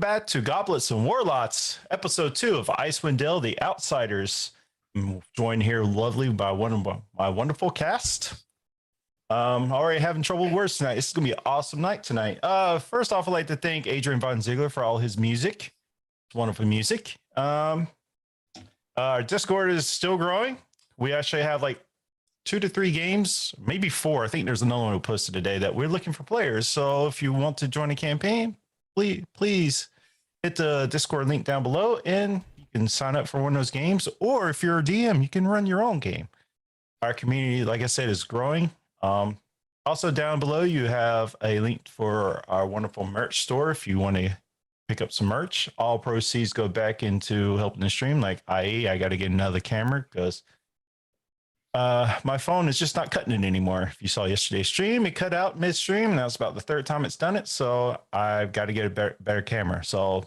back to Goblets and Warlocks, episode 2 of Icewind Dale, The Outsiders. I'm joined here lovely by one of my wonderful cast. Already having trouble with words tonight. This is going to be an awesome night tonight. First off, I'd like to thank Adrian Von Ziegler for all his music. It's wonderful music. Our Discord is still growing. We actually have like 2 to 3 games, maybe 4. I think there's another one we posted today that we're looking for players. So if you want to join a campaign, please hit the Discord link down below and you can sign up for one of those games. Or if you're a DM, you can run your own game. Our community, like I said, is growing. Also down below, you have a link for our wonderful merch store. If you want to pick up some merch, all proceeds go back into helping the stream. Like I got to get another camera because my phone is just not cutting it anymore. If you saw yesterday's stream, it cut out midstream. That's about the 3rd time it's done it. So I've got to get a better camera. So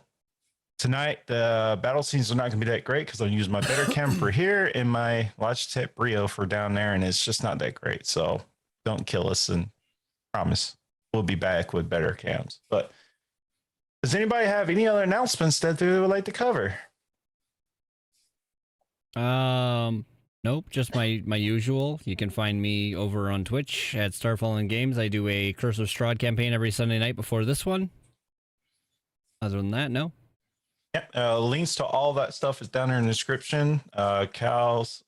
tonight, the battle scenes are not going to be that great because I'll use my better camera for here and my Logitech Brio for down there. And it's just not that great. So don't kill us, and promise we'll be back with better cams. But does anybody have any other announcements that they would like to cover? Nope, just my usual. You can find me over on Twitch at Starfallen Games. I do a Curse of Strahd campaign every Sunday night before this one. Other than that, no. Yeah, links to all that stuff is down there in the description. Cal's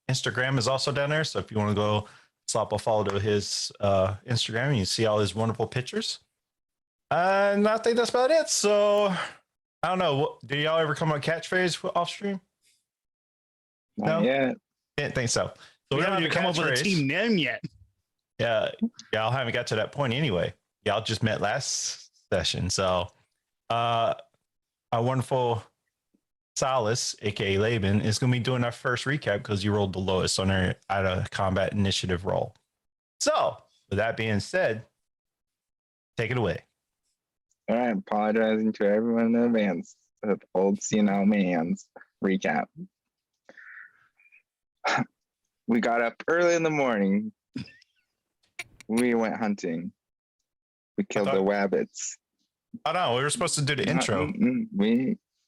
Instagram is also down there, so if you want to go slap a follow to his Instagram, you can see all his wonderful pictures. And I think that's about it. So I don't know. Do y'all ever come on a catchphrase off stream? Not yet. Didn't think so. So we haven't come up with a team name yet. Yeah, y'all haven't got to that point anyway. Y'all just met last session. So our wonderful Silas, aka Laban, is going to be doing our first recap because you rolled the lowest on our out of combat initiative roll. So with that being said, take it away. All right, apologizing to everyone in advance. The old senile man's recap. We got up early in the morning. We went hunting. We killed the rabbits. I know we were supposed to do the intro.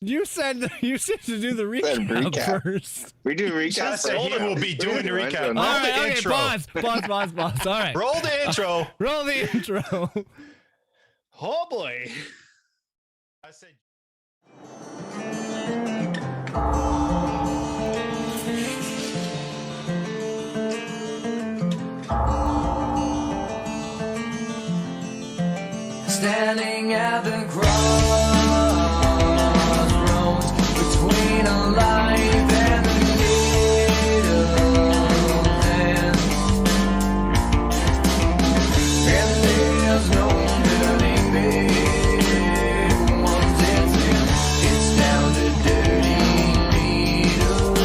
You said to do the recap first. We do recap. He will be doing the recap. All right, okay, intro. Pause. All right. Roll the intro. Roll the intro. Oh boy. I said. Standing at the crossroads between a life and a middle, and there's no turning back. Once it's down to dirty needles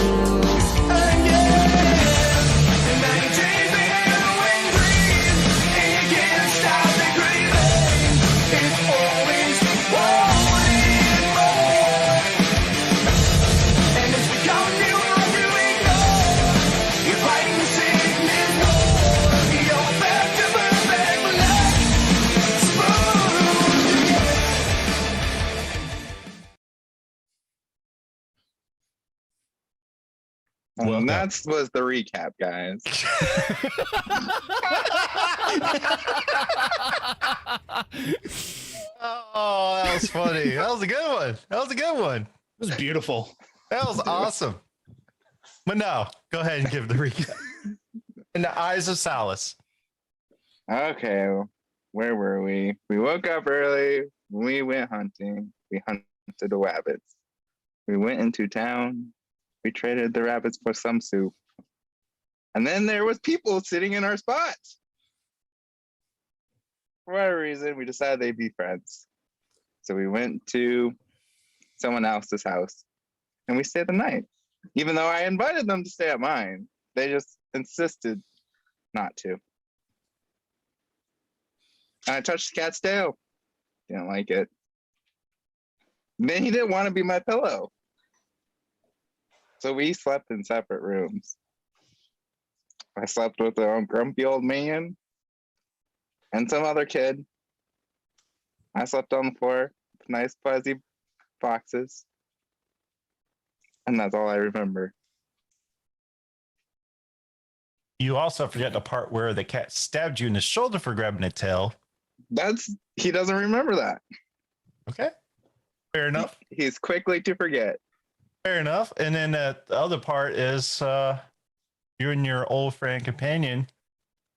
again. And now you chase the heroin dream, and you can't stop the grieving. It's always wanting more, and it's become you hard to ignore. You're fighting sickness more. You're back to perfect life. And that was the recap, guys. Oh, that was funny. That was a good one. It was beautiful. That was awesome. But now, go ahead and give the recap. In the eyes of Silas. Okay, where were we? We woke up early. We went hunting. We hunted the rabbits. We went into town. We traded the rabbits for some soup. And then there was people sitting in our spots. For whatever reason, we decided they'd be friends. So we went to someone else's house and we stayed the night. Even though I invited them to stay at mine, they just insisted not to. And I touched the cat's tail. Didn't like it. Then he didn't want to be my pillow. So we slept in separate rooms. I slept with a grumpy old man and some other kid. I slept on the floor with nice fuzzy boxes. And that's all I remember. You also forget the part where the cat stabbed you in the shoulder for grabbing a tail. He doesn't remember that. Okay. Fair enough. He's quickly to forget. Fair enough. And then the other part is you and your old friend companion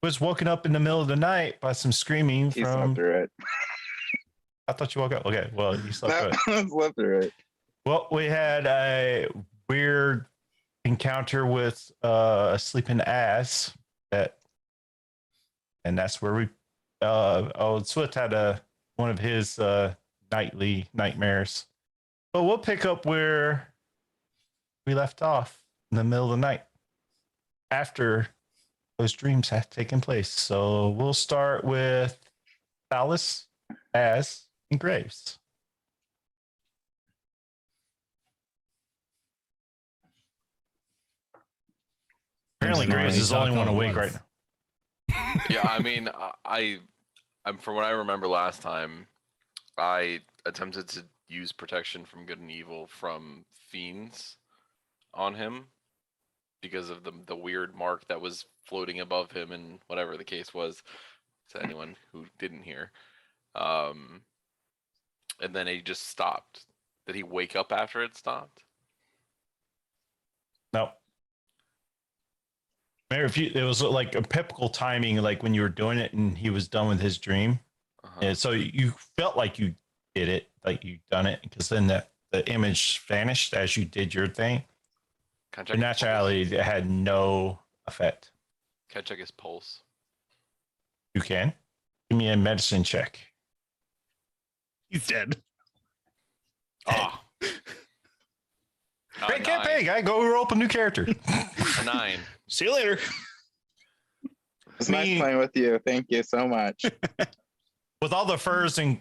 was woken up in the middle of the night by some screaming He from. slept through it. I thought you woke up. Okay, well, you slept through it. I slept through it. Well, we had a weird encounter with a sleeping ass and that's where we Swift had one of his nightly nightmares. But we'll pick up where we left off in the middle of the night after those dreams have taken place. So we'll start with Alice, Az, and Graves. Apparently, Graves is the only one awake right now. Yeah, I mean, I'm from what I remember last time, I attempted to use protection from good and evil from fiends on him because of the weird mark that was floating above him and whatever the case was, to anyone who didn't hear. And then he just stopped. Did he wake up after it stopped? No. Maybe if it was like a typical timing, like when you were doing it and he was done with his dream. And so you felt like you did it, like you done it, because then the image vanished as you did your thing. Can I check But his naturally, pulse? it had no effect. Can I check his pulse? You can. Give me a medicine check. He's dead. Ah. Great campaign, guy. Go roll up a new character. A 9. See you later. It's nice playing with you. Thank you so much. With all the furs and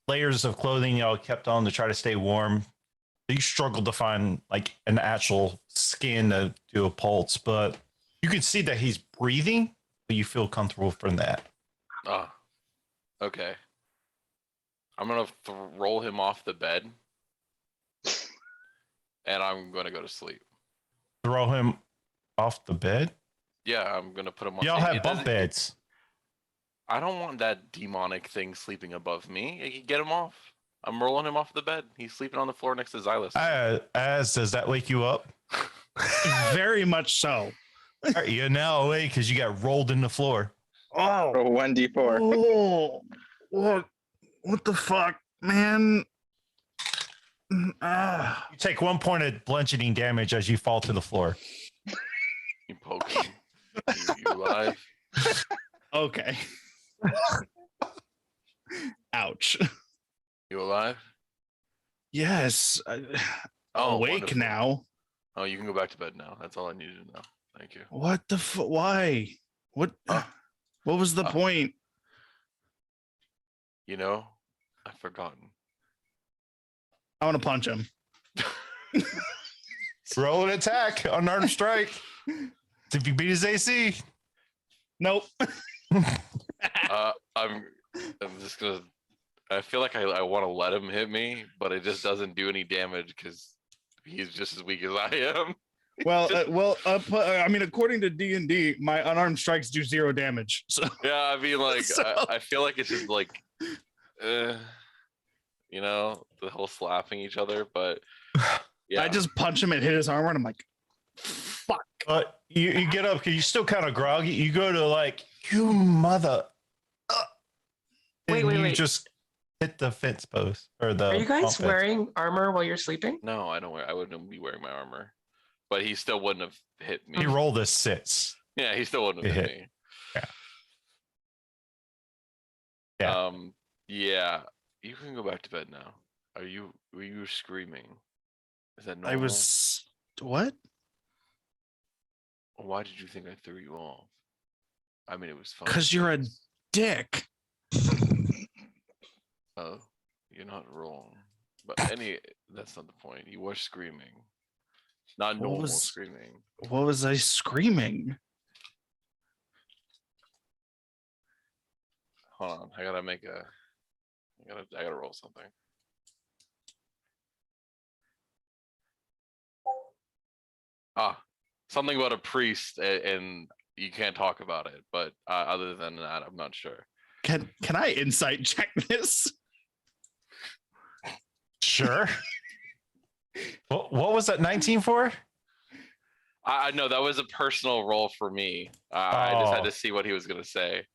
layers of clothing y'all kept on to try to stay warm, you struggled to find like an actual skin to do a pulse, but you can see that he's breathing, but you feel comfortable from that. Ah. Okay. I'm gonna roll him off the bed, and I'm gonna go to sleep. Throw him off the bed? Yeah, I'm gonna put him on. Y'all have it bunk doesn't- beds. I don't want that demonic thing sleeping above me. You can get him off. I'm rolling him off the bed. He's sleeping on the floor next to Xylus. Az, does that wake you up? Very much so. All right, you're now awake because you got rolled in the floor. Oh, Roll 1d4. oh, what the fuck, man? Ah. You take 1 point of bludgeoning damage as you fall to the floor. You poke him. You alive? Okay. Ouch. You alive? Yes. Oh, Awake wonderful. now. Oh, you can go back to bed now. That's all I needed to know. Thank you. What the why? What? What was the point? You know, I've forgotten. I want to punch him. Roll an attack, unarmed strike. If you beat his AC. Nope. I'm just gonna. I feel like I want to let him hit me, but it just doesn't do any damage because he's just as weak as I am. Well, I mean, according to D&D, my unarmed strikes do 0 damage. So Yeah, I mean, like, So- I feel like it's just like, you know, the whole slapping each other. But yeah, I just punch him and hit his armor, and I'm like, fuck. But you get up because you're still kind of groggy. You go to like, you mother. Wait, and wait, you wait. just hit the fence post or the. Are you guys bump fence. wearing armor while you're sleeping? no, I don't wear. I wouldn't be wearing my armor, but he still wouldn't have hit me. You roll the 6. Yeah, he still wouldn't have You hit hit. me. Yeah. Yeah. You can go back to bed now. Were you screaming? Is that normal? I was what? Why did you think I threw you off? I mean, it was fun. Because you're a dick. Oh, you're not wrong. But that's not the point. You were screaming. Not What normal was- screaming. What was I screaming? Hold on, I gotta make a. I gotta roll something. Something about a priest, and you can't talk about it. But other than that, I'm not sure. Can I insight check this? Sure. What was that 19 for? I know that was a personal roll for me. I just had Oh. to see what he was gonna say.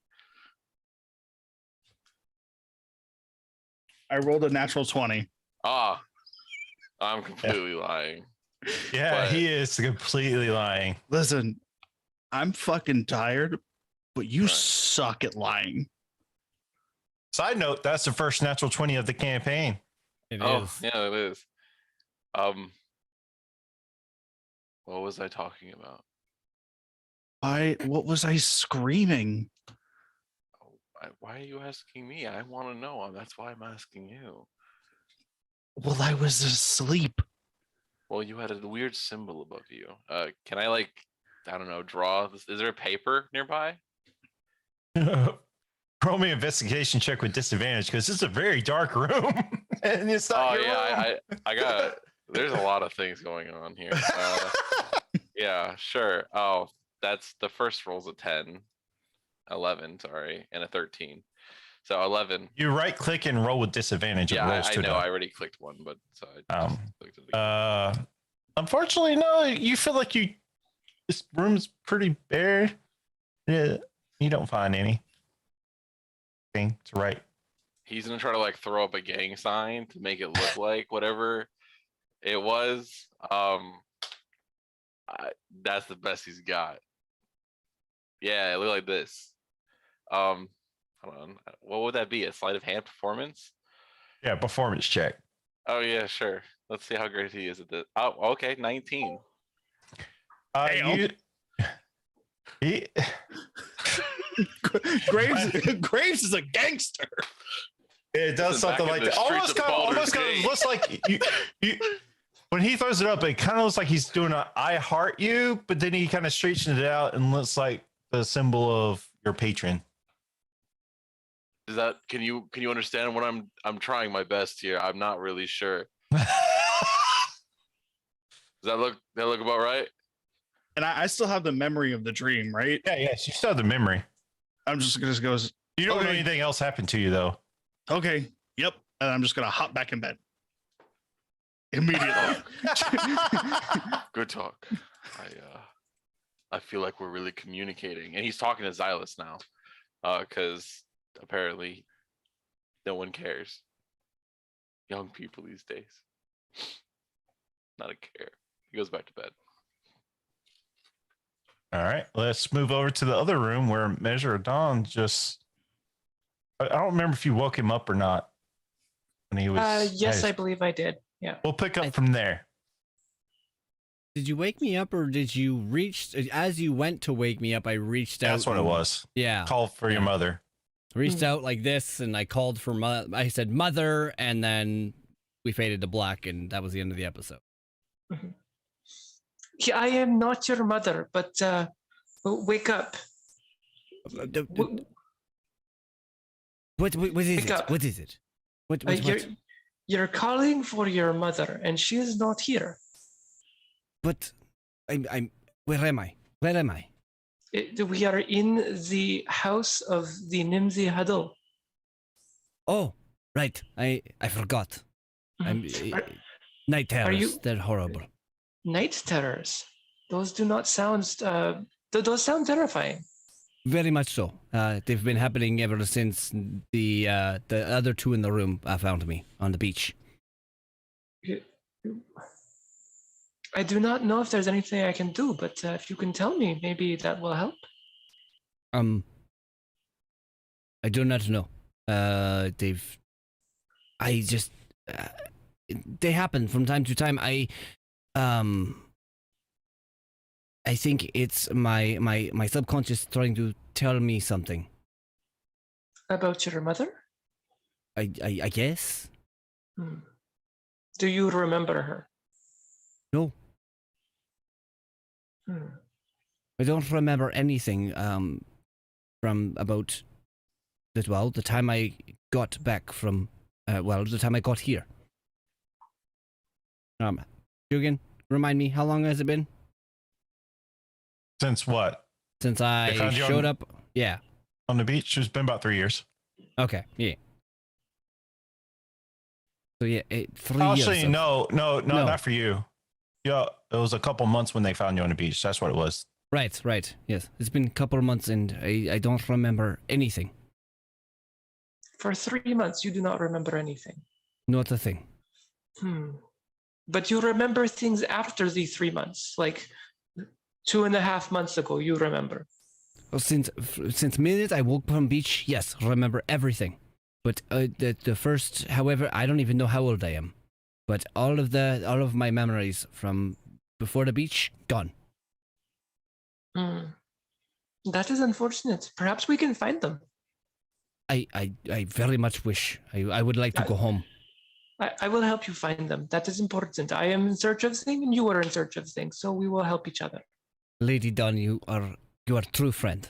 I rolled a natural 20. I'm completely lying. Yeah, But- he is completely lying. Listen, I'm fucking tired, but you Right. suck at lying. Side note, that's the first natural 20 of the campaign. It Oh, is. yeah, it is. What was I talking about? What was I screaming? Why are you asking me? I want to know. That's why I'm asking you. Well, I was asleep. Well, you had a weird symbol above you. Can I I don't know, draw this? Is there a paper nearby? Roll me an investigation check with disadvantage because it's a very dark room. And it's not Oh your yeah, room. I got. There's a lot of things going on here. Yeah, sure. Oh, that's the first roll's a 10, 11, sorry, and a 13. So 11. You right click and roll with disadvantage. Yeah, it rolls I to know. the- I already clicked one, but so I just clicked it again. Unfortunately, no. You feel like this room's pretty bare. Yeah, you don't find anything to write. He's gonna try to throw up a gang sign to make it look like whatever it was. That's the best he's got. Yeah, it looked like this. Hold on. What would that be? A sleight of hand performance? Yeah, performance check. Oh yeah, sure. Let's see how great he is at this. Oh, okay, 19. You. He, Graves is a gangster. it does Listen, back something in like the that. streets of Baldur's Almost kind Gate. of looks like you. When he throws it up, it kind of looks like he's doing a "I heart you," but then he kind of straightens it out and looks like the symbol of your patron. Does that can you understand what I'm trying my best here? I'm not really sure. Does that look about right? And I still have the memory of the dream, right? Yeah, yes, you still have the memory. I'm just gonna go, You don't know Okay. anything else happened to you though. okay, yep. And I'm just gonna hop back in bed. Immediately. Good talk. I feel like we're really communicating, and he's talking to Xylus now, because apparently no one cares. Young people these days, not a care. He goes back to bed. All right, let's move over to the other room where Measure of Dawn just. I don't remember if you woke him up or not when he was. Yes, I believe I did. Yeah. We'll pick up from there. Did you wake me up or did you reach as you went to wake me up? I reached out. That's what it and- was. Yeah. Call for your Yeah. mother. Reached out like this and I called for I said mother and then we faded to black and that was the end of the episode. Yeah, I am not your mother, but wake up. W- What is Wake it? up. What is it? What? You're calling for your mother, and she is not here. But I'm. Where am I? Where am I? We are in the house of the Nimzi Huddle. Oh, right. I forgot. I'm. Are- Night terrors. you- They're horrible. Night terrors. Those do not sound. Those sound terrifying. Very much so. They've been happening ever since the other two in the room found me on the beach. I do not know if there's anything I can do, but if you can tell me, maybe that will help. I do not know. They happen from time to time. I think it's my subconscious trying to tell me something. About your mother? I guess. Do you remember her? No. Hmm. I don't remember anything from about the time I got back from, the time I got here. Dugan, remind me, how long has it been Since what? since I found you showed on- up? Yeah. On the beach? It's been about 3 years. Okay. Yeah. So yeah, 3 years. Actually, no, No. not for you. Yeah, it was a couple months when they found you on the beach. That's what it was. Right. Yes, it's been a couple of months, and I don't remember anything. For 3 months, you do not remember anything. Not a thing. But you remember things after the 3 months, like 2.5 months ago, you remember. Well, since minute I woke from beach, yes, remember everything. But the first, however, I don't even know how old I am. But all of my memories from before the beach gone. That is unfortunate. Perhaps we can find them. I very much wish. I would like to go home. I will help you find them. That is important. I am in search of things, and you are in search of things, so we will help each other. Lady Dawn, you are a true friend.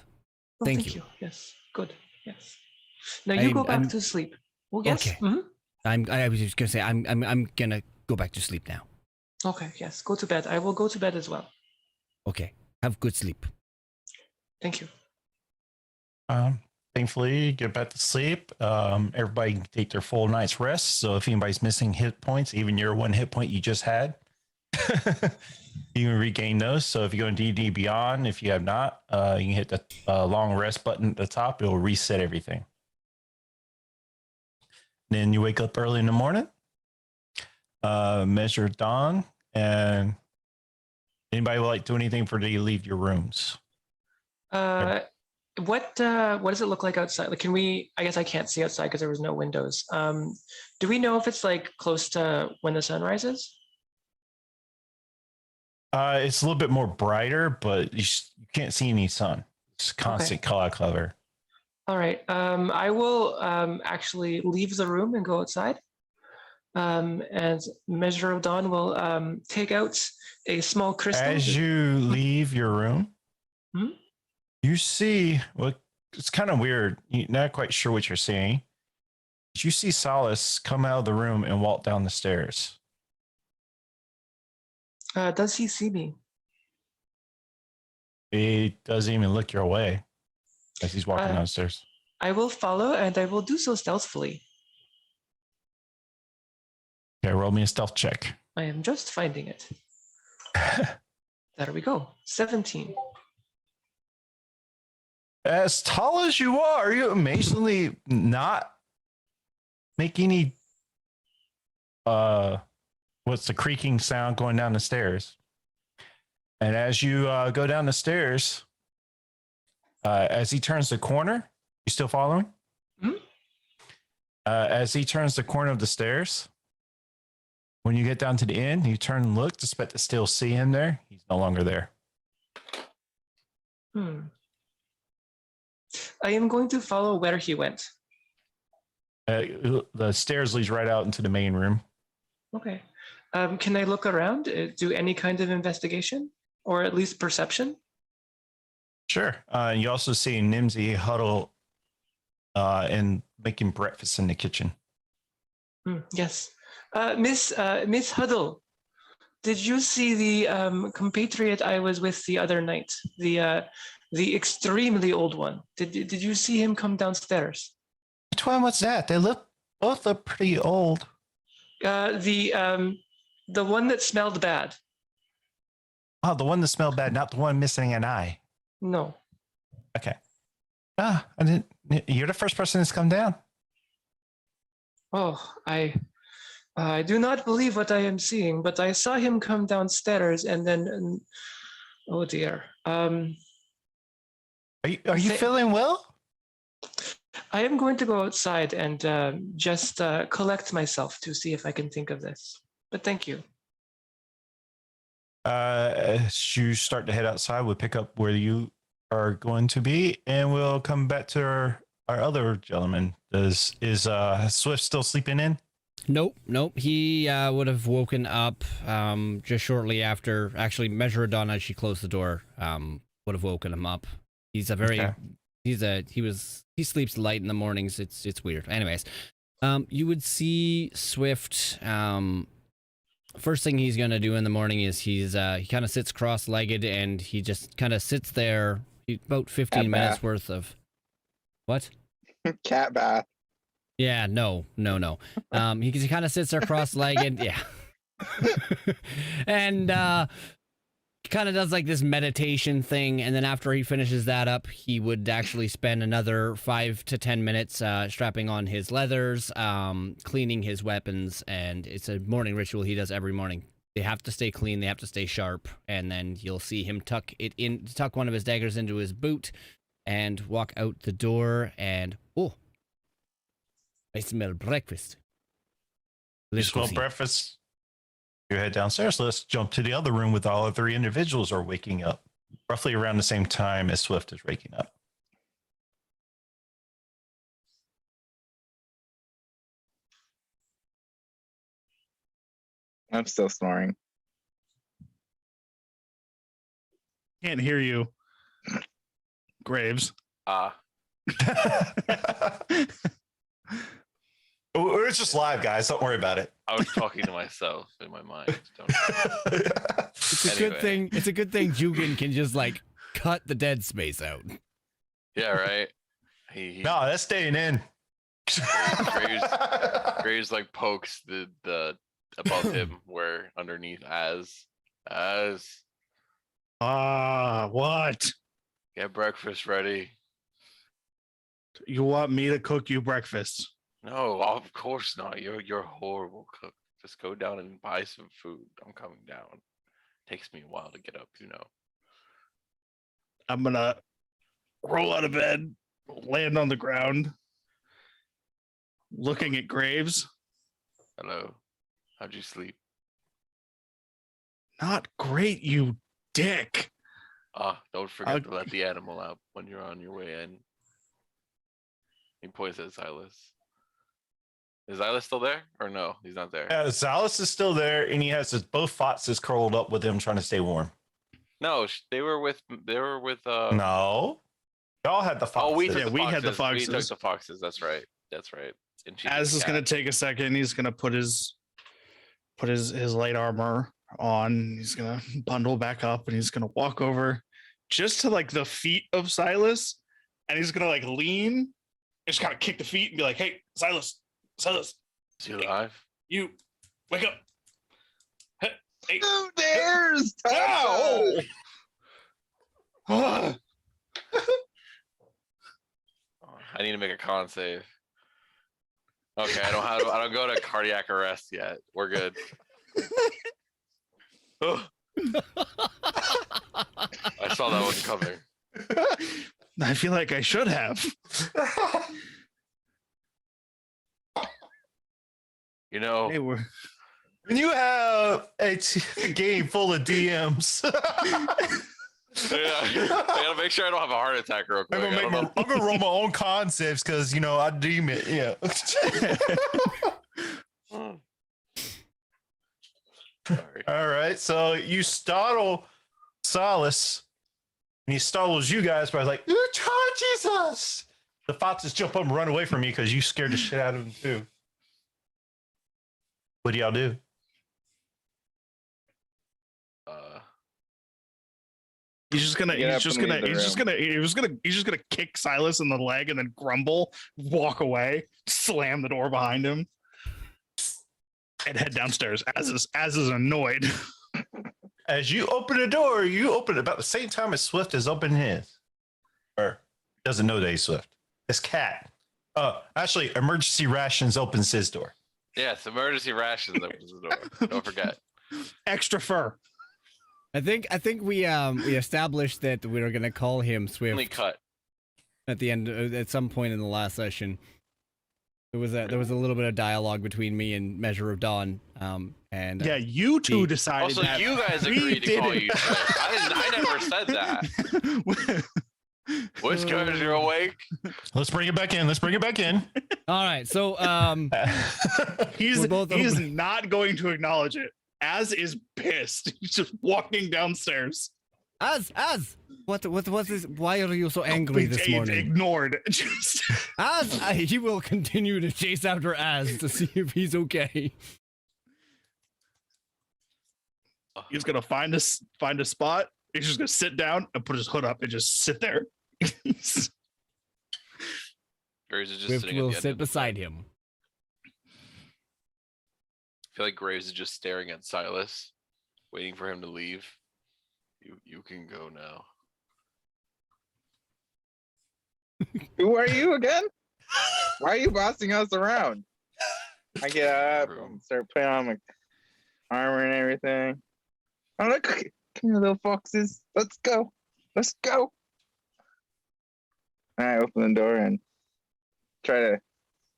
Well, Thank you. Yes, good. Yes. Now you go back to sleep. Well, yes. Okay. Mhm. I was just gonna say I'm gonna go back to sleep now. Okay. Yes. Go to bed. I will go to bed as well. Okay. Have good sleep. Thank you. Thankfully, you get back to sleep. Everybody can take their full night's rest. So if anybody's missing hit points, even your 1 hit point you just had, you can regain those. So if you go in D&D Beyond, if you have not, you can hit the long rest button at the top. It will reset everything. Then you wake up early in the morning, measure dawn, and anybody would like to do anything before you leave your rooms? What does it look like outside? Like, can we? I guess I can't see outside because there was no windows. Do we know if it's like close to when the sun rises? It's a little bit more brighter, but you can't see any sun. It's constant cloud cover. All right. I will actually leave the room and go outside. And Measure of Dawn will take out a small crystal. As you leave your room, you see, well, it's kind of weird. You're not quite sure what you're seeing. But you see Solace come out of the room and walk down the stairs. Does he see me? He doesn't even look your way as he's walking downstairs. I will follow, and I will do so stealthily. Okay, roll me a stealth check. I am just finding it. There we go. 17. As tall as you are, you amazingly not make any what's the creaking sound going down the stairs. And as you go down the stairs, as he turns the corner, you still following? As he turns the corner of the stairs, when you get down to the end, you turn and look, expect to still see him there. He's no longer there. I am going to follow where he went. The stairs leads right out into the main room. Okay. Can I look around, do any kind of investigation, or at least perception? Sure. You also see Nimsy huddle and making breakfast in the kitchen. Yes. Miss Huddle, did you see the compatriot I was with the other night? The extremely old one. Did you see him come downstairs? Which one was that? They both look pretty old. The one that smelled bad. Oh, the one that smelled bad, not the one missing an eye. No. Okay. I didn't. You're the first person that's come down. Oh, I do not believe what I am seeing, but I saw him come downstairs and then, oh dear. Are you feeling well? I am going to go outside and just collect myself to see if I can think of this. But thank you. As you start to head outside, we'll pick up where you are going to be, and we'll come back to our other gentleman. Is Swift still sleeping in? Nope. He would have woken up just shortly after. Actually, Measure Dawn as she closed the door would have woken him up. He's a very he sleeps light in the mornings. It's weird. Anyways, you would see Swift. First thing he's gonna do in the morning is he kind of sits cross-legged and he just kind of sits there. About 15 minutes bath. worth of what? Cat bath. Yeah, no. He kind of sits there cross-legged, yeah, and kind of does like this meditation thing, and then after he finishes that up, he would actually spend another 5 to 10 minutes strapping on his leathers, cleaning his weapons, and it's a morning ritual he does every morning. They have to stay clean, they have to stay sharp, and then you'll see him tuck one of his daggers into his boot and walk out the door, and I smell breakfast. You Let's go smell see. breakfast. You head downstairs. Let's jump to the other room with all 3 individuals are waking up roughly around the same time as Swift is waking up. I'm still snoring. Can't hear you. Graves. It's just live, guys. Don't worry about it. I was talking to myself in my mind. Don't. It's a good thing. It's a good thing Jugan can just like cut the dead space out. Yeah, right. He No, that's staying in. Graves like pokes the above him where underneath as What? get breakfast ready. You want me to cook you breakfast? No, of course not. You're a horrible cook. Just go down and buy some food. I'm coming down. Takes me a while to get up, you know. I'm gonna roll out of bed, land on the ground, looking at Graves. Hello. How'd you sleep? Not great, you dick. Don't forget to let the animal out when you're on your way in. He points at Silas. Is Silas still there? Or no, he's not there. Yeah, Silas is still there, and he has both foxes curled up with him, trying to stay warm. No, they were with. No, y'all had the foxes. Oh, we took the we foxes. had the We foxes. took the foxes. That's right. That's right. And she Az took is the gonna cat. take a second. He's gonna put his light armor on. He's gonna bundle back up, and he's gonna walk over just to like the feet of Silas, and he's gonna like lean, just kind of kick the feet and be like, "Hey, Silas, Is he alive? you wake up." Hey, Who dares? ow! Ah. I need to make a con save. Okay, I don't go to cardiac arrest yet. We're good. Ugh. I saw that one coming. I feel like I should have. You know, Hey, we're When you have a game full of DMs, I gotta make sure I don't have a heart attack real quick. I'm gonna roll my own concepts because I deem it. Yeah. Sorry. All right. So you startle Silas, and he startles you guys by like, "You try Jesus!" The foxes jump up and run away from you because you scared the shit out of them too. What do y'all do? He's just gonna Get up and leave the he's just gonna kick Silas in the leg and then grumble, walk away, slam the door behind him, and head downstairs. As is annoyed. As you open the door, you open it about the same time as Swift is opening his. Or doesn't know that he's Swift. It's Cat. Actually, Emergency Rations opens his door. Yes, emergency rations opens the door. Don't forget. Extra fur. I think we established that we were gonna call him Swift Only cut. at the end at some point in the last session. There was a little bit of dialogue between me and Measure of Dawn, and Yeah, you two he- decided Also, that. you guys we agreed to call didn't. you Swift. I never said that. Which guys are awake? Let's bring it back in. all right, so he's We're both he's open. not going to acknowledge it. Az is pissed. He's just walking downstairs. Az! What is, why are you so angry this morning? Ignored. Just He will continue to chase after Az to see if he's okay. he's gonna find a spot. He's just gonna sit down and put his hood up and just sit there. Graves is just Swift sitting at will the end sit of the beside bed. him. I feel like Graves is just staring at Silas, waiting for him to leave. You can go now. Who are you again? Why are you bossing us around? I get up and start putting on my armor and everything. I'm like, come here, little foxes. Let's go. Let's go. And I open the door and try to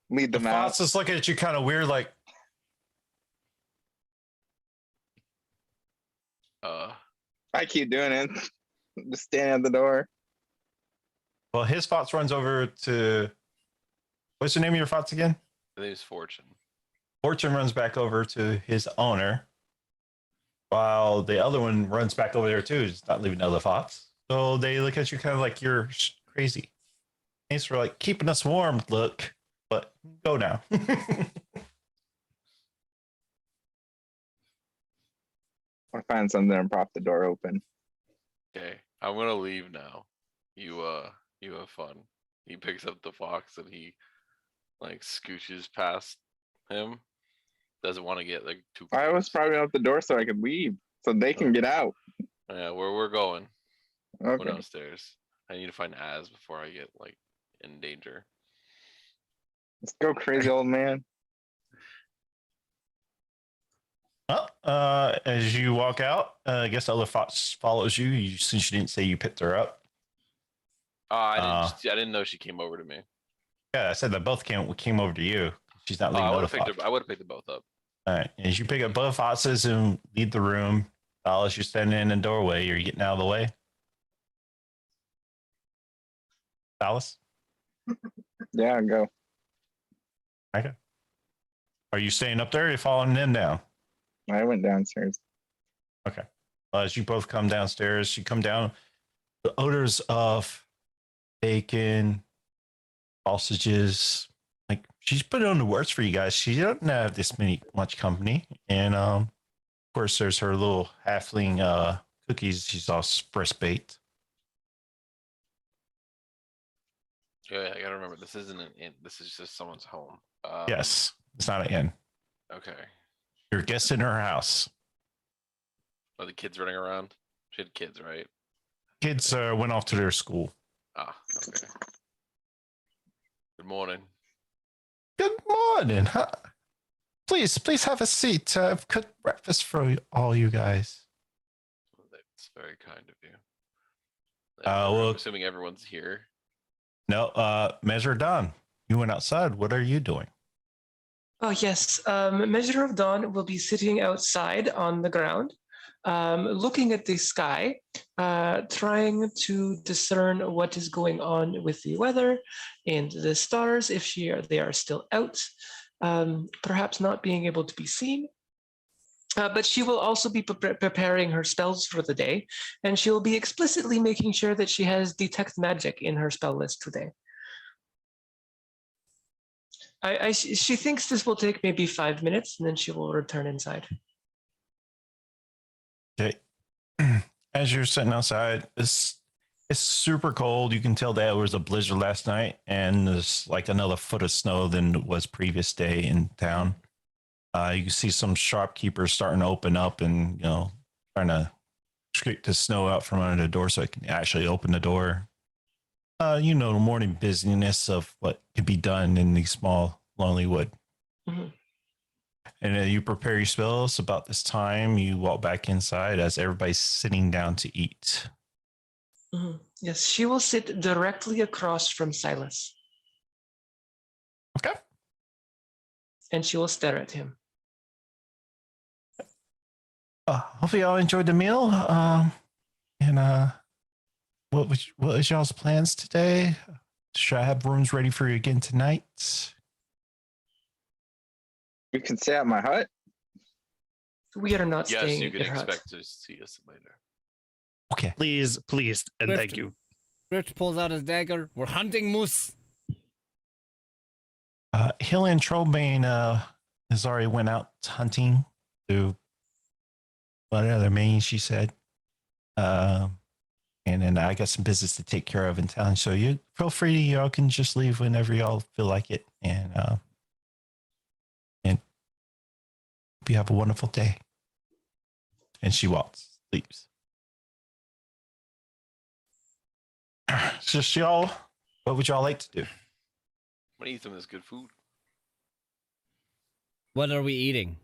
lead The them out. fox is looking at you kind of weird, like, I keep doing it. Just standing at the door. well, his fox runs over to, what's the name of your fox again? I think it's Fortune. Fortune runs back over to his owner, while the other one runs back over there too. He's not leaving the other fox. So they look at you kind of like you're crazy. Thanks for like keeping us warm, look, but go now. I find something and prop the door open. Okay, I'm gonna leave now. You have fun. He picks up the fox and he like scooches past him. Doesn't want to get like too close. I was probably out the door so I could leave, so they can get out. Yeah, we're going. We're Okay. downstairs. I need to find Az before I get like in danger. Let's go, crazy old man. Well, as you walk out, I guess the other fox follows you. Since you didn't say you picked her up. I didn't know she came over to me. Yeah, I said that both came over to you. She's not leaving. I the would other have picked fox. I would have picked them both up. All right, as you pick up both foxes and leave the room, Alice, you're standing in the doorway. You're getting out of the way. Alice, Yeah, go. okay. Are you staying up there? Or are you following them down? I went downstairs. Okay. As you both come downstairs, you come down. The odors of bacon, sausages. Like she's put on the works for you guys. She doesn't have this much company, and of course, there's her little halfling cookies. She's all breast baked. Yeah, I gotta remember this isn't an inn. This is just someone's home. Yes, it's not an inn. Okay. You're a guest in her house. Are the kids running around? She had kids, right? Kids went off to their school. Ah, okay. Good morning. Good morning. Huh? Please have a seat. I've cooked breakfast for all you guys. That's very kind of you. well- I'm assuming everyone's here. No, Measure Dawn, you went outside. What are you doing? Oh, yes. Measure of Dawn will be sitting outside on the ground, looking at the sky, trying to discern what is going on with the weather and the stars, if they are still out, perhaps not being able to be seen. But she will also be preparing her spells for the day, and she will be explicitly making sure that she has Detect Magic in her spell list today. She thinks this will take maybe 5 minutes, and then she will return inside. Okay. As you're sitting outside, it's super cold. You can tell that it was a blizzard last night, and there's like another foot of snow than was previous day in town. You can see some shopkeepers starting to open up and, trying to scrape the snow out from under the door so I can actually open the door. The morning busyness of what could be done in the small, lonely wood. Mhm. And you prepare your spells. About this time, you walk back inside as everybody's sitting down to eat. Mhm. Yes, she will sit directly across from Silas, Okay. and she will stare at him. Hopefully y'all enjoyed the meal. What was y'all's plans today? Should I have rooms ready for you again tonight? You can stay at my hut. We are not Yes, staying you at can your hut. expect to see us later. Okay. Please, and Swift. thank you. Rich pulls out his dagger. We're hunting moose. Hillian Trollbane has already went out hunting to what other main she said. And then I got some business to take care of in town. So you feel free to, y'all can just leave whenever y'all feel like it. And hope you have a wonderful day. And she leaves. It's just y'all, what would y'all like to do? I'm gonna eat some of this good food. What are we eating?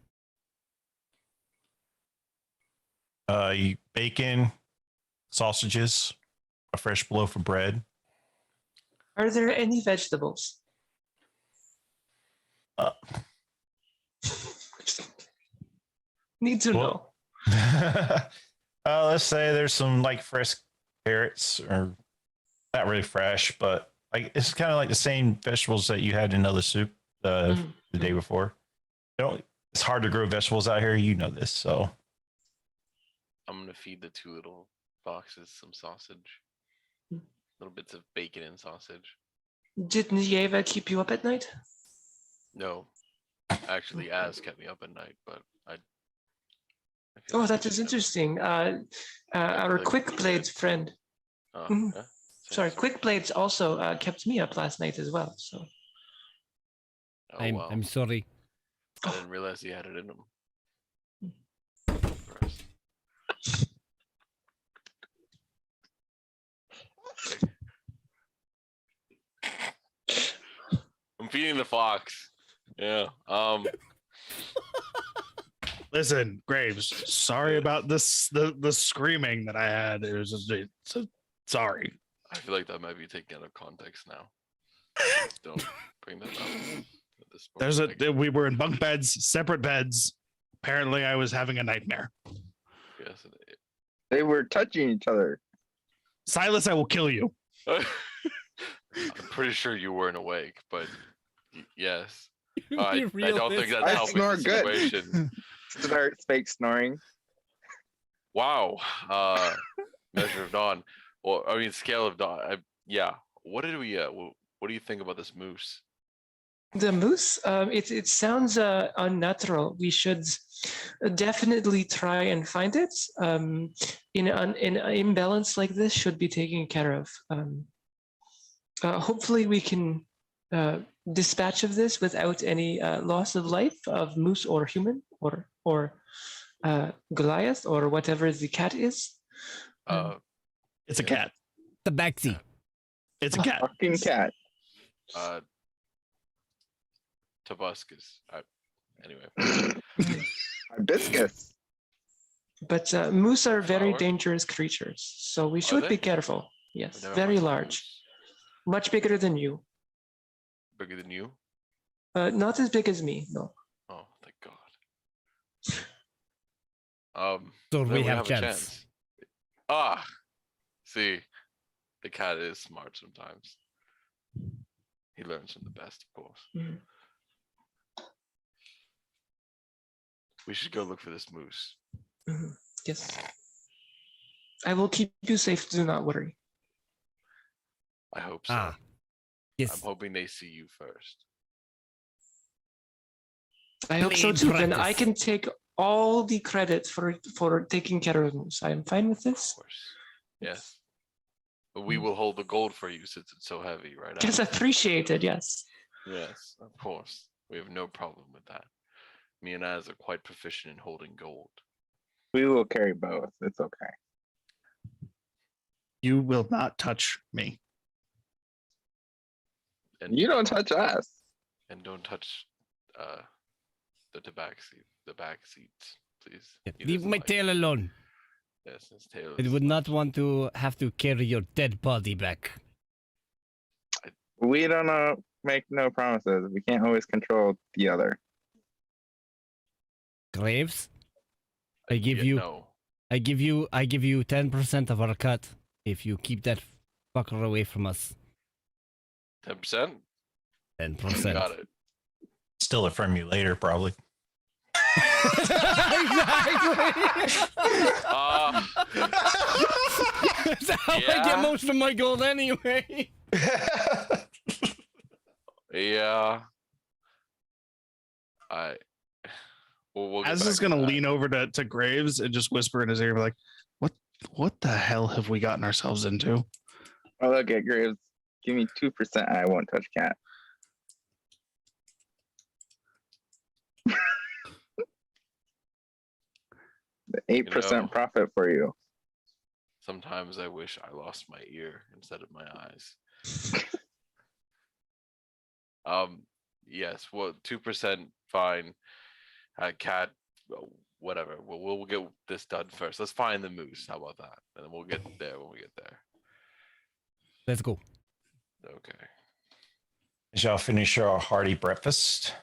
Bacon, sausages, a fresh loaf of bread. Are there any vegetables? Need to know. Let's say there's some like fresh carrots, or not really fresh, but like it's kind of like the same vegetables that you had in other soup the day before. It's hard to grow vegetables out here. You know this, so I'm gonna feed the 2 little foxes some sausage, little bits of bacon and sausage. Did Nieva keep you up at night? No, actually, Az kept me up at night, but I feel Oh, like that I is should- interesting. Our like Quick we should. Blades friend. Oh, Mhm. yeah? Sorry, Quick Blades also kept me up last night as well. So Oh, I'm wow. I'm sorry. I didn't realize he had it in him. Gross. I'm feeding the fox. Yeah. Listen, Graves, sorry about this the screaming that I had. It was just sorry. I feel like that might be taken out of context now. Don't bring that up. At this point. We were in bunk beds, separate beds. Apparently I was having a nightmare. Yes. They were touching each other. Silas, I will kill you. I'm pretty sure you weren't awake, but yes. I don't think that's I helping snore the good. situation. Starts fake snoring. Wow. Measure of dawn. Well, I mean, scale of dawn. Yeah. What did we? What do you think about this moose? the moose, it sounds unnatural. We should definitely try and find it. In an imbalance like this should be taken care of. Hopefully we can dispatch of this without any loss of life of moose or human or Goliath or whatever the cat is. It's a cat. The backseat. It's a cat. Fucking cat. Tobuscus. Anyway. Hibiscus. But moose are very Flower? dangerous creatures, so we should they? be careful. I've Yes, never very hunted large, moose. much bigger than you. Bigger than you? Not as big as me, no. Oh, thank God. So then we have chance. a chance. Ah, see, the cat is smart sometimes. He learns from the best, of course. Mhm. We should go look for this moose. Mhm. Yes. I will keep you safe, do not worry. I hope so. Ah, yes. I'm hoping they see you first. I hope so Blade too. Then I practice. can take all the credit for taking care of moose. I am fine with Of this. course. Yes. But we will hold the gold for you since it's so heavy, right? Yes, Alex? appreciated, yes. Yes, of course. We have no problem with that. Me and Az are quite proficient in holding gold. We will carry both. It's okay. You will not touch me. And You don't touch us. and don't touch the back seats, please. He Leave doesn't my like it. tail alone. Yes, his tail. I is would not large. want to have to carry your dead body back. We don't make no promises. We can't always control the other. Graves, I give Yeah, you no. I give you 10% of our cut if you keep that fucker away from us. 10%. 10%. Got it. Steal it from you later, probably. That's how I get Yeah. most of my gold anyway. Yeah. We'll get Az back is to gonna that. lean over to Graves and just whisper in his ear, like, "What the hell have we gotten ourselves into?" Oh, look at Graves. Give me 2%. I won't touch cat. The 8% know. profit for you. Sometimes I wish I lost my ear instead of my eyes. Yes, well, 2% fine. Cat, whatever. We'll get this done first. Let's find the moose. How about that? And then we'll get there when we get there. Let's go. Okay. As y'all finish your hearty breakfast,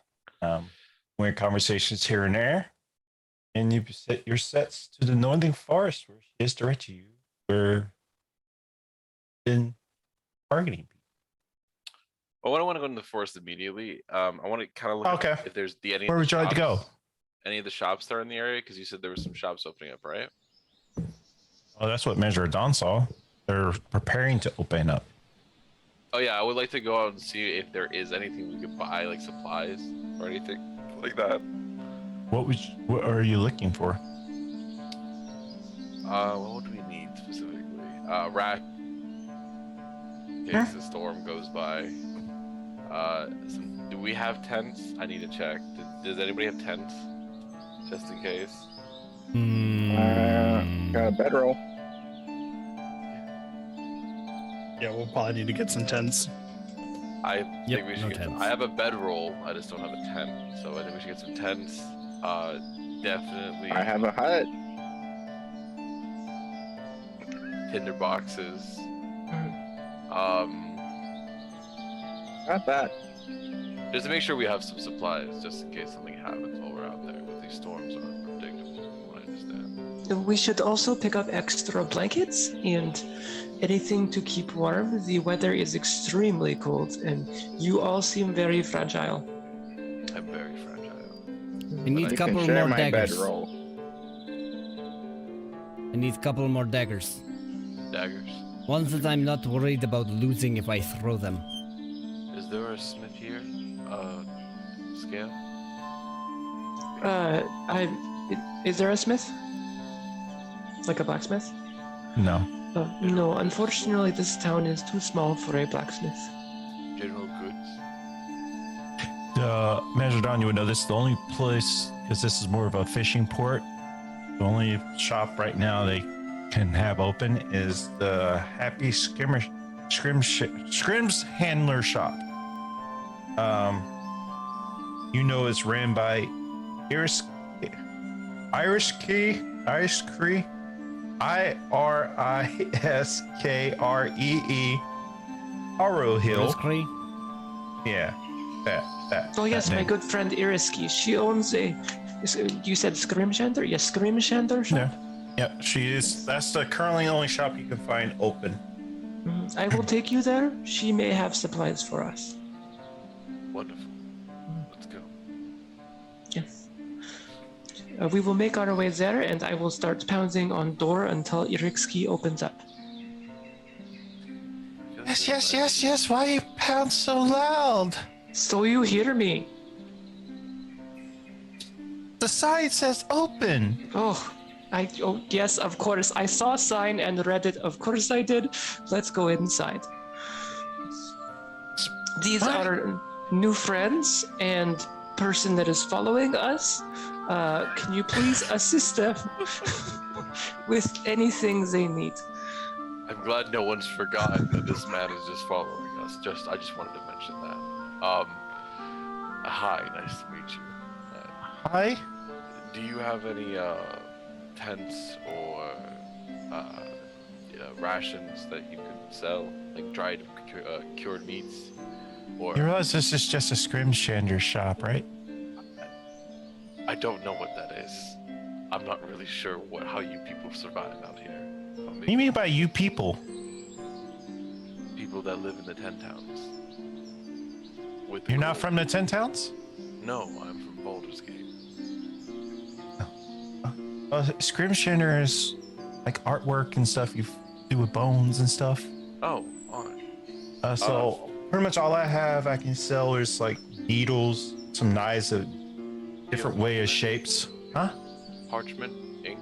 weird conversations here and there, and you set your sets to the northern forest where she has directed you. We're been targeting people. Well, I don't want to go into the forest immediately. I want to kind of look Okay. at if there's any. Where would you like to go? Any of the shops that are in the area? Because you said there were some shops opening up, right? Oh, that's what Measure of Dawn saw. They're preparing to open up. Oh yeah, I would like to go out and see if there is anything we could buy, like supplies or anything like that. What are you looking for? What do we need specifically? Rat. In case the storm goes by. Do we have tents? I need to check. Does anybody have tents? Just in case. Got a bedroll. Yeah, we'll probably need to get some tents. I Yep, think we should no get. tents. I have a bedroll. I just don't have a tent, so I think we should get some tents. Definitely. I have a hut. tinder boxes. Not that. Just to make sure we have some supplies, just in case something happens while we're out there. With these storms are unpredictable, from what I understand. We should also pick up extra blankets and anything to keep warm. The weather is extremely cold, and you all seem very fragile. I'm very fragile. I need a You couple can share more my daggers. bedroll. I need a couple more daggers. Daggers. Ones that I'm not worried about losing if I throw them. Is there a smith here? Scale? Is there a smith? Like a blacksmith? No. No, unfortunately, this town is too small for a blacksmith. General goods? Measure Dawn, you would know this is the only place, because this is more of a fishing port. The only shop right now they can have open is the Happy Scrims Handler Shop. You know it's ran by Irish Cree, Iriskree, Harrow Hill. Iris Cree? Yeah, that. Oh yes, that my name. good friend Iriski. She owns a. You said Scrimshander? Yes, Scrimshander shop. Yeah, she is. That's the currently only shop you can find open. I will take you there. She may have supplies for us. Wonderful. Let's go. Yes. We will make our way there, and I will start pounding on door until Irikski opens up. Yes. Why you pound so loud? So you hear me? The sign says open. Oh, yes, of course. I saw a sign and read it. Of course I did. Let's go inside. These What? are new friends and person that is following us. Can you please assist them with anything they need? I'm glad no one's forgotten that this man is just following us. I just wanted to mention that. Hi, nice to meet you. Hi. Do you have any tents or rations that you can sell, like dried cured meats? Or You realize this is just a Scrimshander shop, right? I don't know what that is. I'm not really sure how you people survive out here. What do you mean by you people? People that live in the 10 towns. You're not from the 10 towns? No, I'm from Baldur's Gate. Scrimshander is like artwork and stuff you do with bones and stuff. Oh, alright. So pretty much all I have I can sell is like needles, some knives of different way of shapes. Huh? Parchment, ink,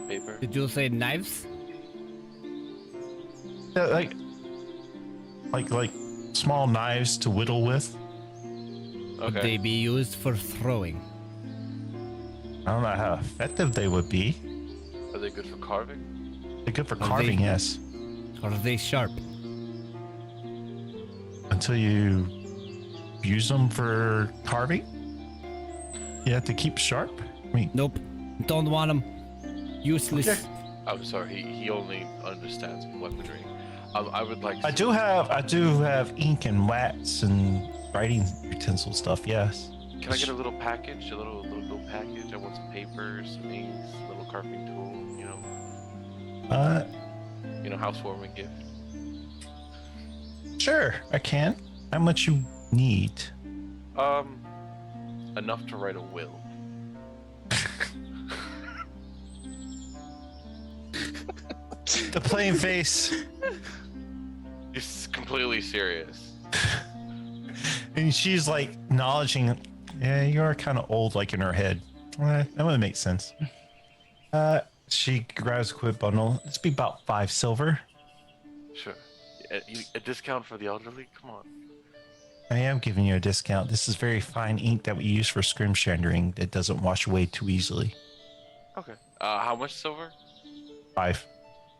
paper. Did you say knives? Yeah, like small knives to whittle with. Would they Okay. be used for throwing? I don't know how effective they would be. Are they good for carving? They're good for Are carving, they- yes. Are they sharp? Until you use them for carving, you have to keep sharp. I mean, Nope. Don't want them. Useless. Okay. I'm sorry, he only understands weaponry. I would like. I do have ink and wax and writing utensil stuff. Yes. Can I get a little package? A little package. I want some papers, some inks, a little carving tool. Housewarming gift. Sure, I can. How much you need? Enough to write a will. The plain face. He's completely serious. And she's like acknowledging, yeah, you're kind of old, like in her head. That would make sense. She grabs a quick bundle. It's be about 5 silver. Sure. A discount for the elderly? Come on. I am giving you a discount. This is very fine ink that we use for scrimshandering that doesn't wash away too easily. Okay. How much silver? 5.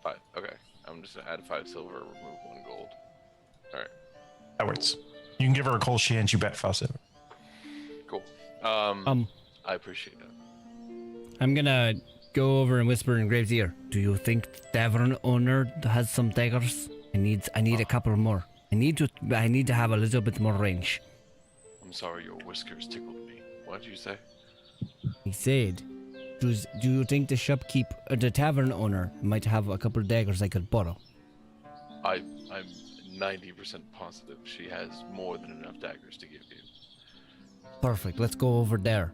5. Okay. I'm just gonna add 5 silver, remove 1 gold. Alright. That works. You can give her a cold she hands you back 5 silver. Cool. I appreciate that. I'm gonna go over and whisper in Graves' ear. Do you think the tavern owner has some daggers? I need a couple more. I need to have a little bit more range. I'm sorry, your whiskers tickled me. What did you say? He said, do you think the tavern owner might have a couple daggers I could borrow? I'm 90% positive she has more than enough daggers to give you. Perfect. Let's go over there.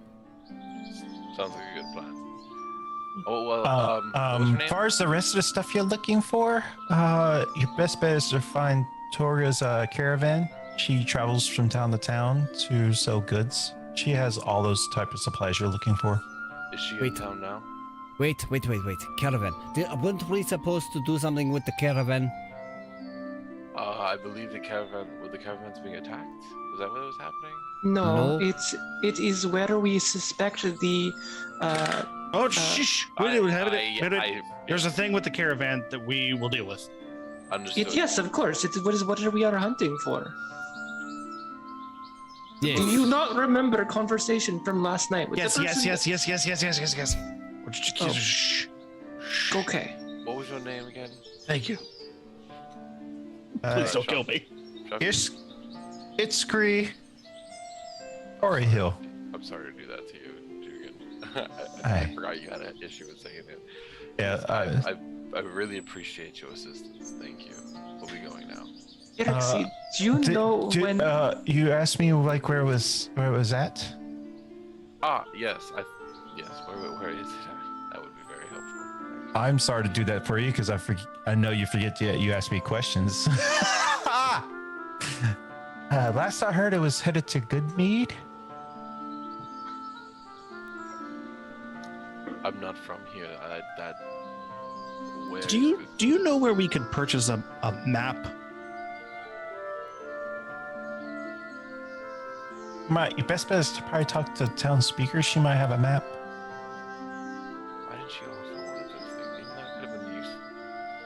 Sounds like a good plan. Oh well. What was her name? As far as the rest of the stuff you're looking for, your best bet is to find Torga's caravan. She travels from town to town to sell goods. She has all those type of supplies you're looking for. Is she in Wait. town now? Wait. Caravan. Weren't we supposed to do something with the caravan? I believe the caravan's being attacked. Was that what was happening? No, No. it is where we suspect the Oh, shh! I There's a thing with the caravan that we will deal with. understood. yes, of course. What are we are hunting for? Yes. Do you not remember a conversation from last night with Yes. the person? Oh. Okay. What was your name again? Thank you. Uh, Please don't kill me. Chuck? it's Scree. Ori Hill. I'm sorry to do that to you, Jugan. I Aye. forgot you had an issue with saying it. Yeah, I really appreciate your assistance. Thank you. We'll be going now. Alexi, do you know when? You asked me like where it was at? Yes. Yes. Where is it? That would be very helpful. I'm sorry to do that for you because I know you forget you asked me questions. Last I heard, it was headed to Goodmead. I'm not from here. Where Do you know where we could purchase a map? Your best bet is to probably talk to town speaker. She might have a map. Why did she offer one of those things? Even that could have been useful.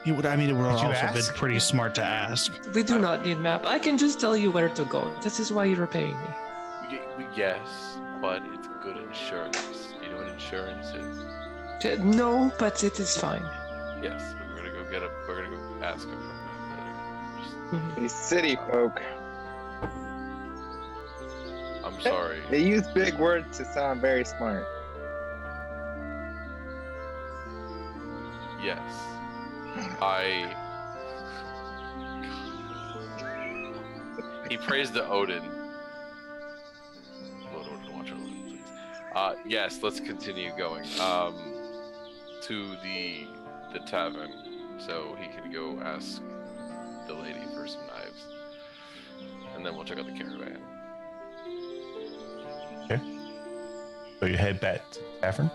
It would Did also you been ask? pretty smart to ask. We do not need map. I can just tell you where to go. This is why you're paying me. Yes, but it's good insurance. You know what insurance is? No, but it is fine. Yes, we're gonna go ask her from that later. Mhm. These city folk, I'm sorry. they use big words to sound very smart. Yes. He praised the Odin. Lord Odin, watch Odin, please. Yes, let's continue going. to the tavern so he can go ask the lady for some knives, and then we'll check out the caravan. Okay. So you head back to the tavern.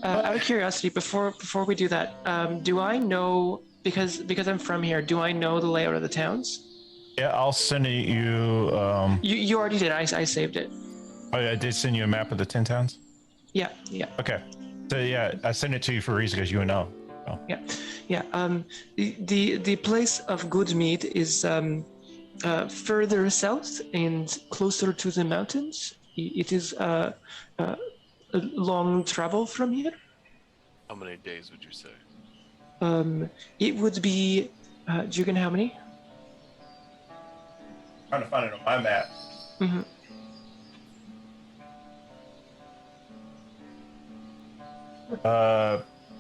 Out of curiosity, before we do that, do I know, because I'm from here, do I know the layout of the towns? Yeah, I'll send it you. You already did. I saved it. Oh, yeah, I did send you a map of the 10 towns. Yeah. Okay. So yeah, I sent it to you for a reason because you would know. So. Yeah. The place of good meat is further south and closer to the mountains. It is a long travel from here. How many days would you say? It would be. Do you know how many? Trying to find it on my map. Mm-hmm.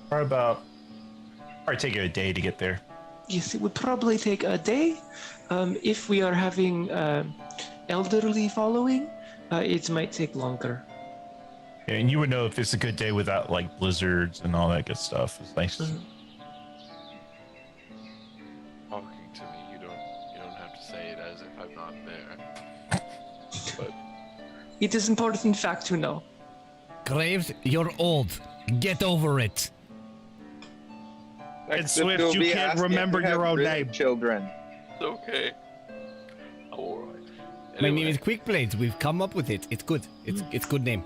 Probably take you a day to get there. Yes, it would probably take a day. If we are having elderly following, it might take longer. Yeah, and you would know if it's a good day without like blizzards and all that good stuff. It's nice. Mhm. Talking to me, you don't have to say it as if I'm not there. But It is important fact to know. Graves, you're old. Get over it. And Next, Swift, you'll you be can't asked if remember you your have own really name. Children. it's okay. I'm alright. My name is Quickblades. We've come up with it. It's good. It's good name.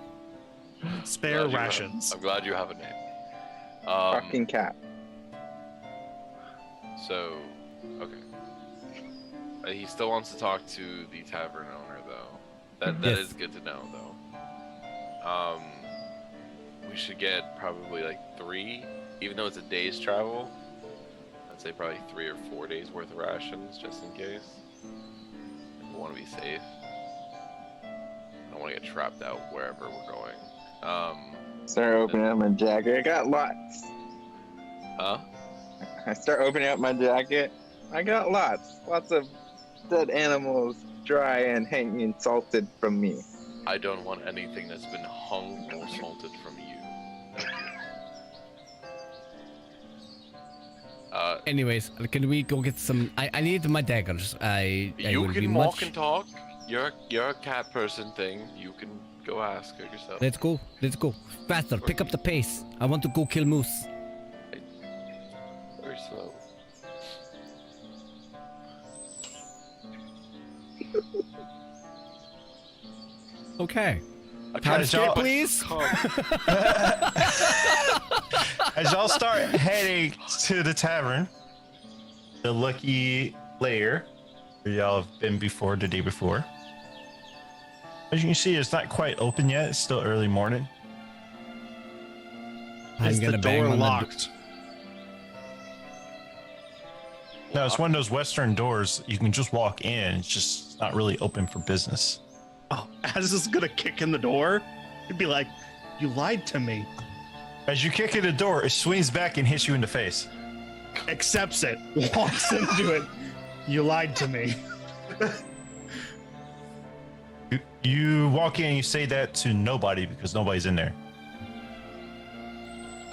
Spare rations. I'm glad you have a name. Fucking cat. So, okay. He still wants to talk to the tavern owner, though. That Yes. is good to know, though. We should get probably like 3, even though it's a day's travel. I'd say probably 3 or 4 days worth of rations, just in case. We want to be safe. I don't want to get trapped out wherever we're going. Start opening up my jacket. I got lots. Huh? I start opening up my jacket. I got lots. Lots of dead animals, dry and hanging, salted from me. I don't want anything that's been hung or salted from you. Thank you. Anyways, can we go get some? I need my daggers. I You will be can walk much. and talk. You're a cat person thing. You can go ask her yourself. Let's go. Let's go. Faster. Pick up the pace. I want to go kill moose. Very slow. Okay. As Timescape, y'all, please. as y'all start heading to the tavern, the Lucky Lair, where y'all have been before the day before. As you can see, it's not quite open yet. It's still early morning. Is I'm the gonna bang door on locked? No, it's one of those Western doors. You can just walk in. It's just not really open for business. Oh, Az is gonna kick in the door. He'd be like, "You lied to me." As you kick in the door, it swings back and hits you in the face. Accepts it. Walks into it. You lied to me. You walk in and you say that to nobody because nobody's in there.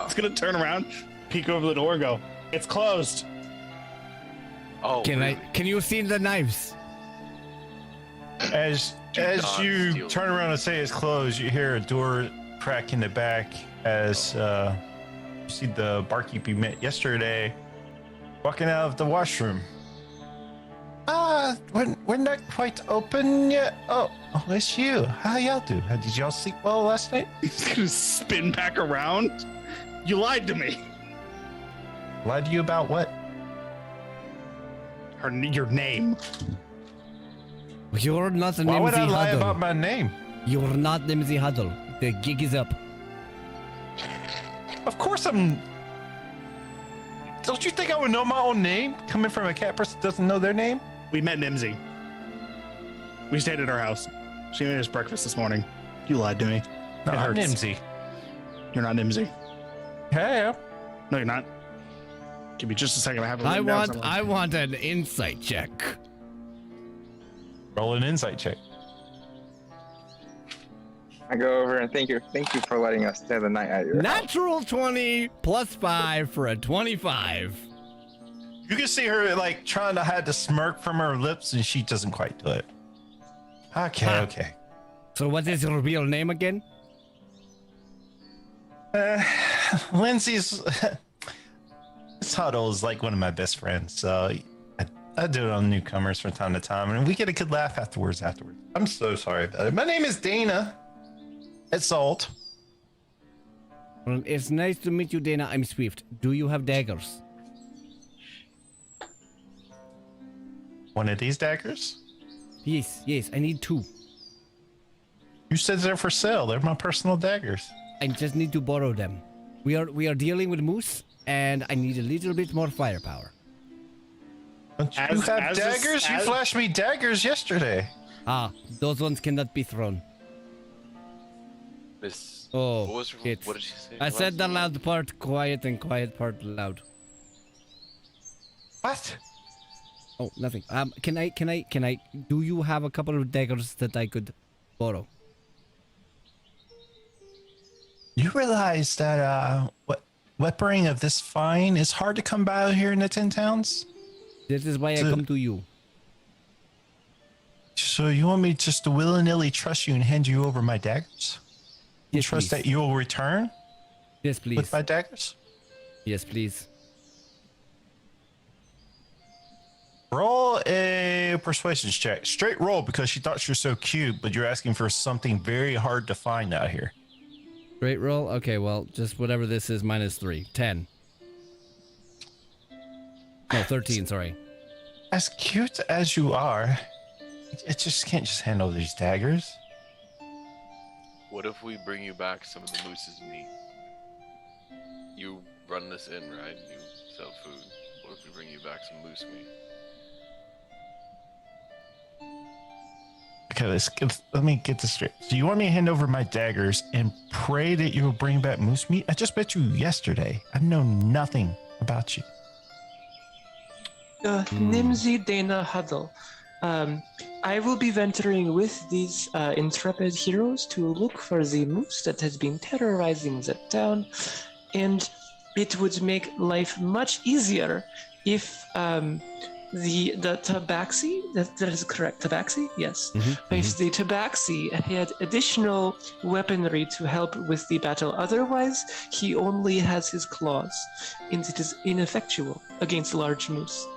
He's gonna turn around, peek over the door, and go, "It's closed." Oh, Can really? Can you see the knives? As not you steal. turn around and say it's closed, you hear a door crack in the back as you see the barkeep you met yesterday walking out of the washroom. We're not quite open yet. Oh, it's you. How y'all do? Did y'all sleep well last night? He's gonna spin back around. You lied to me. Lied to you about what? Your name. You're not Why would Nimsy I lie Huddle. about my name? You're not Nimsy Huddle. The gig is up. Of course I'm. Don't you think I would know my own name? Coming from a cat person that doesn't know their name? We met Nimsy. We stayed at her house. She made us breakfast this morning. You lied to me. No, It I'm hurts. Nimsy. You're not Nimsy. Hey, No, you're not. Give me just a second. I have. it I written down want somewhere. want an insight check. roll an insight check. I go over and thank you for letting us stay the night at your house. Natural 20 plus 5 for a 25. You can see her like trying to hide the smirk from her lips, and she doesn't quite do it. Okay, Ha. okay. So what is your real name again? Lindsay's Huddle is like one of my best friends, so I do it on newcomers from time to time, and we get a good laugh afterwards. I'm so sorry about it. My name is Dana. It's Salt. Well, it's nice to meet you, Dana. I'm Swift. Do you have daggers? One of these daggers? Yes, yes. I need 2. You said they're for sale. They're my personal daggers. I just need to borrow them. We are dealing with moose, and I need a little bit more firepower. Don't you As- have as a- daggers? You as- flashed me daggers yesterday. Ah, those ones cannot be thrown. Miss. Oh, what shit. did she say? I said the last loud part quiet and quiet part loud. What? Oh, nothing. Can I? Do you have a couple of daggers that I could borrow? You realize that weaponry of this fine is hard to come by here in the 10 towns? This is why I So- come to you. So you want me just to willy-nilly trust you and hand you over my daggers? Yes, Trust please. that you'll return Yes, please. with my daggers? Yes, please. Roll a persuasion check. Straight roll because she thought you're so cute, but you're asking for something very hard to find out here. Great roll. Okay, well, just whatever this is minus 3. 10. No, 13. Sorry. As cute as you are, it just can't just hand over these daggers. What if we bring you back some of the moose's meat? You run this in, right? You sell food. What if we bring you back some moose meat? Okay, let me get this straight. So you want me to hand over my daggers and pray that you will bring back moose meat? I just met you yesterday. I've known nothing about you. Nimsy Dana Huddle. I will be venturing with these intrepid heroes to look for the moose that has been terrorizing the town, and it would make life much easier if the tabaxi, that is correct, tabaxi, yes. If the tabaxi had additional weaponry to help with the battle, otherwise he only has his claws, and it is ineffectual against large moose.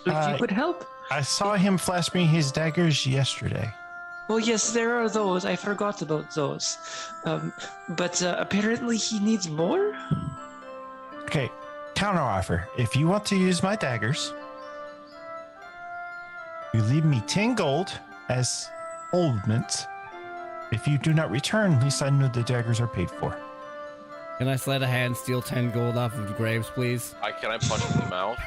So if you could help. I saw him flash me his daggers yesterday. Well, yes, there are those. I forgot about those. But apparently he needs more? Okay, counter offer. If you want to use my daggers, you leave me 10 gold as oldment. If you do not return, at least I know the daggers are paid for. Can I sleight of hand steal 10 gold off of Graves, please? Can I punch him in the mouth?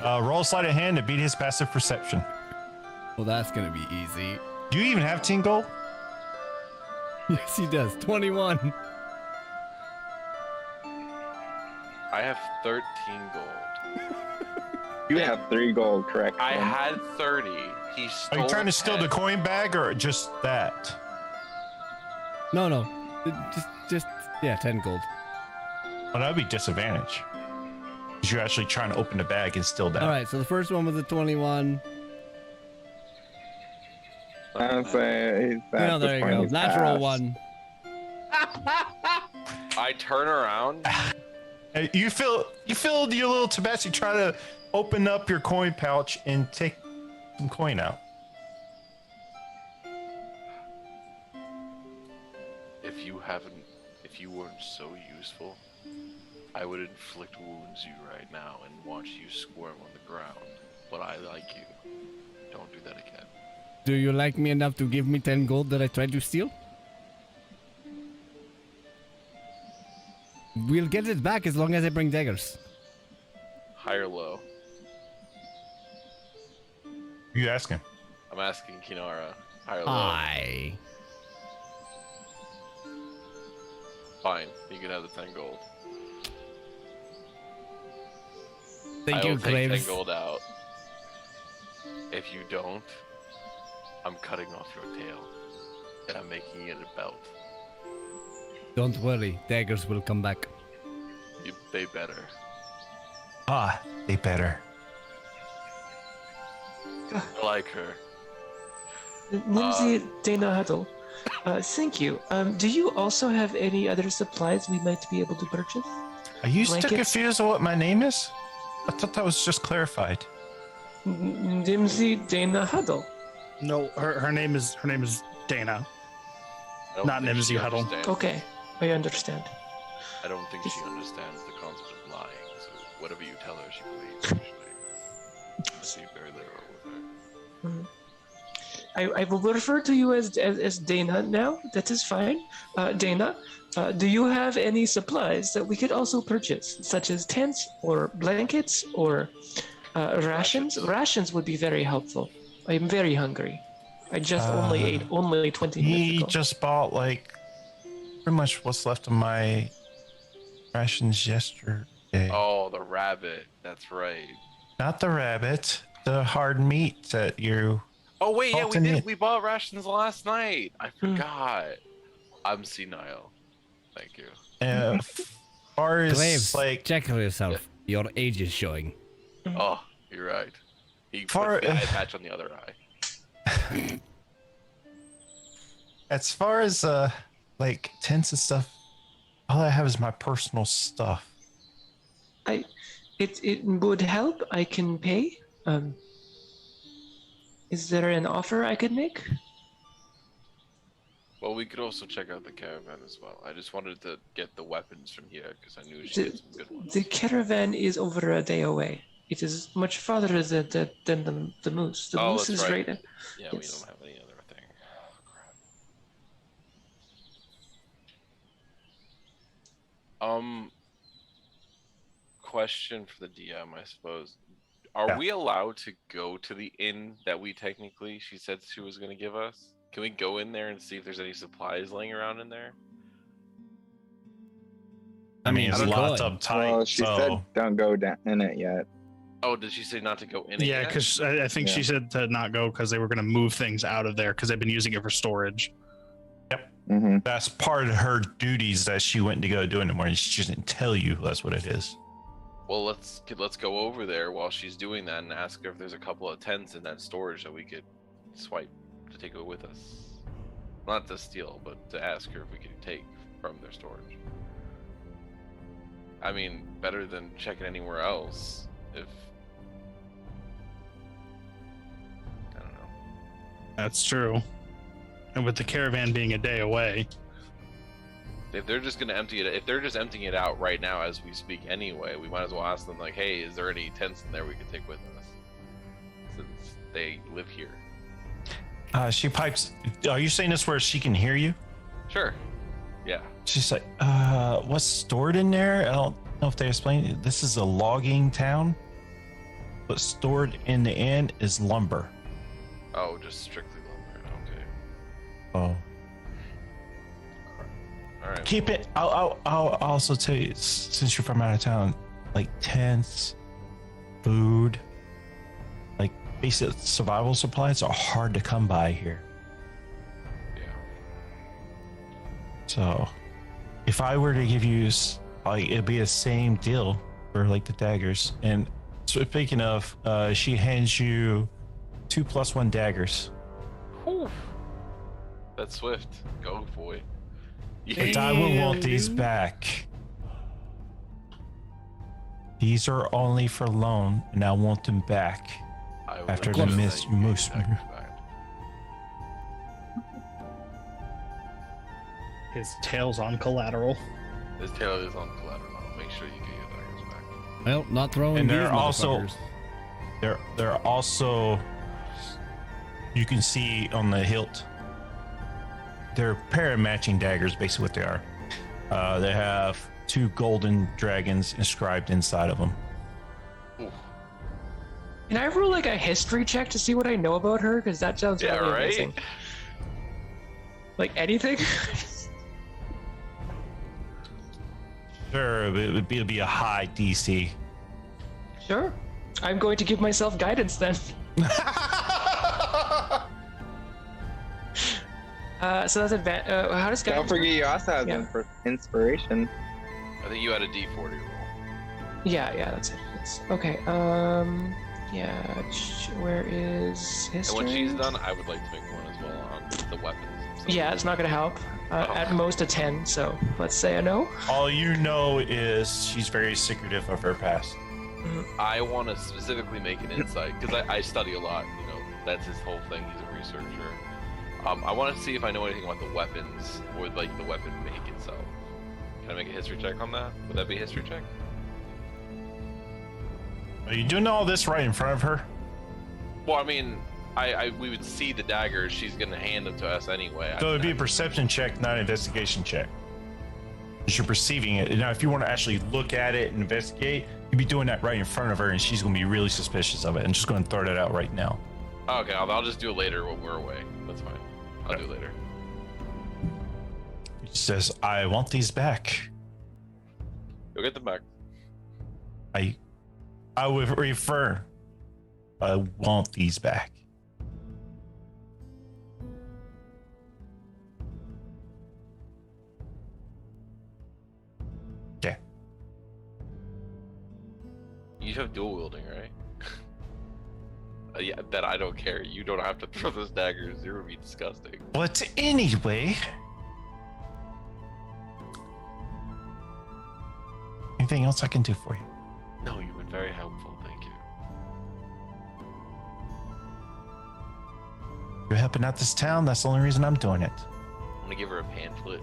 Roll a sleight of hand to beat his passive perception. Well, that's gonna be easy. Do you even have 10 gold? Yes, he does. 21. I have 13 gold. You have 3 gold, correct? I Ken? had 30. He stole Are you trying to steal the 10. coin bag or just that? No. Just, yeah, 10 gold. Well, that would be disadvantage. Because you're actually trying to open the bag and steal that. All right, so the first one was a 21. I would say No, there you go. Natural 1. I turn around. Hey, you feel your little tabaxi try to open up your coin pouch and take some coin out. If you weren't so useful, I would inflict wounds you right now and watch you squirm on the ground. But I like you. Don't do that again. Do you like me enough to give me 10 gold that I tried to steal? We'll get it back as long as I bring daggers. High or low? You ask him. I'm asking Kinara. High or low? Hi. Fine. You can have the 10 gold. Thank I you, will take 10 Graves. gold out. If you don't, I'm cutting off your tail. And I'm making it a belt. Don't worry, daggers will come back. They better. Ah, they better. I like her. Nimsy Dana Huddle. Thank you. Do you also have any other supplies we might be able to purchase? Are you still Blankets? confused on what my name is? I thought that was just clarified. Nimsy Dana Huddle. No, her name is Dana. I don't Not think Nimsy she Huddle. understands- Okay, I understand. I don't think she understands the concept of lying. So whatever you tell her, she believes. Actually, let's be very literal with her. I will refer to you as Dana now. That is fine. Dana, do you have any supplies that we could also purchase, such as tents or blankets or rations? Rations would be very helpful. I am very hungry. I just only ate 20 minutes He ago. just bought like pretty much what's left of my rations yesterday. Oh, the rabbit. That's right. Not the rabbit, the hard meat that you. Oh wait, yeah, we Alternate. did. We bought rations last night. I forgot. I'm senile. Thank you. As far as Graves, like check yourself. Your age is showing. Oh, you're right. He Far- put the eye patch on the other eye. as far as like tents and stuff, all I have is my personal stuff. It would help. I can pay. Is there an offer I could make? Well, we could also check out the caravan as well. I just wanted to get the weapons from here because I knew she had some good ones. The caravan is over a day away. It is much farther than the moose. The Oh, moose that's is right. right. Yeah, we Yes. don't have any other thing. Oh, crap. Question for the DM, I suppose. Are Yeah. we allowed to go to the inn that she said she was going to give us? Can we go in there and see if there's any supplies laying around in there? I mean, it's I don't locked know. up tight. Well, she so said don't go down in it yet. Oh, did she say not to go in? it Yeah, yet? because I think she said to not go because they were going to move things out of there because they've been using it for storage. Hmm. that's part of her duties that she went to go do in the morning. She didn't tell you that's what it is. Well, let's go over there while she's doing that and ask her if there's a couple of tents in that storage that we could swipe to take it with us. Not to steal, but to ask her if we could take from their storage. I mean, better than checking anywhere else. If I don't know. That's true. And with the caravan being a day away, If they're just gonna empty it, if they're just emptying it out right now as we speak anyway, we might as well ask them like, "Hey, is there any tents in there we could take with us?" Since they live here. She pipes. Are you saying this where she can hear you? Sure. Yeah. She's like, what's stored in there? I don't know if they explained it. This is a logging town. What's stored in the inn is lumber. Oh, just strictly lumber. Okay. Oh. All right. Keep it. I'll also tell you, since you're from out of town, like tents, food, like basic survival supplies are hard to come by here. Yeah. So, if I were to give you, like, it'd be the same deal for like the daggers. And so speaking of, she hands you 2+1 daggers. Whew. That's swift. Go, boy. But I will want these back. These are only for loan, and I want them back. I would after the recommend miss- that you get moose- daggers back. his tail's on collateral. His tail is on collateral. Make sure you get your daggers back. Well, not throwing And these they're also- motherfuckers. They're also, you can see on the hilt, they're pair of matching daggers, basically what they are. They have 2 golden dragons inscribed inside of them. Oof. Can I roll like a history check to see what I know about her? Because that sounds Yeah, really right? amazing. Like anything? Sure, it'd be a high DC. Sure. I'm going to give myself guidance then. So that's how does Don't forget you also have Yeah. inspiration. I think you had a D40 roll. Yeah, that's it. Yes. Okay. Where is history? And when she's done, I would like to make one as well on the weapons. themselves. Yeah, it's not gonna help. At most a 10. So let's say a no. All you know is she's very secretive of her past. I want to specifically make an insight because I study a lot. You know, that's his whole thing. He's a researcher. I want to see if I know anything about the weapons or like the weapon make itself. Can I make a history check on that? Would that be a history check? Are you doing all this right in front of her? Well, I mean, we would see the daggers. She's gonna hand them to us anyway. So it'd be a perception check, not an investigation check. Because you're perceiving it. Now, if you want to actually look at it and investigate, you'd be doing that right in front of her, and she's going to be really suspicious of it. And just going to throw that out right now. Okay, I'll just do it later when we're away. That's fine. I'll do it later. She says, I want these back. Go get them back. I would refer. I want these back. Okay. You have dual wielding, right? Yeah, that I don't care. You don't have to throw those daggers. It would be disgusting. But anyway. Anything else I can do for you? No, you've been very helpful. Thank you. You're helping out this town. That's the only reason I'm doing it. I'm gonna give her a pamphlet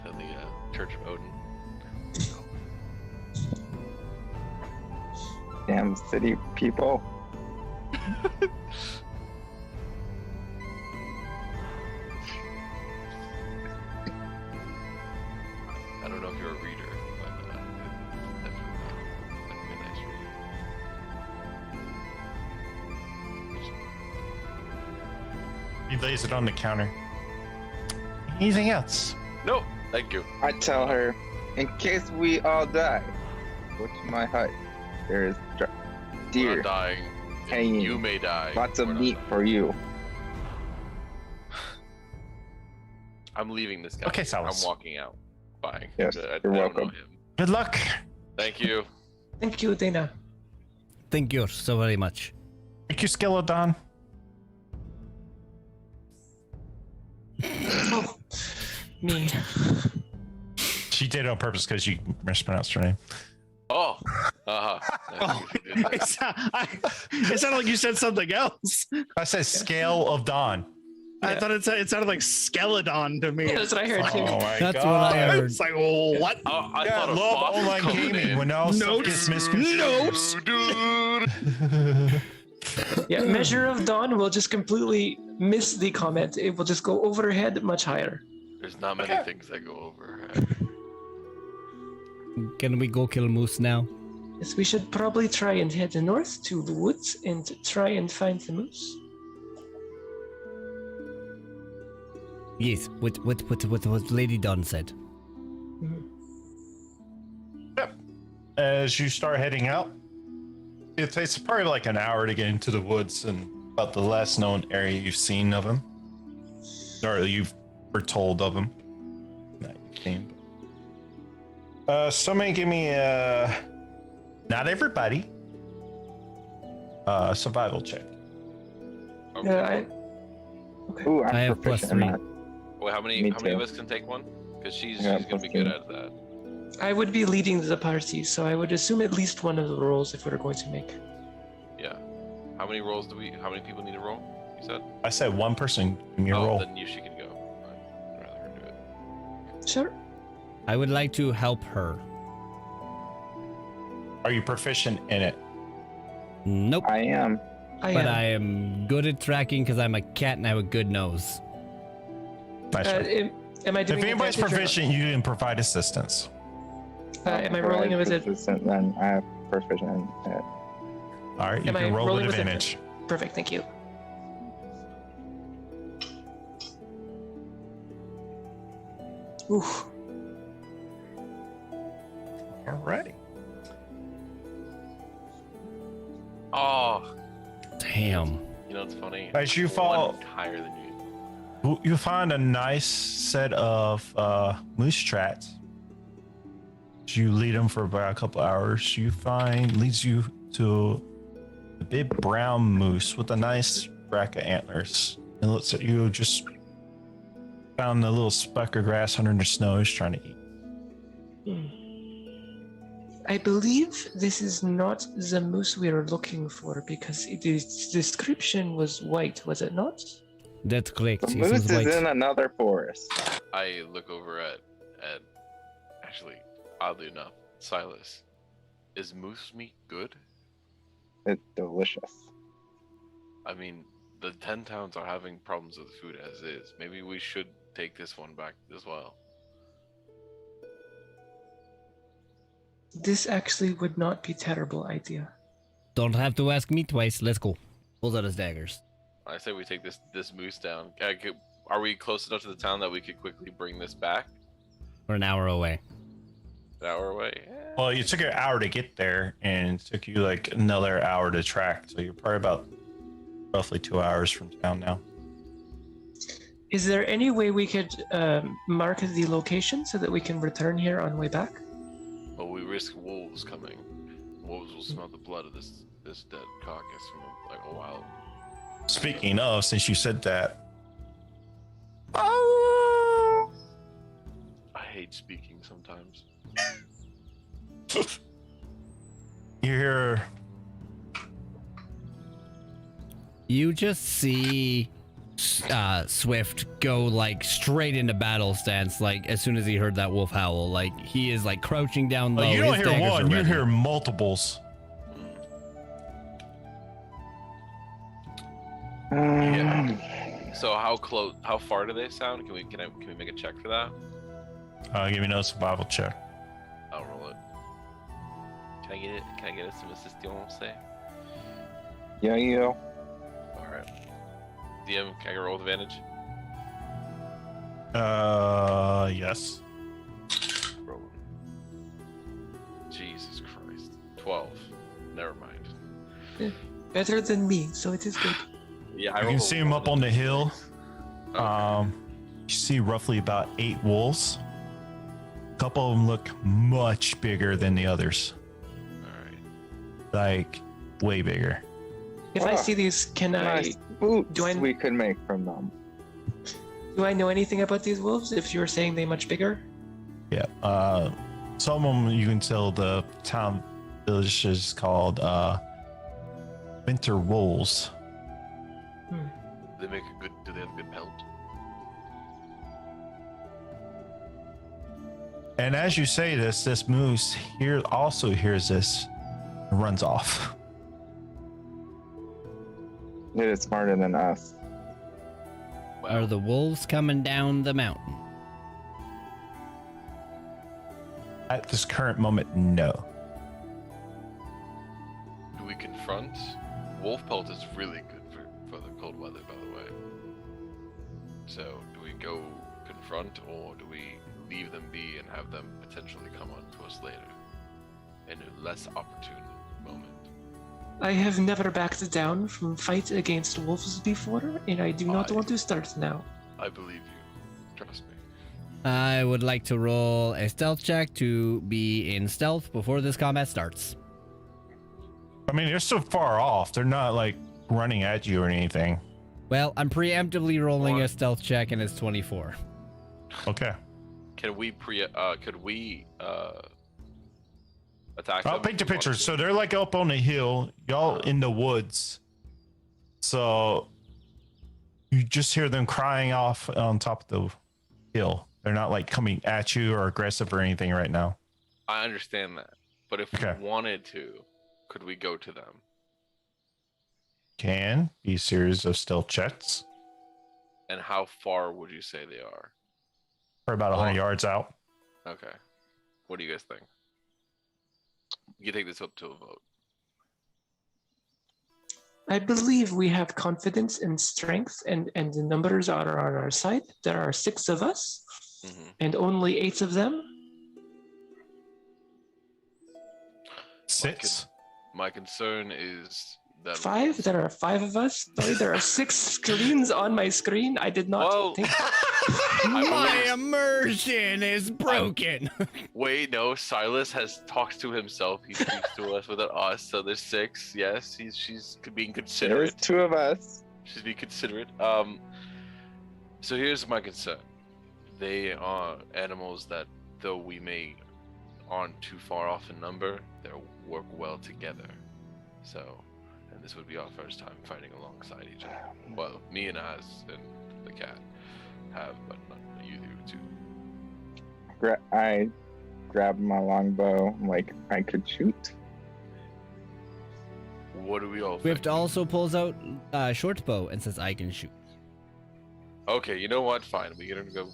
to the Church of Odin. Damn city people. I don't know if you're a reader, but it's definitely a nice read. He lays it on the counter. Anything else? No, thank you. I tell her, in case we all die, go to my hut. There is We're deer, not dying. hanging, You may die. lots of We're not meat dying. for you. I'm leaving this guy. Okay, Salas. I'm walking out. Bye. Yes, I you're don't know welcome. him. Good luck. Thank you. Thank you, Dana. Thank you so very much. Thank you, Skeleton. Oh, me. She did it on purpose because you mispronounced her name. Oh. Oh, it sounded like you said something else. I said Scale of Dawn. I thought it sounded like Skeleton to me. Yeah, that's what I heard too. Oh my That's god. what I heard. It's like, oh, what? I Yeah, thought a love boss was online coming gaming in. when all stuff gets misconstrued. Notes. Dude. Yeah, Measure of Dawn will just completely miss the comment. It will just go over her head much higher. There's not many things that go over her head. Can we go kill moose now? Yes, we should probably try and head north to the woods and try and find the moose. Yes, what Lady Dawn said. As you start heading out, it takes probably like an hour to get into the woods and about the last known area you've seen of him. Or you were told of him. Not you came. Somebody give me not everybody. Survival check. Okay. Yeah, Ooh, I'm I have proficient +3. in that. Wait, how many Me of too. us can take one? Because she's Yeah, gonna be good at that. I would be leading the party, so I would assume at least one of the rolls if we were going to make. Yeah. How many rolls how many people need to roll? You said? I said one person give me a roll. Then she can go. I'd rather her do it. Sure. I would like to help her. Are you proficient in it? Nope. I am. But I am good at tracking because I'm a cat and I have a good nose. Nice try. Am I doing If anybody's advantage or not? proficient, you can provide assistance. Am I rolling with it? Then I have proficient in it. All right, you Am I can roll rolling with with advantage. Perfect, thank you. Oof. All right. Oh, Damn. you know it's funny. As you One fall, higher than you. You find a nice set of moose tracks. You lead them for about a couple hours. Leads you to a big brown moose with a nice rack of antlers. It looks at you, just found a little speck of grass under the snow, is trying to eat. I believe this is not the moose we are looking for because its description was white, was it not? That's correct. The It was moose white. is in another forest. I look over at actually, oddly enough, Silas. Is moose meat good? It's delicious. I mean, the 10 towns are having problems with food as is. Maybe we should take this one back as well. This actually would not be a terrible idea. Don't have to ask me twice. Let's go. Pulls out his daggers. I say we take this moose down. Are we close enough to the town that we could quickly bring this back? We're an hour away. An hour away? Well, it took an hour to get there, and it took you like another hour to track. So you're probably about roughly 2 hours from town now. Is there any way we could mark the location so that we can return here on way back? Well, we risk wolves coming. Wolves will smell the blood of this dead carcass from like a while. Speaking of, since you said that, I hate speaking sometimes. you hear You just see Swift go like straight into battle stance, like as soon as he heard that wolf howl. Like he is like crouching down low. you don't His hear daggers one, are you ready. hear multiples. So how far do they sound? Can we make a check for that? Give me another survival check. I'll roll it. Can I get it? Can I get some assistance? Say. Yeah. All right. DM, can I get a roll with advantage? Yes. Roll. Jesus Christ. 12. Never mind. Better than me, so it is good. Yeah, I You can rolled see a him one up on the hill. Okay. You see roughly about 8 wolves. A couple of them look much bigger than the others. Alright. Like, way bigger. If I see these, can Nice boots do I- we could make from them. do I know anything about these wolves? If you're saying they much bigger, Yeah. Some of them you can tell the town village is called Winter Wolves. Do they have a good pelt? And as you say this moose here also hears this and runs off. It is smarter than us. Are the wolves coming down the mountain? At this current moment, no. Do we confront? Wolf pelt is really good for the cold weather, by the way. So, do we go confront, or do we leave them be and have them potentially come on to us later in a less opportune moment? I have never backed down from fights against wolves before, and I do not want to start now. I believe you. Trust me. I would like to roll a stealth check to be in stealth before this combat starts. I mean, they're so far off. They're not like running at you or anything. Well, I'm preemptively rolling a One. stealth check and it's 24. Okay. Can we attack I'll them? paint the picture. So they're like up on the hill, y'all in the woods. So you just hear them crying off on top of the hill. They're not like coming at you or aggressive or anything right now. I understand that, but if Okay. we wanted to, could we go to them? Can be a series of stealth checks. And how far would you say they are? For about 100 yards out. Okay. What do you guys think? You take this up to a vote. I believe we have confidence and strength, and the numbers are on our side. There are 6 of us, and only 8 of them. 6. My concern is That 5? There are 5 of us. Sorry, there are 6 screens on my screen. I did not Well, think. My immersion is broken. Wait, no. Silas has talked to himself. He speaks to us without us. So there's 6. Yes, she's being There's considerate. 2 of us. She's being considerate. So here's my concern. They are animals that, though we may aren't too far off in number, they work well together. So, and this would be our first time fighting alongside each other. Well, me and Az and the cat have, but not you two. I grabbed my longbow. Like I could shoot. What do we all Swift think? also pulls out short bow and says, "I can shoot." Okay, you know what? Fine. We're gonna go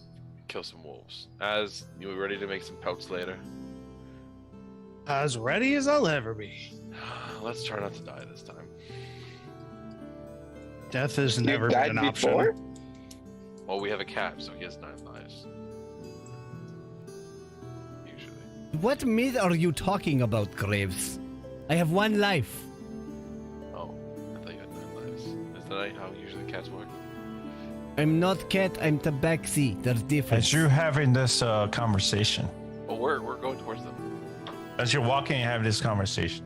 kill some wolves. Az, you ready to make some pelts later? As ready as I'll ever be. Let's try not to die this time. Death has You never died been an option. before? Well, we have a cat, so he has 9 lives. Usually. What myth are you talking about, Graves? I have 1 life. Oh, I thought you had 9 lives. Is that how usually cats work? I'm not cat, I'm tabaxi. There's difference. As you're having this conversation, Well, we're going towards them. as you're walking and having this conversation,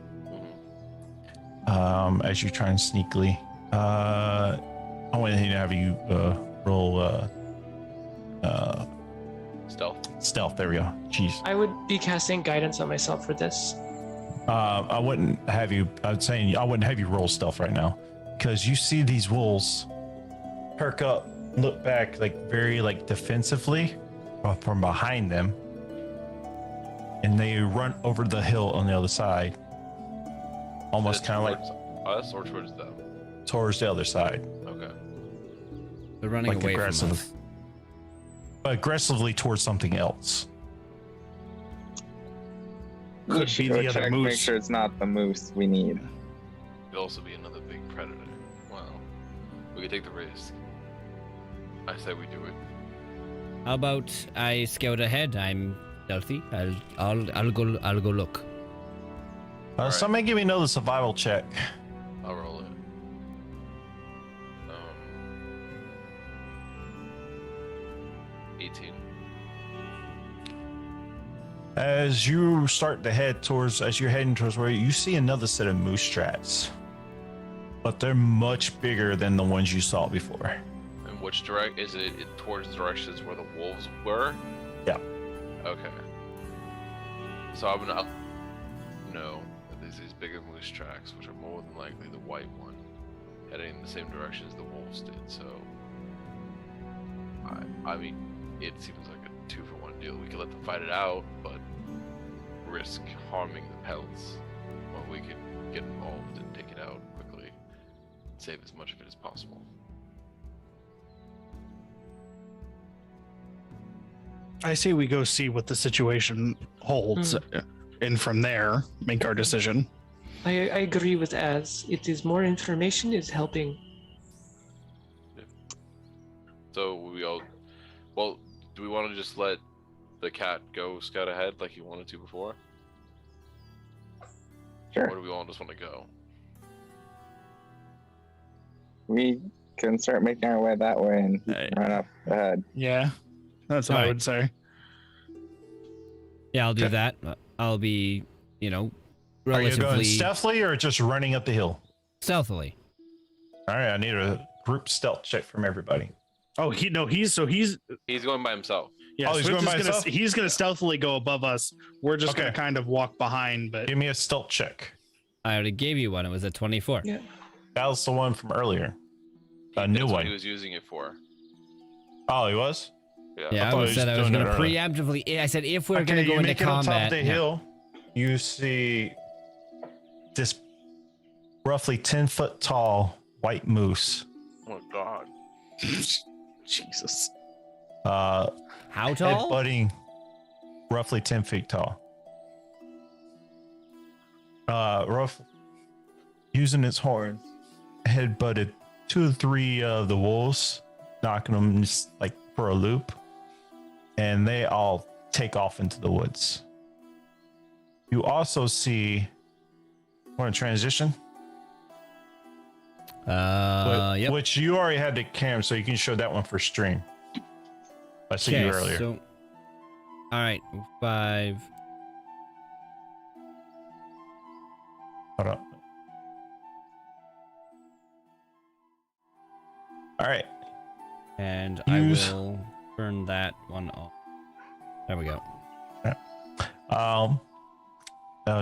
Mhm. as you're trying sneakily, I want to have you roll Stealth. stealth. There we go. Jeez. I would be casting guidance on myself for this. I wouldn't have you. I'm saying I wouldn't have you roll stealth right now, because you see these wolves perk up, look back, like very like defensively from behind them, and they run over the hill on the other side, almost kind of like us or towards them. towards the other side, Okay. They're running like away from aggressive. us. aggressively towards something else. Could Should be go the other check, Make moose. sure it's not the moose we need. Could also be another big predator. Well, we could take the risk. I say we do it. How about I scout ahead? I'm stealthy. I'll go look. Alright. Somebody give me another survival check. I'll roll it. 18. As you start to head towards, as you're heading towards where you see another set of moose tracks, but they're much bigger than the ones you saw before. And which direct is it towards directions where the wolves were? Yeah. Okay. So I'm gonna know that there's these bigger moose tracks, which are more than likely the white one, heading in the same direction as the wolves did. So I mean, it seems like a 2-for-1 deal. We could let them fight it out, but risk harming the pelts. Well, we could get involved and take it out quickly, and save as much of it as possible. I say we go see what the situation holds, and from there make our decision. I agree with Az. It is more information is helping. So we all, well, do we want to just let the cat go scout ahead like he wanted to before? Sure. Or do we all just want to go? We can start making our way that way and he Hey. can run up ahead. Yeah, that's what I Alright. would say. Yeah, I'll do Okay. that. I'll be, Are you going relatively stealthily or just running up the hill? stealthily. All right, I need a group stealth check from everybody. Oh, he's He's going by himself. yeah. Oh, he's Swift going by is himself? he's gonna stealthily go above us. We're just gonna Okay. kind of walk behind, but Give me a stealth check. I already gave you one. It was a 24. Yeah. That was the one from earlier. A new That's what one. he was using it for. Oh, he was? Yeah, thought I he said was I was doing going to it early. preemptively. I said if we're Okay, going to go you into make it on top of combat. the yeah. hill. You see this roughly 10-foot tall white moose. Oh my god. Jesus. How How tall? Headbutting roughly 10 feet tall. Rough using its horn, headbutted 2 or 3 of the wolves, knocking them just like for a loop, and they all take off into the woods. You also see, want to transition? Yep. Which you already had the cam, so you can show that one for stream. I see you earlier. So, all right, 5. Hold up. All right. And Use- I will turn that one off. There we go.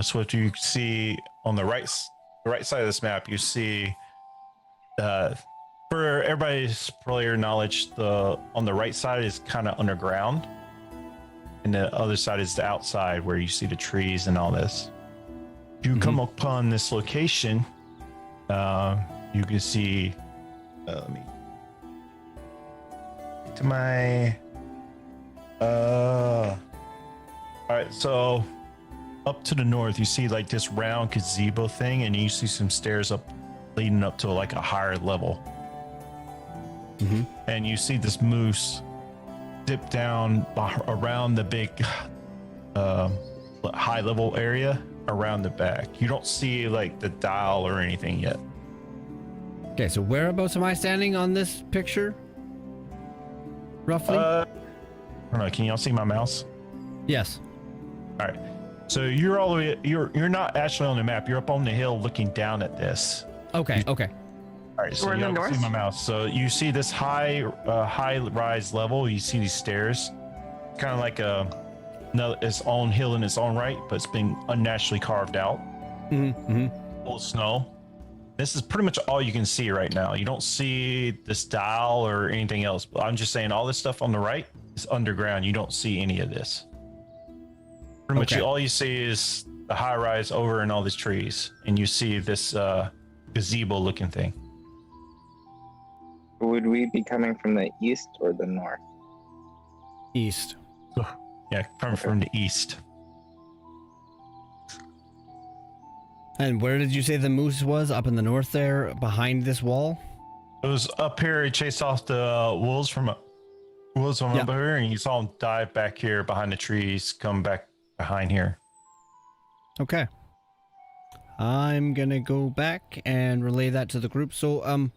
So what you see on the right side of this map, you see, for everybody's player knowledge, on the right side is kind of underground, and the other side is the outside where you see the trees and all this. If you come upon this location, you can see. Let me to my. All right, so up to the north, you see like this round gazebo thing, and you see some stairs up leading up to like a higher level. And you see this moose dip down around the big high level area around the back. You don't see like the dial or anything yet. Okay, so whereabouts am I standing on this picture? Roughly? I don't know. Can y'all see my mouse? Yes. All right. So you're all the way. You're not actually on the map. You're up on the hill looking down at this. Okay. Okay. All right. So We're in you the don't see north? my mouse. So you see this high rise level. You see these stairs. Kind of like its own hill in its own right, but it's been unnaturally carved out. Full of snow. This is pretty much all you can see right now. You don't see this dial or anything else. But I'm just saying all this stuff on the right is underground. You don't see any of this. Pretty much Okay. all you see is the high rise over and all these trees, and you see this gazebo looking thing. Would we be coming from the east or the north? East. Yeah, coming from the east. And where did you say the moose was? Up in the north there, behind this wall? It was up here. He chased off the wolves from up here, and you saw him dive back here behind the trees, come back behind here. Okay. I'm gonna go back and relay that to the group. So,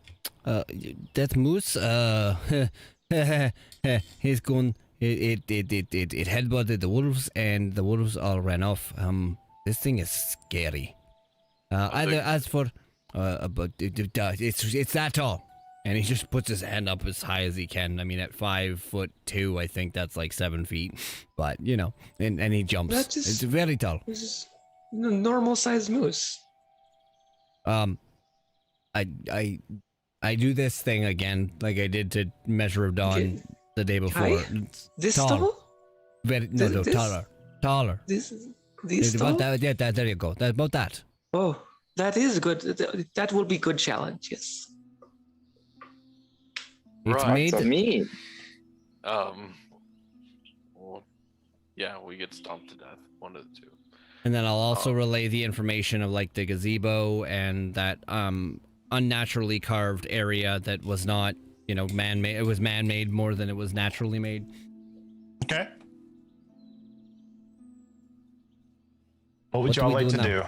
that moose, he's gone. It headbutted the wolves, and the wolves all ran off. This thing is scary. As for, but it's that tall, and he just puts his hand up as high as he can. I mean, at 5'2", I think that's like 7 feet, but you know, and he jumps. That is- It's very tall. This is a normal sized moose. I do this thing again, like I did to Measure of Dawn Okay. the day before. High? It's This tall. tall? Very This- no, this- taller. This It's tall? about that. Yeah, there you go. That's about that. Oh, that is good. That will be good challenge. Yes. It's Right, made. So me. Well, yeah, we get stomped to death. One of the two. And then I'll also relay the information of like the gazebo and that unnaturally carved area that was not, you know, man-made. It was man-made more than it was naturally made. Okay. What would What do y'all we like do to now? do?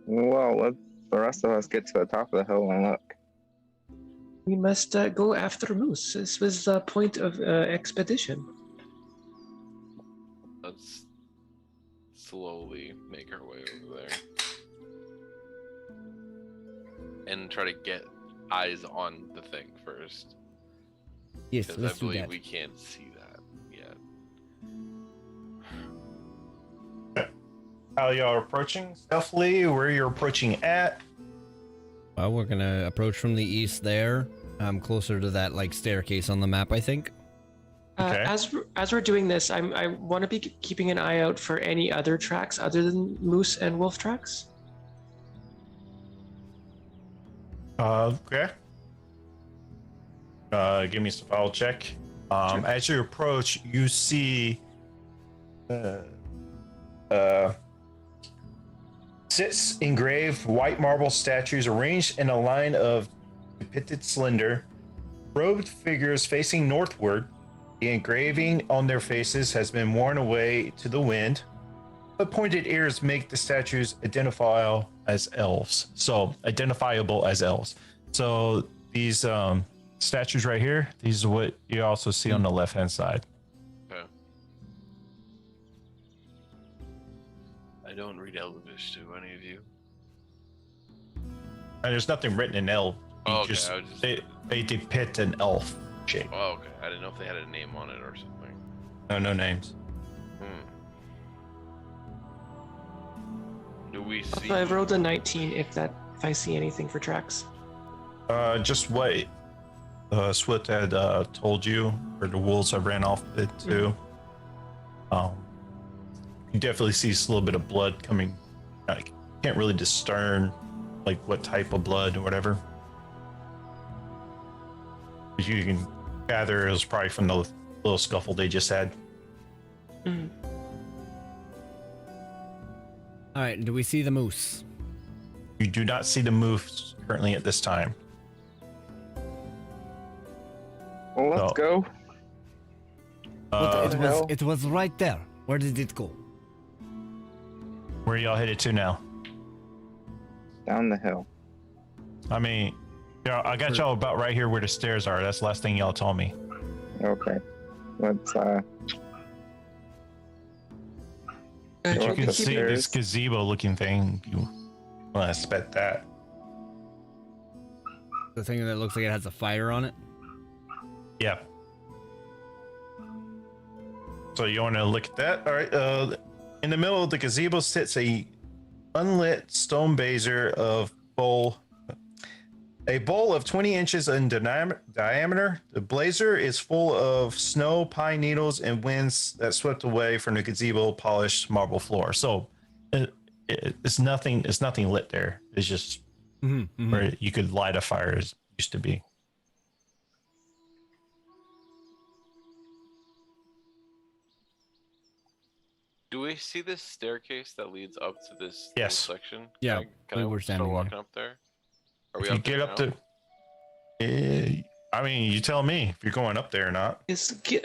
Well, let the rest of us get to the top of the hill and look. We must go after moose. This was the point of expedition. Let's slowly make our way over there and try to get eyes on the thing first, Yes, because I let's do believe that. we can't see that yet. How y'all are approaching stealthily? Where you're approaching at? Well, we're gonna approach from the east there. Closer to that like staircase on the map, I think. Okay. As we're doing this, I want to be keeping an eye out for any other tracks other than moose and wolf tracks. Okay. Give me a survival check. Sure. As you approach, you see six engraved white marble statues arranged in a line of depicted slender, robed figures facing northward. The engraving on their faces has been worn away to the wind, but pointed ears make the statues identifiable as elves, so identifiable as elves. So these statues right here, these are what you also see on the left hand side. Okay. I don't read Elvish, do any of you? And there's nothing written in elf. You Oh, okay. just, I was just. they depict an elf shape. Oh, okay. I didn't know if they had a name on it or something. No names. Do we see? I rolled a 19 if I see anything for tracks. Just what Swift had told you, where the wolves have ran off it too. You definitely see a little bit of blood coming. I can't really discern like what type of blood or whatever. But you can gather it was probably from the little scuffle they just had. Mhm. All right, do we see the moose? You do not see the moose currently at this time. Well, let's No. go. But hell? it was right there. Where did it go? Where y'all headed to now? Down the hill. I mean, yeah, I got y'all about right here where the stairs are. That's the last thing y'all told me. Okay. Let's But Go you up can the see this stairs. gazebo looking thing. You want to expect that. The thing that looks like it has a fire on it. Yeah. So you want to look at that? All right. In the middle of the gazebo sits a unlit stone basin of bowl. A bowl of 20 inches in diameter. The blazer is full of snow, pine needles, and winds that swept away from the gazebo polished marble floor. So it's nothing. It's nothing lit there. It's just where you could light a fire as used to be. Do we see this staircase that leads up to this Yes. section? Yeah, Can we I were start standing there. walking up there? Are we If you up there get up now? to, I mean, you tell me if you're going up there or not.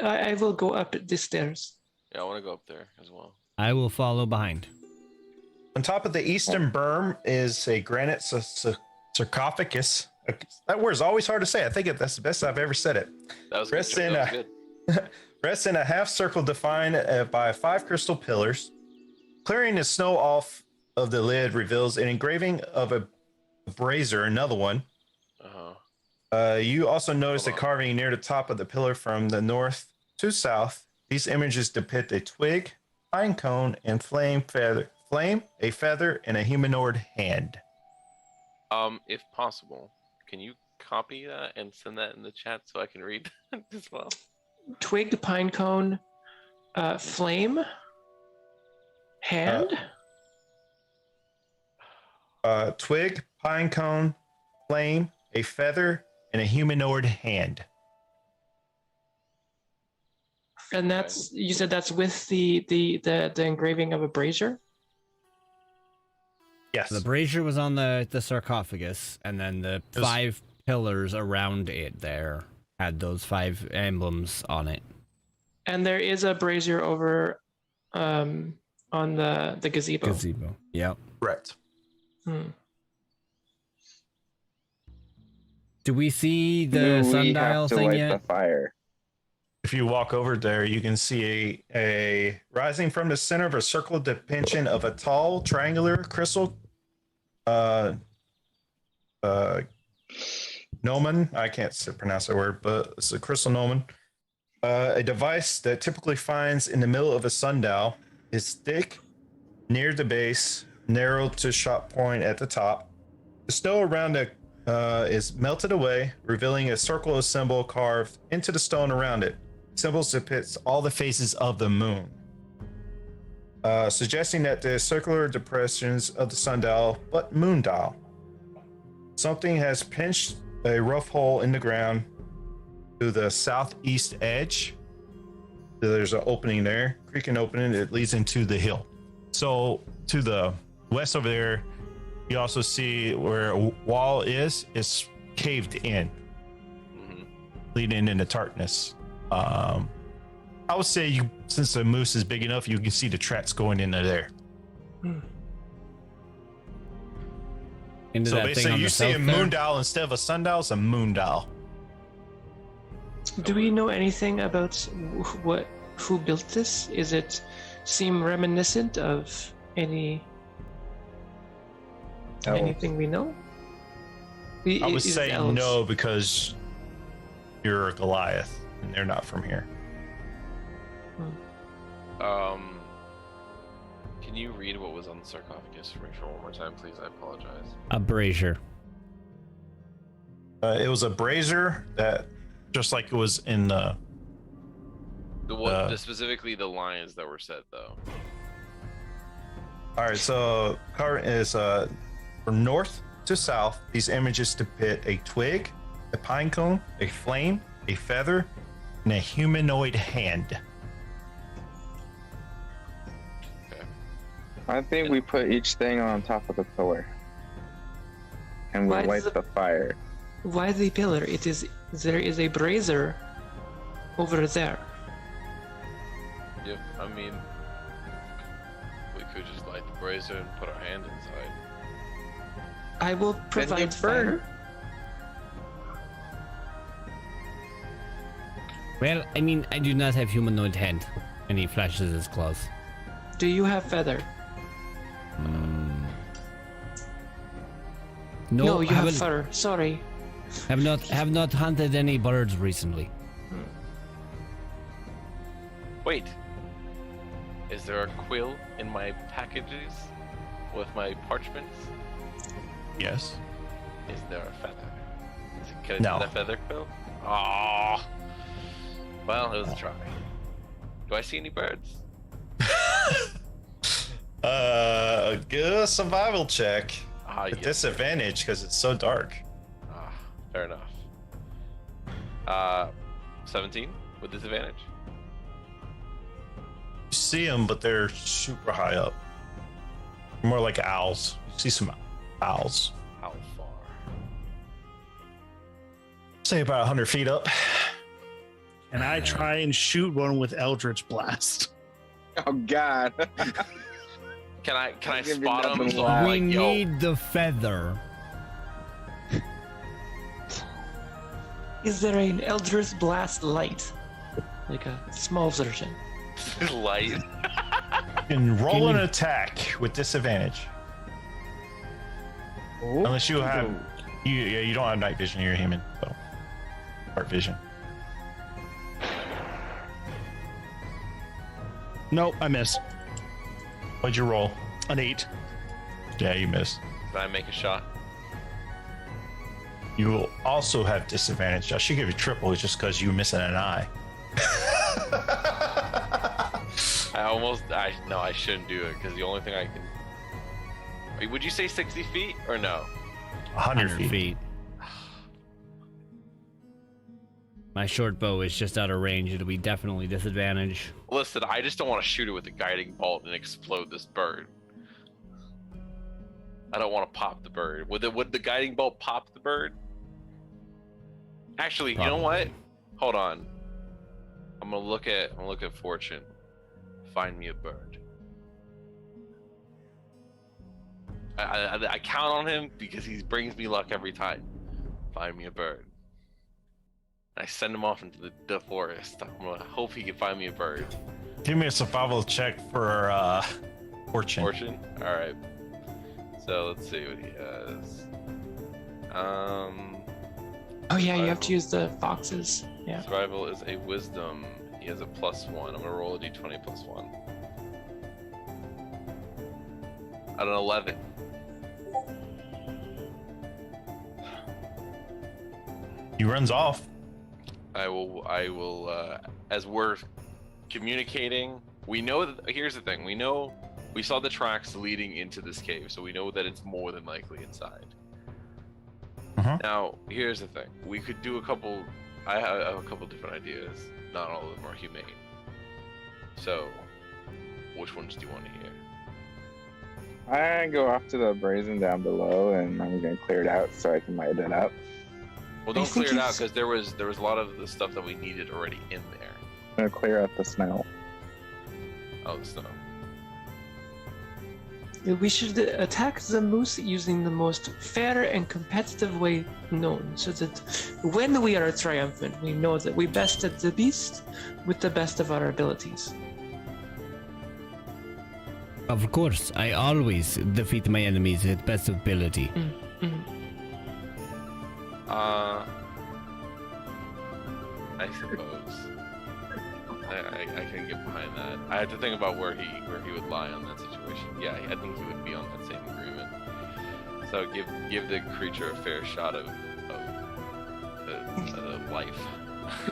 I will go up the stairs. Yeah, I want to go up there as well. I will follow behind. On top of the eastern berm is a granite sarcophagus. That word's always hard to say. I think that's the best I've ever said it. That was Rests good. in That was good. rests in a half circle defined by 5 crystal pillars. Clearing the snow off of the lid reveals an engraving of a brazier, another one. Uh-huh. You also notice a Hold on. carving near the top of the pillar from the north to south. These images depict a twig, pine cone, and a feather, and a humanoid hand. If possible, can you copy that and send that in the chat so I can read that as well? Twig, pine cone, flame, hand. Twig, pine cone, flame, a feather, and a humanoid hand. And that's you said that's with the engraving of a brazier. Yes. The brazier was on the sarcophagus, and then the It was- 5 pillars around it there had those 5 emblems on it. And there is a brazier over on the gazebo. Gazebo. Yep. Correct. Do we see Do the we sundial have to thing light yet? the fire? If you walk over there, you can see a rising from the center of a circle depiction of a tall, triangular crystal gnomon. I can't pronounce that word, but it's a crystal gnomon. A device that typically finds in the middle of a sundial is thick, near the base, narrow to sharp point at the top. The snow around it is melted away, revealing a circular symbol carved into the stone around it. Symbols depicts all the phases of the moon, suggesting that the circular depressions of the sundial, but moon dial. Something has pinched a rough hole in the ground to the southeast edge. So there's an opening there, creaking opening that leads into the hill. So to the west over there, you also see where a wall is caved in, leading into darkness. I would say since the moose is big enough, you can see the tracks going into there. into So that thing basically, on you the see a south there. moondial instead of a sundial. It's a moondial. Do we know anything about who built this? Is it seem reminiscent of anything we know? I would Is it say elves? no because you're a Goliath and they're not from here. Can you read what was on the sarcophagus for me for one more time, please? I apologize. A brazier. It was a brazier that, just like it was in the. Specifically the lines that were said though. All right, so current is from north to south. These images depict a twig, a pine cone, a flame, a feather, and a humanoid hand. I think we put each thing on top of the pillar, and we Why light does the fire. Why the pillar? There is a brazier over there. Yep, I mean, we could just light the brazier and put our hand inside. I will provide fire. Well, I mean, I do not have humanoid hand. And he flashes his claws. Do you have feather? No, you have haven't. fur. Sorry. Have not hunted any birds recently. Wait, is there a quill in my packages with my parchments? Yes. Is there a feather? Can I No. do that feather quill? Oh, well, it was a try. Do I see any birds? Give a survival check. Ah, With yes. disadvantage because it's so dark. Ah, fair enough. 17 with disadvantage. You see them, but they're super high up. More like owls. You see some owls. How far? Say about 100 feet up. And I try and shoot one with Eldritch Blast. Oh God! Can I Give me spot them? nothing So left. I'm We like, yo, need the feather. Is there an Eldritch Blast light? Like a small version. light. You can roll Can an you- attack with disadvantage. Unless you have you don't have night vision, you're a human, so dark vision. Nope, I miss. What'd you roll? An 8. Yeah, you missed. Can I make a shot? You will also have disadvantage. I should give you triple just because you're missing an eye. I shouldn't do it because the only thing I can. Wait, would you say 60 feet or no? 100 100 feet. My short bow is just out of range. It'll be definitely disadvantage. Listen, I just don't want to shoot it with a guiding bolt and explode this bird. I don't want to pop the bird. Would the guiding bolt pop the bird? Actually, you know what? Hold on. I'm gonna look at fortune. Find me a bird. I count on him because he brings me luck every time. Find me a bird. I send him off into the forest. I'm gonna hope he can find me a bird. Give me a survival check for fortune. Fortune? Alright. So let's see what he has. Oh yeah, you have to Survival. use the foxes. Yeah. Survival is a wisdom. He has a +1. I'm gonna roll a d20 +1. At an 11. He runs off. I will as we're communicating, we know that here's the thing, we saw the tracks leading into this cave, so we know that it's more than likely inside. Now, here's the thing. We could do I have a couple different ideas. Not all of them are humane. So, which ones do you want to hear? I go off to the brazen down below, and I'm gonna clear it out so I can light it up. Well, I don't think clear it out it's- because there was a lot of the stuff that we needed already in there. I'm gonna clear out the snow. Oh, the snow. We should attack the moose using the most fair and competitive way known, so that when we are triumphant, we know that we bested the beast with the best of our abilities. Of course, I always defeat my enemies at best ability. I suppose. I can get behind that. I had to think about where he would lie on that situation. Yeah, I think he would be on that same agreement. So give the creature a fair shot of life.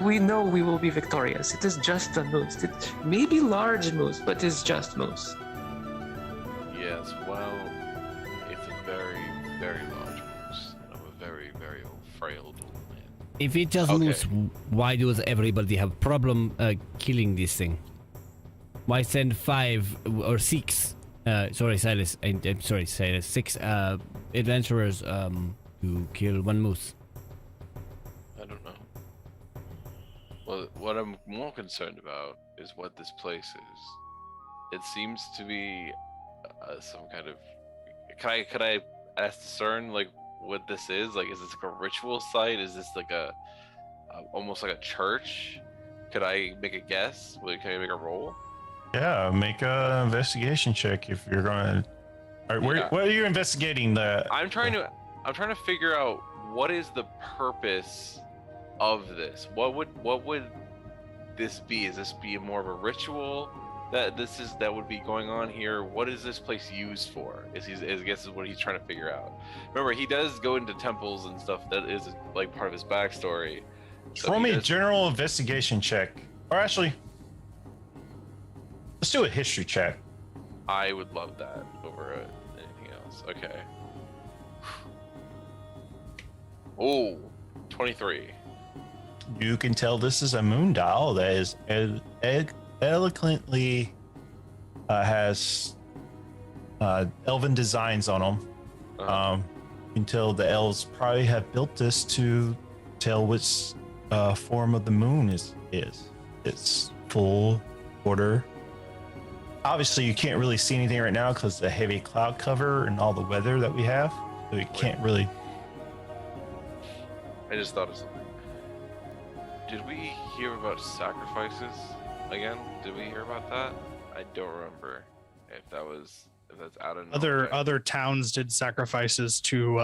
We know we will be victorious. It is just a moose. It may be large moose, but it's just moose. Yes, well, it's a very, very large moose. And I'm a very, very old, frail old man. If it just Okay. moves, why does everybody have problem killing this thing? Why send 5 or 6? Sorry, Silas. I'm sorry, Silas. 6 adventurers to kill one moose. I don't know. Well, what I'm more concerned about is what this place is. It seems to be some kind of. Could I ask CERN like what this is? Like, is this like a ritual site? Is this like a almost like a church? Could I make a guess? Can I make a roll? Yeah, make a investigation check if you're going to. All right, Yeah. what are you investigating? I'm trying to figure out what is the purpose of this. What would this be? Is this be more of a ritual that would be going on here? What is this place used for? I guess is what he's trying to figure out. Remember, he does go into temples and stuff. That is like part of his backstory. So Roll he me a does- general investigation check. Or actually, let's do a history check. I would love that over anything else. Okay. Oh, 23. You can tell this is a moon dial that is eloquently has elven designs on them. Uh-huh. You can tell the elves probably have built this to tell which form of the moon is. It's full quarter. Obviously, you can't really see anything right now because the heavy cloud cover and all the weather that we have. So you can't really. I just thought of something. Did we hear about sacrifices again? Did we hear about that? I don't remember if that's out of nowhere. Other towns did sacrifices to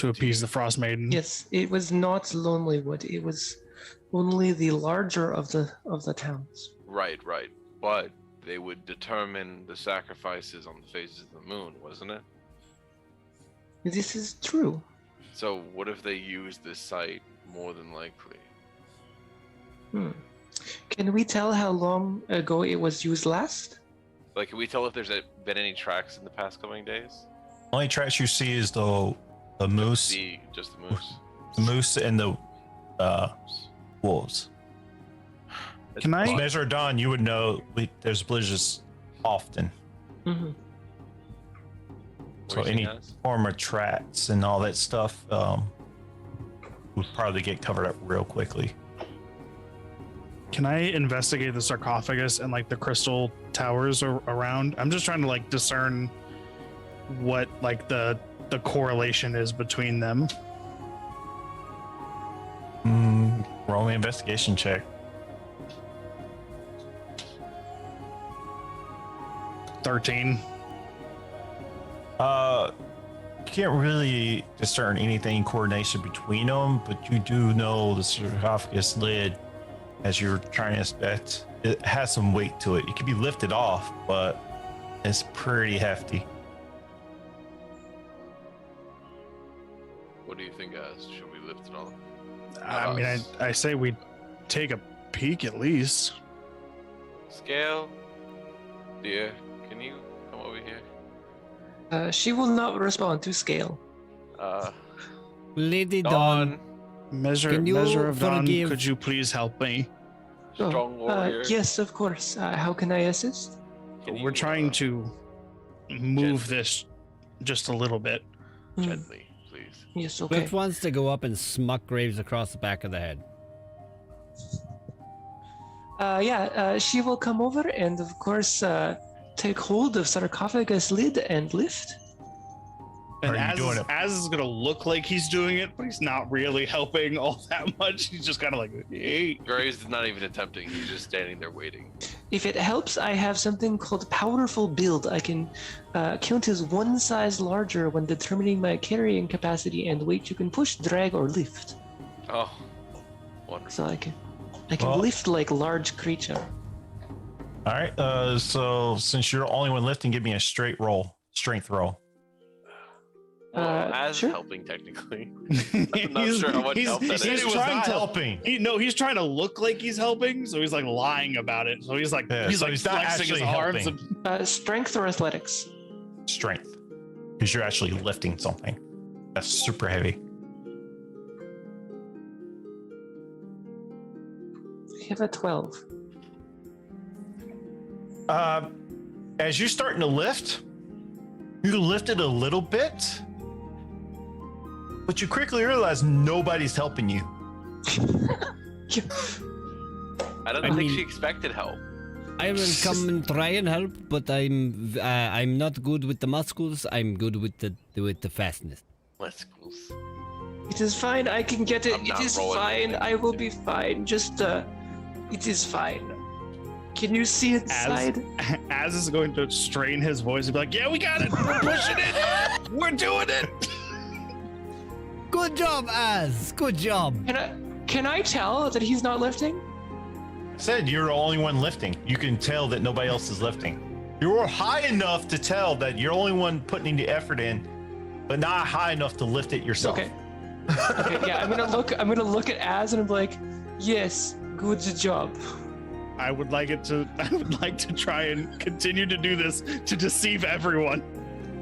appease the Frost Maiden. Yes, it was not Lonelywood. It was only the larger of the towns. Right. But they would determine the sacrifices on the phases of the moon, wasn't it? This is true. So what if they use this site more than likely? Can we tell how long ago it was used last? Like, can we tell if there's been any tracks in the past coming days? Only tracks you see is the moose, Just the moose. the moose, and the wolves. Can I- As Measure of Dawn, you would know there's blizzards often. Mm-hmm. So any form of tracks and all that stuff would probably get covered up real quickly. Can I investigate the sarcophagus and like the crystal towers around? I'm just trying to like discern what like the correlation is between them. Roll me investigation check. 13. Can't really discern anything in coordination between them, but you do know the sarcophagus lid, as you're trying to inspect, it has some weight to it. It can be lifted off, but it's pretty hefty. What do you think, guys? Should we lift it all? I mean, I say we take a peek at least. Scale, dear, can you come over here? She will not respond to scale. Lady Dawn, Dawn, Measure Can you of Dawn, forgive- could you please help me? strong warrior. Yes, of course. How can I assist? Can We're you, trying to move this just a little bit. gently, please. Yes, okay. Which wants to go up and smuck Graves across the back of the head? She will come over and, of course, take hold of sarcophagus lid and lift. And Are you doing it? Az is gonna look like he's doing it, but he's not really helping all that much. He's just kind of like, hey. Graves is not even attempting. He's just standing there waiting. If it helps, I have something called Powerful Build. I can count as one size larger when determining my carrying capacity and weight you can push, drag, or lift. Oh, wonderful. So I can Well- lift like large creature. All right. So since you're the only one lifting, give me a strength roll. Well, as sure. helping technically. I'm not sure how much help that He said is. it was trying not to- helping. He's trying to look like he's helping, so he's like lying about it. So he's like, Yeah, so he's not flexing his actually arms. helping. Strength or athletics? Strength, because you're actually lifting something that's super heavy. I have a 12. As you're starting to lift, you lift it a little bit, but you quickly realize nobody's helping you. I don't I think mean- she expected help. I will come and try and help, but I'm not good with the muscles. I'm good with the fastness. Let's go. It is fine. I can get it. I'm It not is rolling fine. with I will be fine. Just it is fine. Can you see inside? Az is going to strain his voice and be like, yeah, we got it. We're pushing it. We're doing it. Good job, Az. Good job. Can I tell that he's not lifting? I said you're the only one lifting. You can tell that nobody else is lifting. You're high enough to tell that you're the only one putting the effort in, but not high enough to lift it yourself. Okay. Okay. Yeah. I'm gonna look at Az and I'm like, yes, good job. I would like to try and continue to do this to deceive everyone.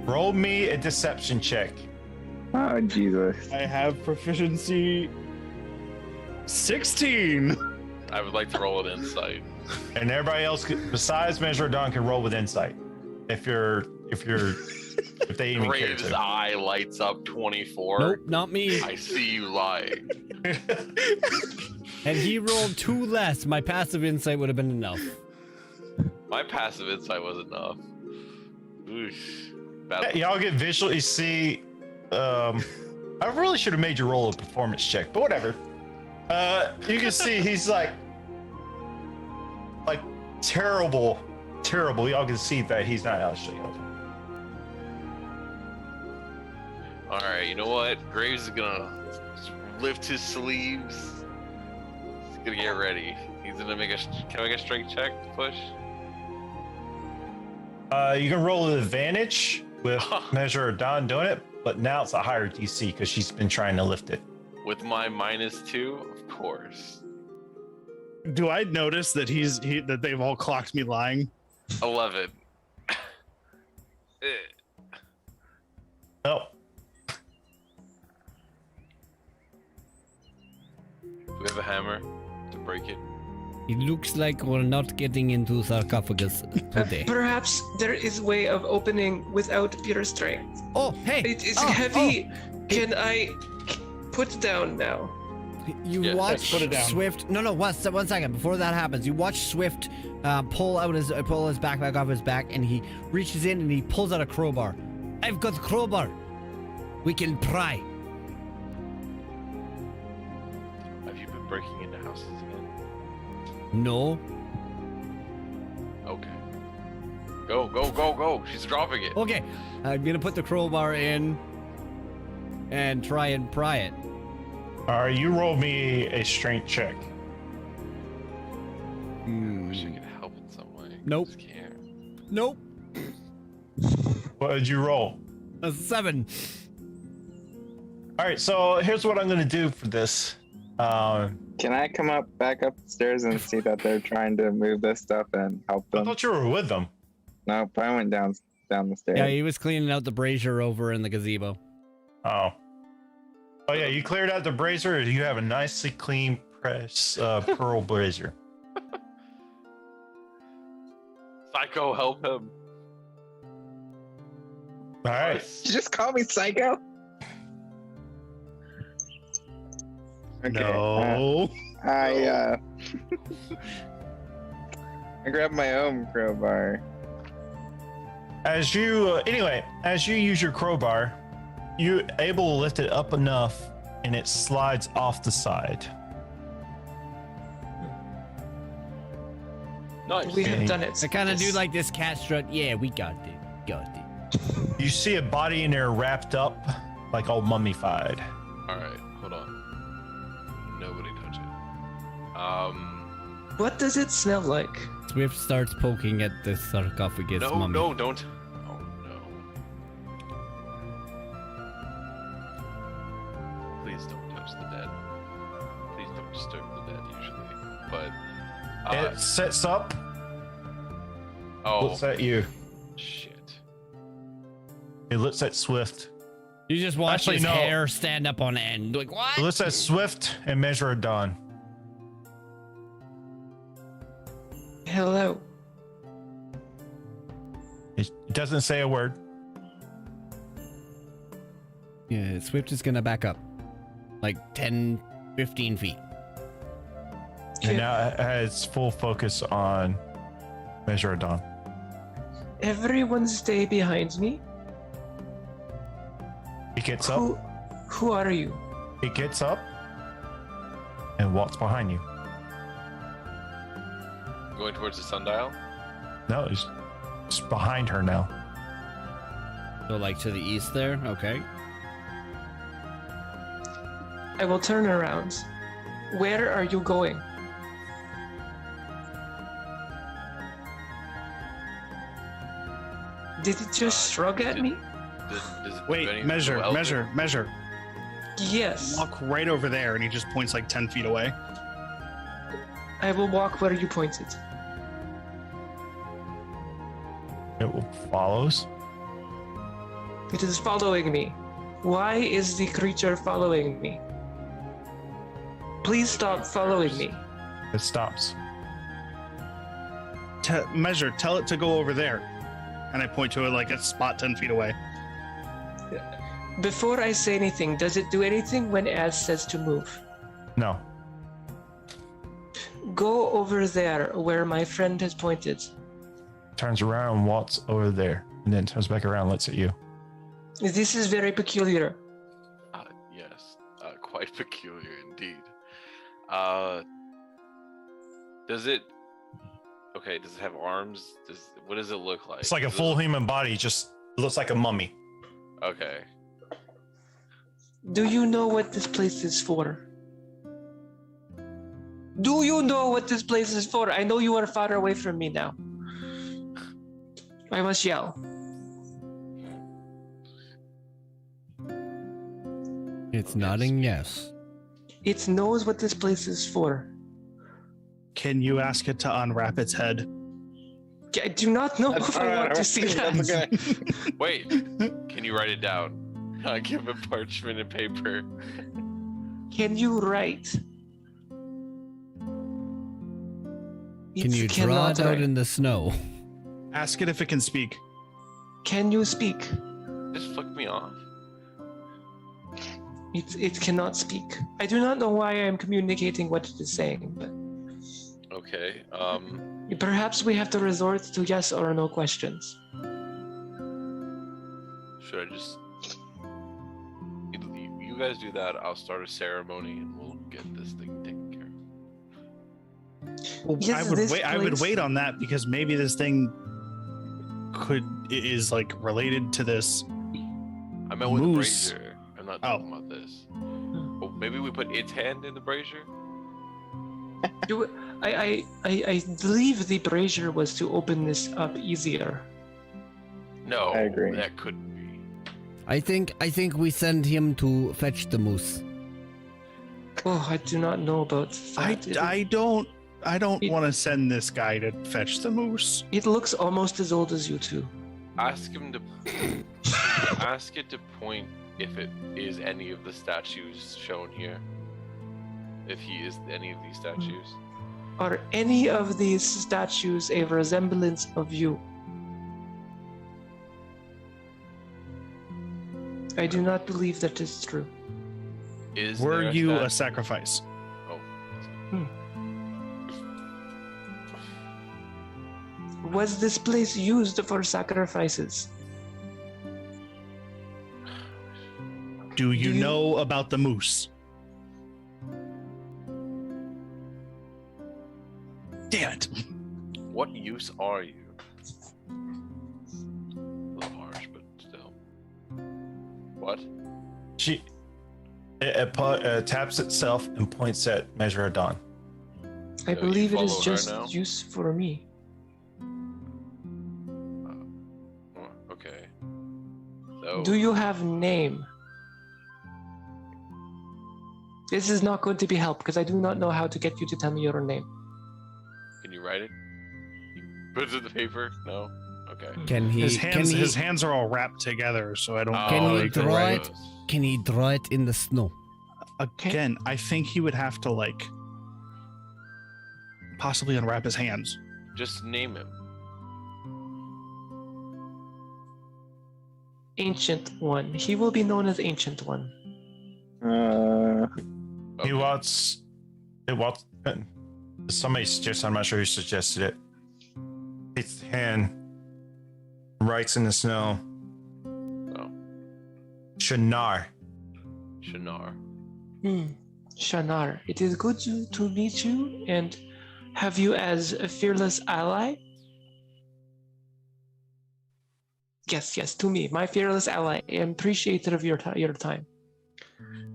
Roll me a deception check. Oh, Jesus. I have proficiency 16. I would like to roll an insight. And everybody else, besides Measure Dawn, can roll with insight. If they even care Graves' to. eye lights up 24. Nope, not me. I see you lying. And he rolled 2 less. My passive insight would have been enough. My passive insight was enough. Oosh. Bad. Y'all get visually see. I really should have made you roll a performance check, but whatever. You can see he's like terrible. Y'all can see that he's not actually helping. All right, you know what? Graves is gonna lift his sleeves. He's gonna get ready. He's gonna make can I make a strength check to push? You can roll with advantage with Measure of Dawn doing it, but now it's a higher DC because she's been trying to lift it. With my -2, of course. Do I notice that that they've all clocked me lying? 11. No. Do we have a hammer to break it? It looks like we're not getting into sarcophagus today. Perhaps there is a way of opening without pure strength. Oh, hey! It is Oh, heavy. Can I put down now? You Yeah, watch put it down. Swift. No, one second. Before that happens, you watch Swift pull his backpack off his back, and he reaches in and he pulls out a crowbar. I've got crowbar. We can pry. Have you been breaking into houses again? No. Okay. Go. She's dropping it. Okay, I'm gonna put the crowbar in and try and pry it. All right, you roll me a strength check. I wish I could help in some way. Nope. I just can't. Nope. What did you roll? A 7. All right, so here's what I'm going to do for this. Can I come back up the stairs and see that they're trying to move this stuff and help I them? thought you were with them. Nope, I went down the stairs. Yeah, he was cleaning out the brazier over in the gazebo. Oh. Oh yeah, you cleared out the brazier. You have a nicely clean pearl brazier. Psycho, help him. All right. Did you just call me psycho? Okay, No. I grabbed my own crowbar As you as you use your crowbar, you're able to lift it up enough, and it slides off the side. Nice. We have done it. I kind of do Yes. like this cat strut. Yeah, we got it. Got it. You see a body in there wrapped up, like all mummified. All right, hold on. Nobody touch it. What does it smell like? Swift starts poking at the sarcophagus No, mummy. no, don't. Oh no. Please don't touch the dead. Please don't disturb the dead. Usually, but It sets up, oh looks at you. shit. It looks at Swift. You just watch Actually, his no. hair stand up on end. Like, what? It looks at Swift and Measure of Dawn. Hello. It doesn't say a word. Yeah, Swift is gonna back up. Like 10, 15 feet. And now it has full focus on Measure of Dawn. Everyone stay behind me. He gets up. Who are you? He gets up and walks behind you. Going towards the sundial. No, he's behind her now. So, like to the east there. Okay. I will turn around. Where are you going? Did it just shrug at me? Does any Wait, of measure, you know measure, measure. Yes. Walk right over there, and he just points like 10 feet away. I will walk where you pointed. It follows. It is following me. Why is the creature following me? Please stop following me. It stops. Measure, tell it to go over there. And I point to it like a spot 10 feet away. Before I say anything, does it do anything when Az says to move? No. Go over there where my friend has pointed. Turns around and walks over there. And then turns back around and looks at you. This is very peculiar. Yes, quite peculiar indeed. Does it? Okay, does it have arms? What does it look like? It's like a Does it full look- human body, just looks like a mummy. Okay. Do you know what this place is for? Do you know what this place is for? I know you are far away from me now. I must yell. It's nodding yes. It knows what this place is for. Can you ask it to unwrap its head? I do not know if I want to see that. Wait, can you write it down? Give him parchment and paper. Can you write? Can you draw cannot it out write. in the snow? Ask it if it can speak. Can you speak? Just flick me off. It cannot speak. I do not know why I am communicating what it is saying, but Okay. perhaps we have to resort to yes or no questions. Should I just? You guys do that. I'll start a ceremony and we'll get this thing taken care of. Well, Yes, this I would place- wait on that because maybe this thing is like related to this. I meant with the Moose. brazier. I'm not talking about this. Oh, maybe we put its hand in the brazier. I believe the brazier was to open this up easier. No, I agree. that couldn't be. I think we send him to fetch the moose. Oh, I do not know about that. I don't It- want to send this guy to fetch the moose. It looks almost as old as you two. Ask him to ask it to point if it is any of the statues shown here. If he is any of these statues. Are any of these statues a resemblance of you? I do not believe that is true. Is Were there you a stat- sacrifice? Oh. Was this place used for sacrifices? Do you Do you- know about the moose? Damn it. What use are you? A little harsh, but still. What? It taps itself and points at Measure of Dawn. I So you believe it is follow her just now? use for me. Okay. So Do you have name? This is not going to be help because I do not know how to get you to tell me your name. can you write it? Put it in the paper? No? Okay. Can he? His can hands, he? his hands are all wrapped together, so I don't know. Can how he he could draw write it? Can he draw it in the snow? Again, I think he would have to like possibly unwrap his hands. Just name him. Ancient One. He will be known as Ancient One. He Okay. wants. It wants. Somebody suggested. I'm not sure who suggested it. Takes the hand, writes in the snow. Oh, Shinar. Shinar. Shanar. It is good to meet you and have you as a fearless ally. Yes, to me, my fearless ally. I am appreciative of your time.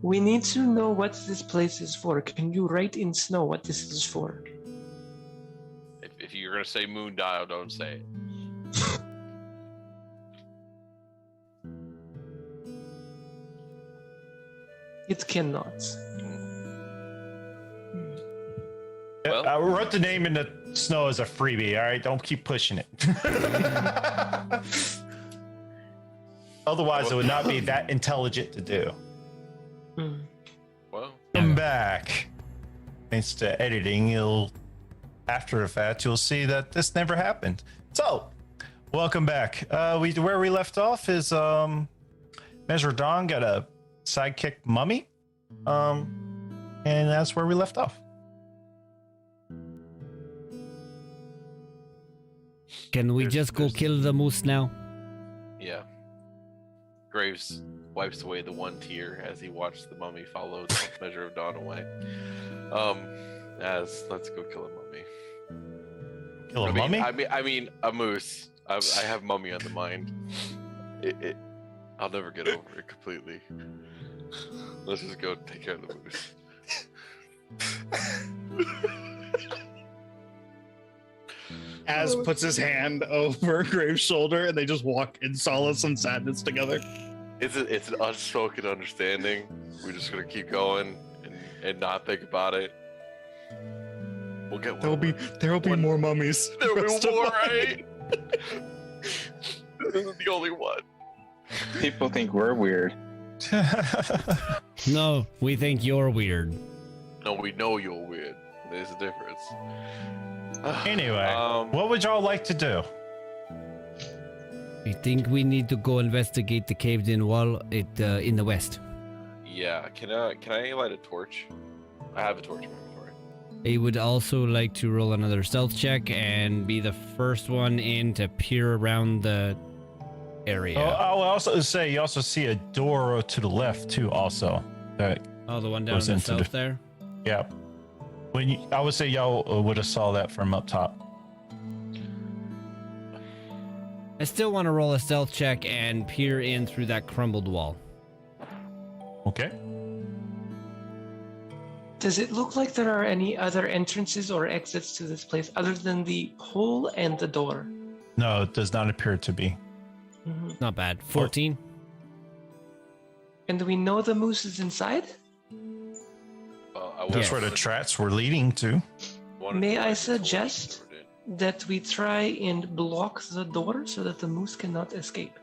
We need to know what this place is for. Can you write in snow what this is for? If you're gonna say moon dial, don't say it. It cannot. Well- I wrote the name in the snow as a freebie. All right, don't keep pushing it. Otherwise, it would not be that intelligent to do. Hmm. Well, Come back. Thanks to editing, after the fact, you'll see that this never happened. So, welcome back. Where we left off is Measure Dawn got a sidekick mummy, and that's where we left off. Can we There's- just go there's- kill the moose now? yeah. Graves wipes away the one tear as he watched the mummy follow the Measure of Dawn away. Let's go kill a mummy. Kill a mummy? I mean a moose. I have mummy on the mind. I'll never get over it completely. Let's just go take care of the moose. Az puts his hand over Graves' shoulder, and they just walk in solace and sadness together. It's an unspoken understanding. We're just gonna keep going and not think about it. We'll get one. There will be One- more mummies. There'll be Rest of more, life. right? This is the only one. People think we're weird. No, we think you're weird. No, we know you're weird. There's a difference. Anyway, what would y'all like to do? I think we need to go investigate the caved-in wall in the west. Yeah, can I light a torch? I have a torch in my inventory. I would also like to roll another stealth check and be the first one in to peer around the area. I will also say you also see a door to the left too. Also, that Oh, the one down in goes the into the- south there? yeah. I would say y'all would have saw that from up top. I still want to roll a stealth check and peer in through that crumbled wall. Okay. Does it look like there are any other entrances or exits to this place other than the hole and the door? No, it does not appear to be. Mhm. Not bad. 14? And we know the moose is inside? I That's Yes. where the tracks were leading to. May I suggest that we try and block the door so that the moose cannot escape?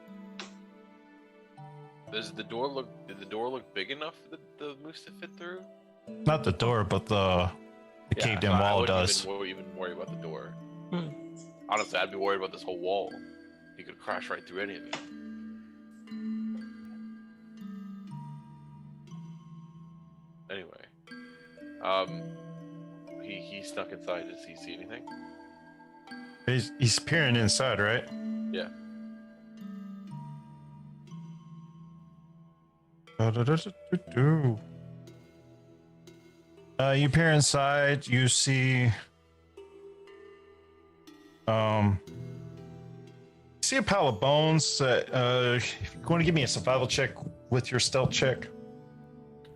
Did the door look big enough for the moose to fit through? Not the door, but the caved-in I wall wouldn't does. even worry about the door. Hmm. Honestly, I'd be worried about this whole wall. He could crash right through any of it. Anyway, he snuck inside. Does he see anything? He's peering inside, right? Yeah. You peer inside. You see, see a pile of bones. If you want to give me a survival check with your stealth check.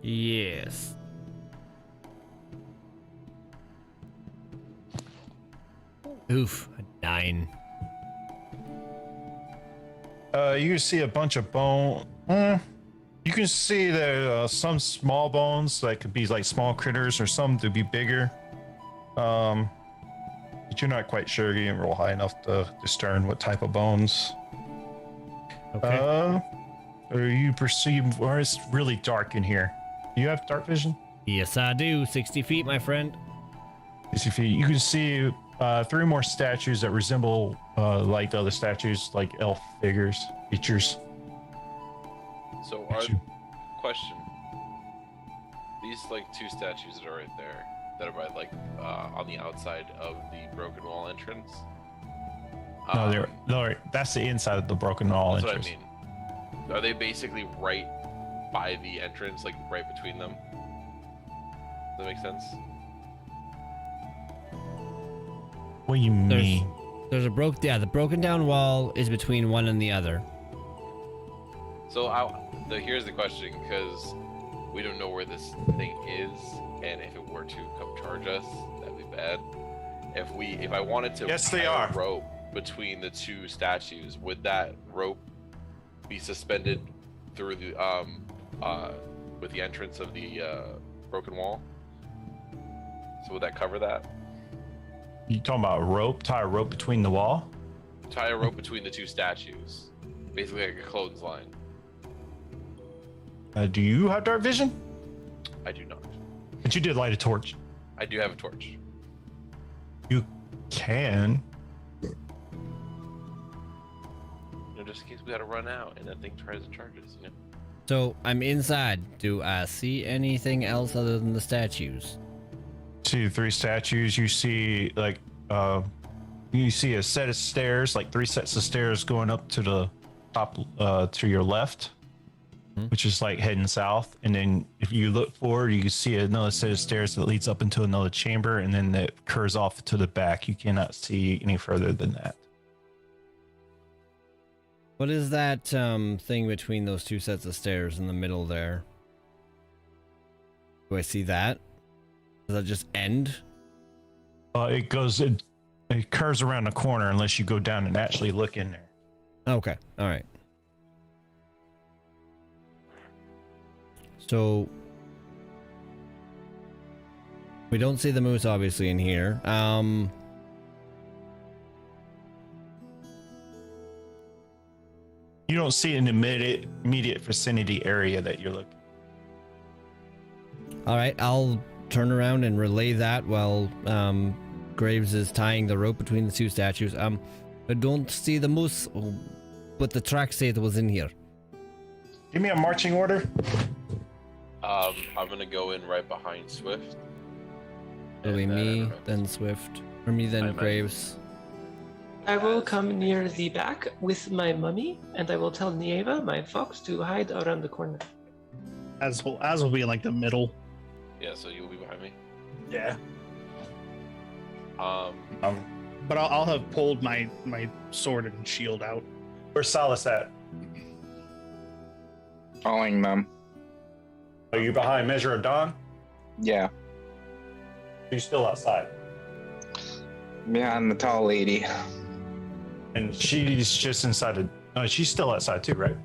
Yes. Oof, a 9. You see a bunch of bone. You can see there some small bones that could be like small critters, or some to be bigger. But you're not quite sure. You didn't roll high enough to discern what type of bones. Okay. Or you perceive, or it's really dark in here. Do you have dark vision? Yes, I do. 60 feet, my friend. 60 feet. You can see 3 more statues that resemble like the other statues, like elf figures, features. So, question: these like 2 statues that are right there, that are by like on the outside of the broken wall entrance. No, that's the inside of the broken wall That's entrance. what I mean. Are they basically right by the entrance, like right between them? Does that make sense? What do you mean? There's a the broken down wall is between one and the other. So here's the question, because we don't know where this thing is, and if it were to come charge us, that'd be bad. If I wanted to Yes, they tie a are. rope between the 2 statues, would that rope be suspended through the with the entrance of the broken wall? So would that cover that? You talking about a rope? Tie a rope between the wall? Tie a rope between the 2 statues, basically like a clothesline. Do you have dark vision? I do not. But you did light a torch. I do have a torch. You can. Just in case we gotta run out and that thing tries to charge us, So I'm inside. Do I see anything else other than the statues? See 3 statues. You see like you see a set of stairs, like 3 sets of stairs going up to the top to your left, which is like heading south. And then if you look forward, you can see another set of stairs that leads up into another chamber, and then that curves off to the back. You cannot see any further than that. What is that thing between those 2 sets of stairs in the middle there? Do I see that? Does that just end? It curves around the corner unless you go down and actually look in there. Okay, all right. So we don't see the moose obviously in here. You don't see an immediate vicinity area that you're looking. All right, I'll turn around and relay that while Graves is tying the rope between the 2 statues. I don't see the moose, but the track said it was in here. Give me a marching order. I'm gonna go in right behind Swift. It'll be And then me, everyone else. then Swift, or me, then I imagine. Graves. I will come near the back with my mummy, and I will tell Nieva, my fox, to hide around the corner. As will be in like the middle. Yeah, so you'll be behind me. Yeah. But I'll have pulled my sword and shield out. Where's Silas at? Following them. Are you behind Measure of Dawn? Yeah. You're still outside. Behind the tall lady. And she's just inside of... No, she's still outside too, right?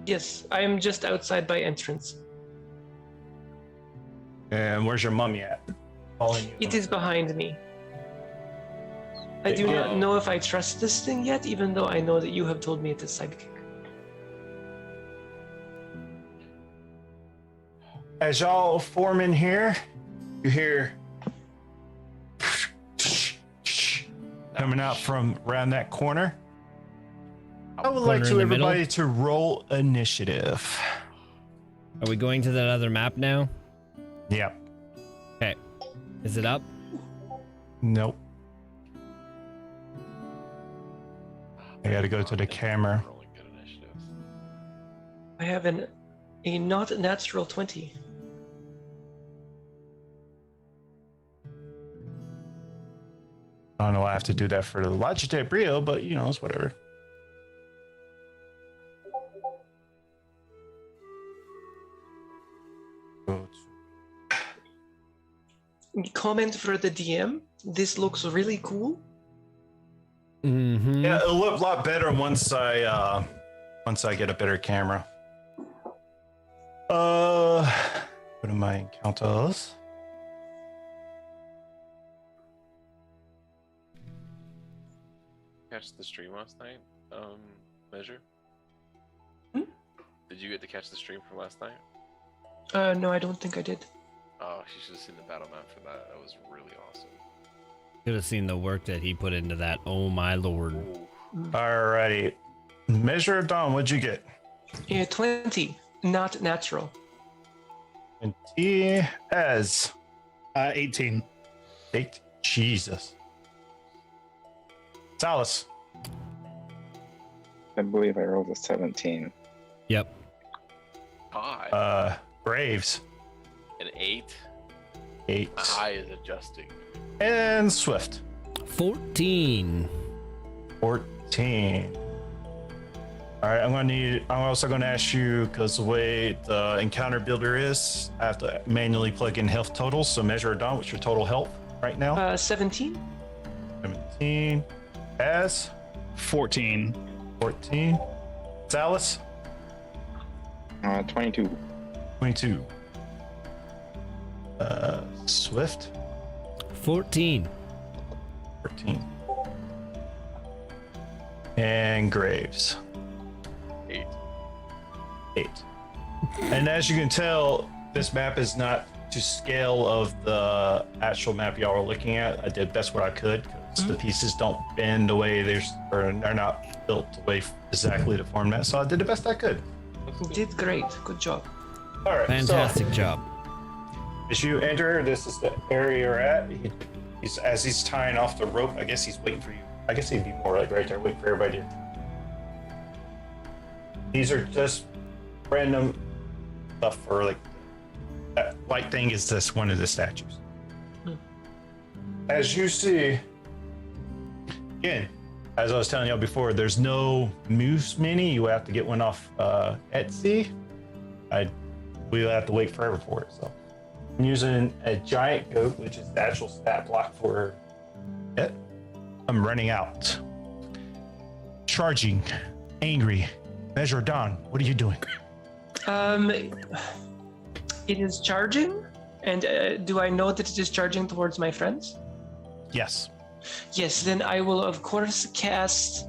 Yes, I am just outside by entrance. And where's your mummy at? Following you. It is behind me. I do not know if I trust this thing yet, even though I know that you have told me it is sidekick. As y'all form in here, you hear coming out from around that corner. I would like Corner to in the middle? everybody to roll initiative. Are we going to that other map now? Yep. Okay. Is it up? Nope. I gotta go to the camera. Rolling good initiatives. I have a not natural 20. I don't know why I have to do that for the Logitech Brio, but you know, it's whatever. Go Comment for the DM. This looks really cool. Mm-hmm. Yeah, it'll look a lot better once I get a better camera. What are my encounters? Catch the stream last night, Measure? Hmm? Did you get to catch the stream from last night? No, I don't think I did. Oh, you should have seen the battle map for that. That was really awesome. Could have seen the work that he put into that. Oh my lord. Ooh. Alrighty. Measure of Dawn, what'd you get? Yeah, 20. Not natural. And T as 18. 8. Jesus. Salas. I believe I rolled a 17. Yep. High. Graves. An 8. 8. A high is adjusting. And Swift. 14. 14. All right, I'm also gonna ask you, because the way the encounter builder is, I have to manually plug in health totals. So Measure of Dawn, what's your total health right now? 17. 17. As 14. 14. Salas. 22. 22. Swift. 14. 14. And Graves. 8. 8. And as you can tell, this map is not to scale of the actual map y'all are looking at. I did best what I could because the pieces don't bend the way they're not built the way exactly to form that. So I did the best I could. You did great. Good job. All right. Fantastic job. So as you enter, this is the area you're at. As he's tying off the rope, I guess he's waiting for you. I guess he'd be more like right there, waiting for everybody to. These are just random stuff for like that white thing is just one of the statues. As you see, again, as I was telling y'all before, there's no moose mini. You have to get one off Etsy. We'll have to wait forever for it. So I'm using a giant goat, which is the actual stat block for it. I'm running out. Charging, angry. Measure of Dawn, what are you doing? It is charging, and do I know that it is charging towards my friends? Yes. Yes, then I will of course cast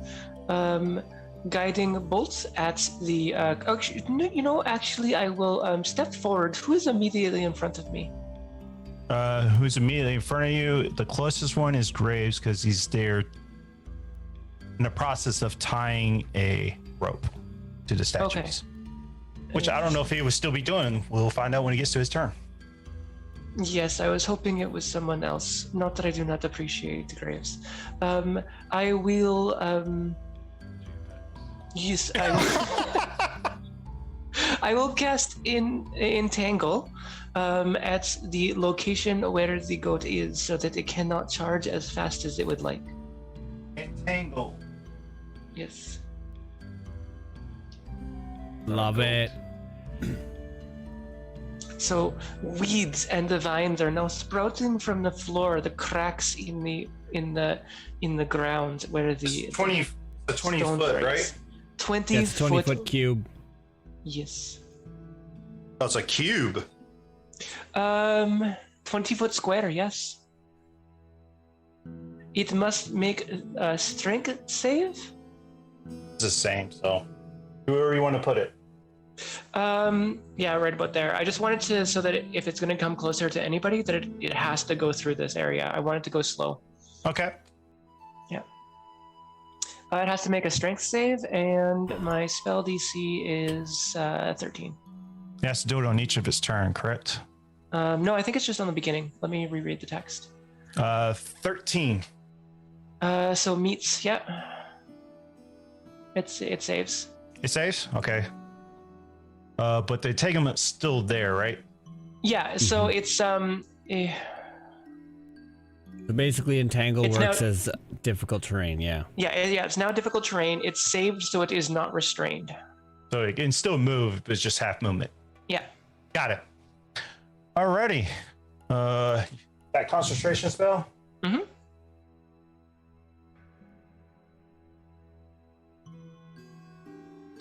guiding bolts at the. Actually, I will step forward. Who is immediately in front of me? Who's immediately in front of you? The closest one is Graves because he's there in the process of tying a rope to the statues. Okay. Which I don't know if he would still be doing. We'll find out when he gets to his turn. Yes, I was hoping it was someone else. Not that I do not appreciate Graves. I will. Yes, I will cast entangle at the location where the goat is, so that it cannot charge as fast as it would like. Entangle. Yes. Love it. So weeds and the vines are now sprouting from the floor, the cracks in the ground where the 20 stone foot, breaks. right? 20 That's 20-foot cube. Yes. Oh, it's a cube. 20-foot square, yes. It must make a strength save. It's the same, so whoever you want to put it. Yeah, right about there. I just wanted to, so that if it's going to come closer to anybody, that it has to go through this area. I want it to go slow. Okay. Yeah. It has to make a strength save, and my spell DC is 13. He has to do it on each of his turn, correct? No, I think it's just on the beginning. Let me reread the text. 13. So meets, yeah. It saves. It saves? Okay. But the entanglement's still there, right? Yeah. So Mhm. it's So basically, entangle It's works now- as difficult terrain. Yeah. yeah. It's now difficult terrain. It's saved, so it is not restrained. So it can still move, but it's just half movement. Yeah. Got it. Alrighty. That concentration spell? Mhm.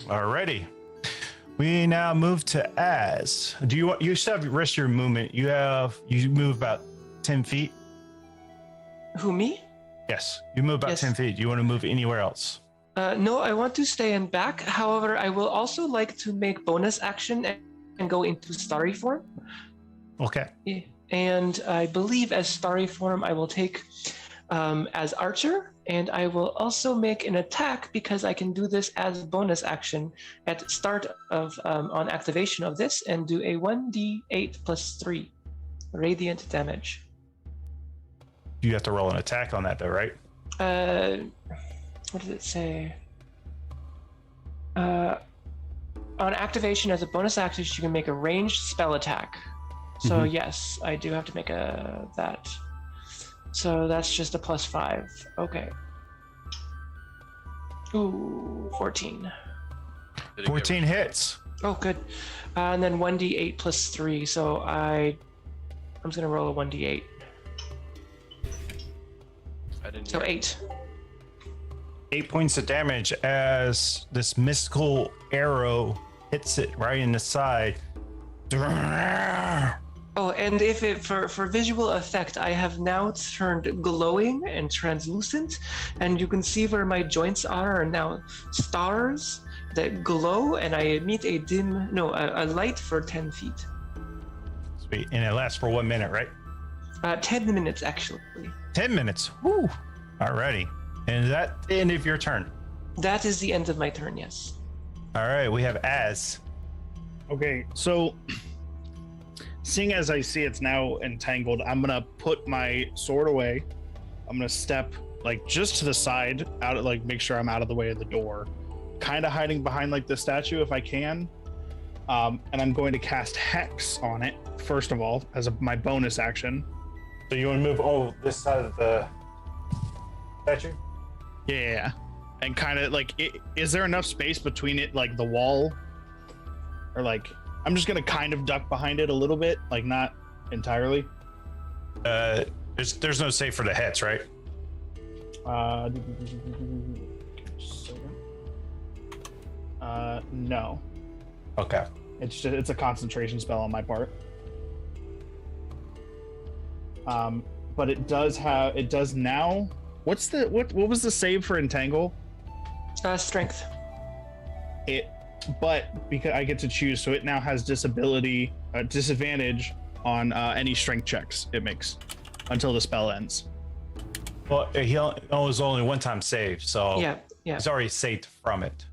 Alrighty. We now move to Az. Do you want? You still have the rest of your movement. You move about 10 feet. Who, me? Yes, you move about Yes. 10 feet. Do you want to move anywhere else? No, I want to stay in back. However, I will also like to make bonus action and go into starry form. Okay. And I believe as starry form, I will take as archer, and I will also make an attack because I can do this as bonus action at start of on activation of this, and do a 1d8 plus 3 radiant damage. You have to roll an attack on that, though, right? What does it say? On activation as a bonus action, you can make a ranged spell attack. So Mhm. yes, I do have to make that. So that's just a +5. Okay. Ooh, 14. Did it get 14 hits. Oh, good. And then 1d8 plus 3. So I'm just gonna roll a 1d8. I didn't So hear. 8. 8 points of damage as this mystical arrow hits it right in the side. Oh, and if it for visual effect, I have now turned glowing and translucent, and you can see where my joints are now stars that glow, and I emit a light for 10 feet. Sweet. And it lasts for 1 minute, right? 10 minutes actually. 10 minutes. Woo. Alrighty. And is that the end of your turn? That is the end of my turn. Yes. All right. We have Az. Okay, so seeing as I see it's now entangled, I'm gonna put my sword away. I'm gonna step like just to the side, out of like make sure I'm out of the way of the door, kind of hiding behind like the statue if I can. And I'm going to cast Hex on it first of all as my bonus action. So you want to move this side of the statue? Yeah, and kind of like, is there enough space between it, like the wall, or like I'm just gonna kind of duck behind it a little bit, like not entirely. There's no save for the hits, right? No. Okay. It's a concentration spell on my part. But it does now. What was the save for entangle? Strength. But because I get to choose, so it now has disadvantage on any strength checks it makes until the spell ends. Well, it was only one-time save, so Yeah. he's already saved from it.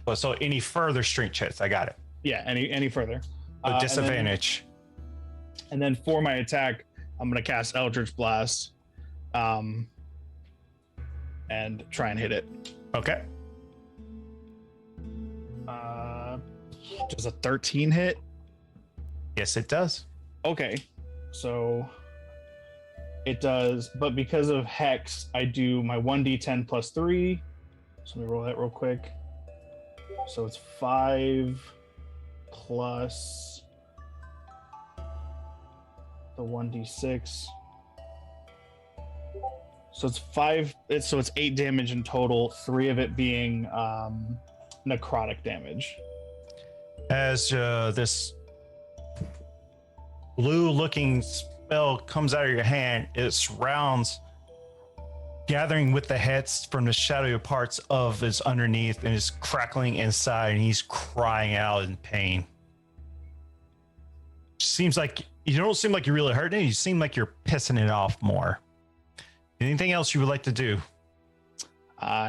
But so any further strength checks, I got it. Yeah, any further. With disadvantage. And then for my attack, I'm gonna cast Eldritch Blast, and try and hit it. Okay. Does a 13 hit? Yes, it does. Okay, so it does, but because of Hex, I do my 1d10 plus 3. So let me roll that real quick. So it's 5 plus the 1d6. So it's 5. It's 8 damage in total. 3 of it being necrotic damage. As this blue-looking spell comes out of your hand, it surrounds, gathering with the heads from the shadowy parts of his underneath, and is crackling inside, and he's crying out in pain. Seems like you don't seem like you're really hurting it. You seem like you're pissing it off more. Anything else you would like to do?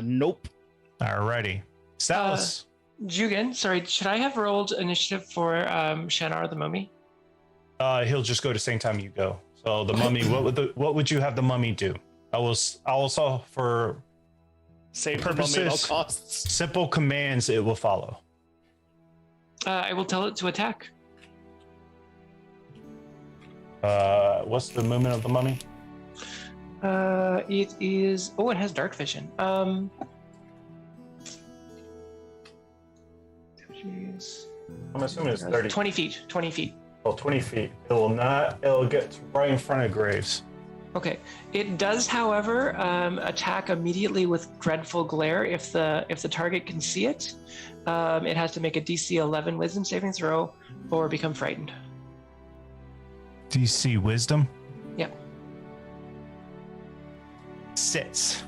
Nope. Alrighty. Salas. Jugan, sorry, should I have rolled initiative for Shanar the mummy? He'll just go the same time you go. So the mummy, what would you have the mummy do? I will also for Save the mummy at all Purposes. costs. Simple commands it will follow. I will tell it to attack. What's the movement of the mummy? It is. Oh, it has dark vision. Jeez. I'm assuming it's 30. 20 feet. 20 feet. Well, 20 feet. It will not. It'll get right in front of Graves. Okay. It does, however, attack immediately with dreadful glare if the target can see it. It has to make a DC 11 Wisdom saving throw or become frightened. DC Wisdom? Yep. 6.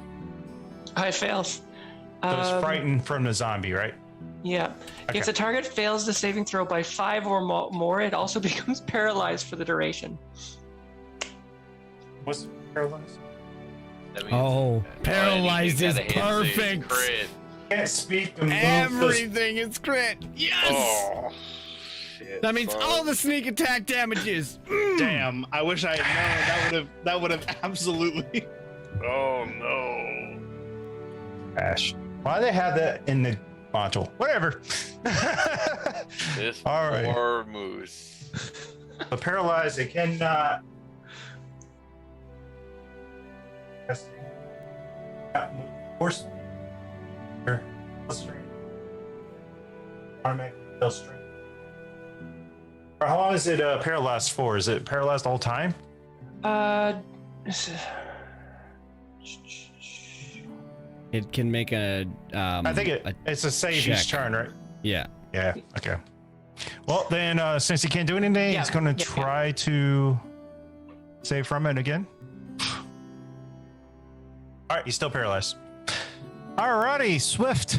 I fails. So it's frightened from the zombie, right? Yeah. Okay. If the target fails the saving throw by 5 or more, it also becomes paralyzed for the duration. What's paralyzed? That means- Oh, paralyzed anything is that hits is perfect. Crit. Can't speak and move. Everything is crit. Yes. Oh, shit. That means fuck. all the sneak attack damages. Damn, I wish I had known. That would have absolutely. Oh no. Ash. Why they have that in the module? Whatever. This All right. poor moose. But paralyzed, they cannot. Horse. Automatic spell strength. How long is it paralyzed for? Is it paralyzed all time? It can make a. I think it's a save check. each turn, right? Yeah. Yeah. Okay. Well, then, since he can't do anything, Yeah, he's going to yeah, yeah. try to save from it again. All right, he's still paralyzed. Alrighty, Swift.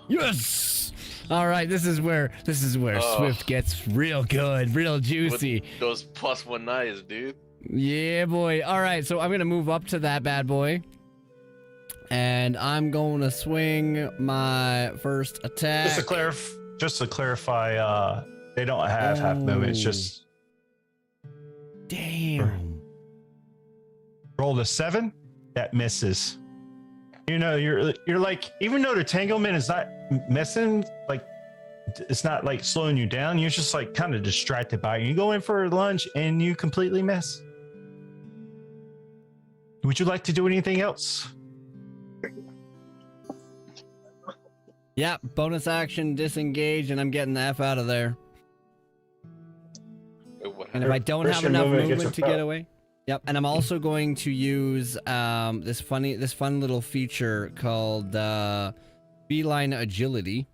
Yes. All right. This is where Oh. Swift gets real good, real juicy. With those +1 knives, dude. Yeah, boy. All right. So I'm gonna move up to that bad boy, and I'm going to swing my first attack. Just to clarify, they don't have half movement. It's just Damn. roll a 7. That misses. You know, you're like, even though the tanglement is not missing, like it's not like slowing you down. You're just like kind of distracted by it. You go in for lunch and you completely miss. Would you like to do anything else? Yeah. Bonus action, disengage, and I'm getting the F out of there. Wait, what And if I don't have Christian enough movement gets movement to a get foul. away. Yep, and I'm also going to use this fun little feature called Feline Agility,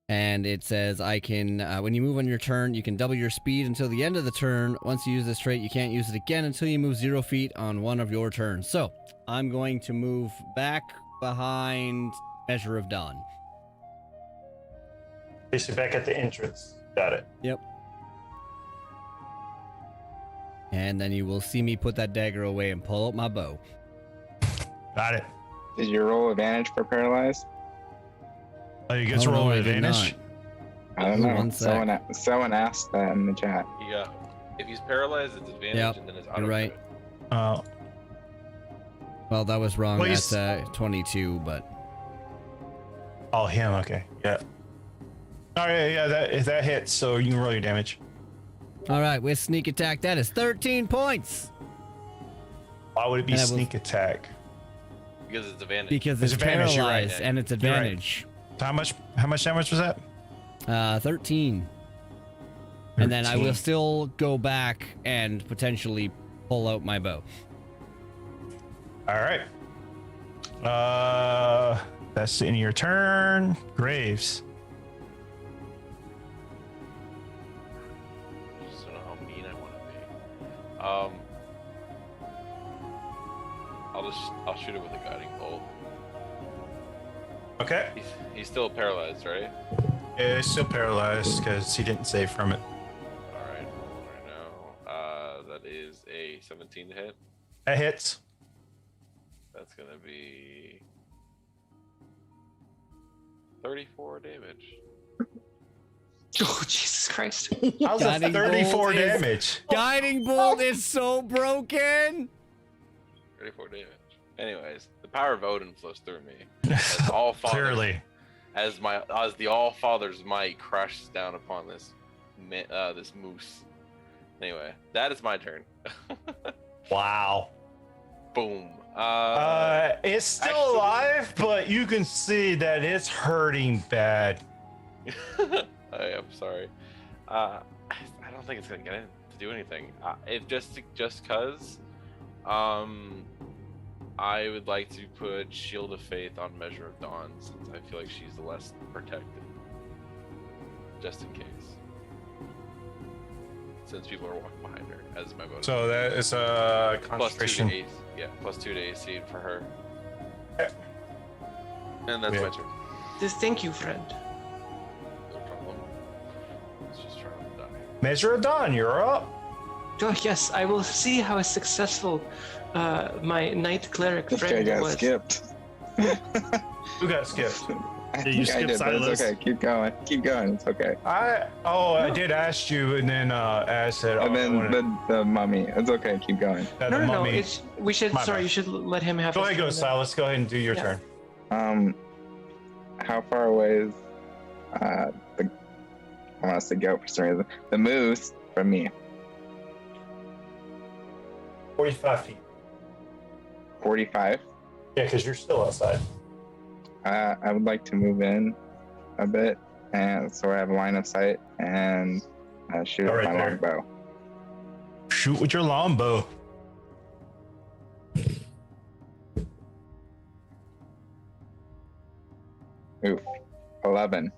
and it says I can when you move on your turn, you can double your speed until the end of the turn. Once you use this trait, you can't use it again until you move 0 feet on one of your turns. So I'm going to move back behind Measure of Dawn. Basically back at the entrance. Got it. Yep. And then you will see me put that dagger away and pull out my bow. Got it. Did you roll advantage for paralyzed? Oh, you get to Oh, roll no, an I did advantage? I don't Ooh, know. one sec. Someone asked that in the chat. Yeah. If he's paralyzed, it's advantage, Yep, and then it's you're auto right. Uh, Well, that was wrong. Well, That's 22, but oh, him. Okay. Yeah. All right. Yeah. That hits. So you can roll your damage. all right. With sneak attack, that is 13 points Why would it be And I will- sneak attack? because it's advantage. because It's it's advantage, you're right. paralyzed and it's You're right. advantage. How much damage was that? 13. And then I 13. will still go back and potentially pull out my bow. All right. That's the end of your turn. Graves. Just don't know how mean I want to be. I'll shoot it with a guiding bolt. Okay. He's still paralyzed, right? Yeah, he's still paralyzed because he didn't save from it. All right, right now. That is a 17 to hit. That hits. That's gonna be 34 damage. Oh, Jesus Christ. How's that Guiding bolt 34 is- damage? Guiding bolt is so broken. 34 damage. Anyways, the power of Odin flows through me. As all fathers, Clearly. as the All Father's might crashes down upon this this moose. Anyway, that is my turn. Wow. Boom. It's still actually- alive, but you can see that it's hurting bad. I am sorry. I don't think it's gonna get in to do anything. It just cause. I would like to put Shield of Faith on Measure of Dawn since I feel like she's the less protected. Just in case. Since people are walking behind her as my bonus. So that is a Plus 2 to concentration. AC. Yeah, plus 2 to AC for her. Yeah. And that's Yeah. my turn. Just thank you, friend. No problem. Let's just try not to die. Measure of Dawn, you're up. Oh yes, I will see how successful my knight cleric This guy friend got was. skipped. Who got skipped? I you think I skipped did, but Silas. it's okay. Keep going. Keep going. It's okay. I did ask you, and then I said, And I then wanna- the mummy. It's okay. Keep going. that No, the no, no. mummy- It's we should. My Sorry, bad. you should let him have. Go his ahead, go, turn then. Silas. Go ahead and do your Yeah. turn. How far away is I want us to go for some reason. The moose from me. 45 feet. 45. Yeah, because you're still outside. I would like to move in a bit, and so I have a line of sight and shoot Go with right my there. longbow. Shoot with your longbow. Oof. 11.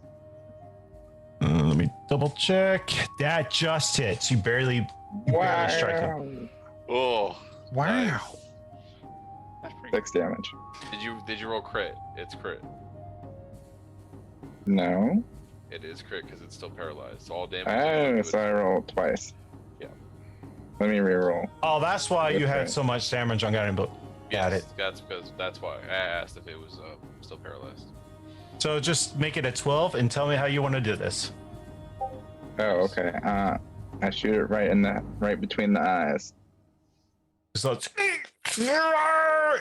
Let me double check. That just hits. You barely strike him. Oh. Wow. That's pretty 6 damage. Did you roll crit? It's crit. No. It is crit because it's still paralyzed. So all damage. Oh, so I rolled twice. Yeah. Let me reroll. Oh, that's why you had Okay. so much damage on Guiding Bolt. Got it. That's why I asked if it was still paralyzed. So just make it a 12 and tell me how you want to do this. Oh, okay. I shoot it right between the eyes. So it's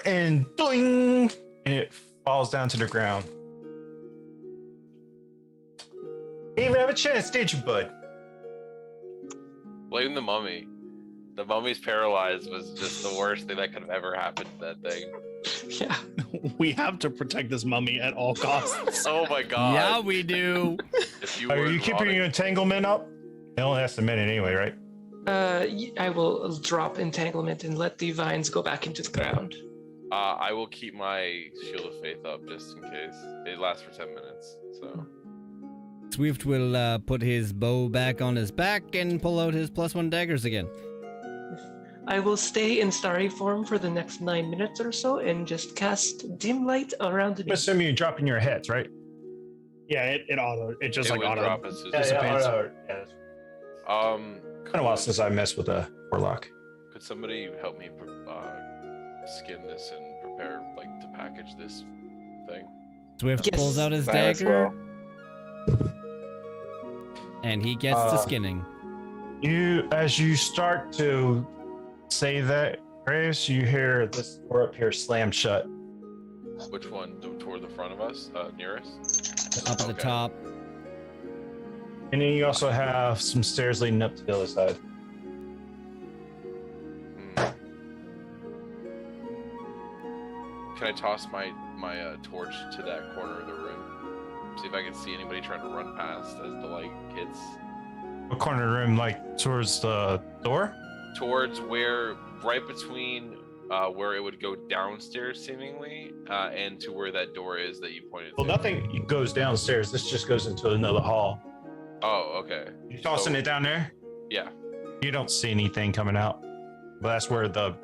and doing, and it falls down to the ground. Didn't even have a chance, did you, bud? Blame the mummy. The mummy's paralyzed was just the worst thing that could have ever happened to that thing. Yeah. We have to protect this mummy at all costs. Oh my god. Yeah, we do. If you Are were you keeping rotting- your entanglement up? It only lasts a minute anyway, right? I will drop entanglement and let the vines go back into the ground. I will keep my Shield of Faith up just in case. It lasts for 10 minutes. So Swift will put his bow back on his back and pull out his +1 daggers again. I will stay in starry form for the next 9 minutes or so and just cast dim light around I'm me. assuming you're dropping your heads, right? Yeah, it just it like would auto. drop as soon Yeah, as yeah, dissipates. Kind of while since I messed with a warlock. Could somebody help me skin this and prepare like to package this thing? Swift Yes. pulls out his Silas dagger will. and he gets to skinning. As you start to say that, Graves, you hear this door up here slam shut. Which one? Toward the front of us? Nearest? Up at the Okay. top. And then you also have some stairs leading up to the other side. Hmm. Can I toss my torch to that corner of the room? See if I can see anybody trying to run past as the light hits. What corner of the room, like towards the door? Towards right between where it would go downstairs seemingly, and to where that door is that you pointed Well, to. nothing goes downstairs. This just goes into another hall. Oh, okay. You tossing it down there? Yeah. You don't see anything coming out. But that's where the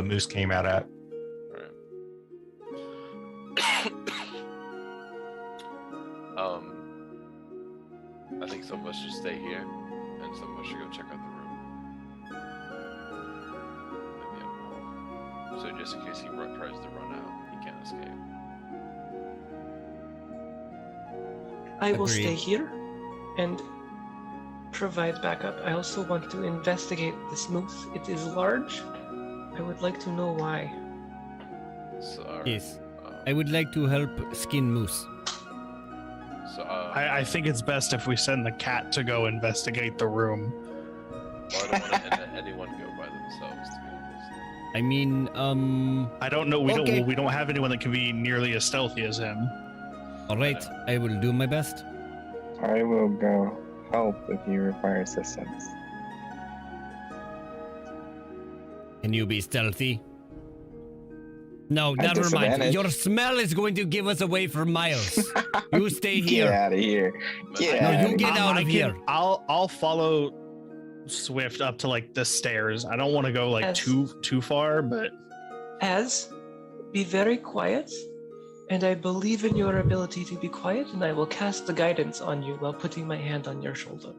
moose came out at. Alright. I think some of us should stay here, and some of us should go check out the room. Maybe I'm wrong. So just in case he tries to run out, he can't escape. I will Agreed. stay here and provide backup. I also want to investigate this moose. It is large. I would like to know why. Sorry. Yes. I would like to help skin moose. So, I think it's best if we send the cat to go investigate the room. why don't anyone go by themselves, to be honest? I mean, I don't know. We Okay. don't have anyone that can be nearly as stealthy as him. all right. I will do my best. I will go help if you require assistance. Can you be stealthy? No, At never mind. disadvantage. Your smell is going to give us away for miles. You stay Get here. out of here. Get No, out you of get here. out of here. I'll follow Swift up to like the stairs. I don't want to go like Yes. too far, but As, be very quiet, and I believe in your ability to be quiet, and I will cast the guidance on you while putting my hand on your shoulder.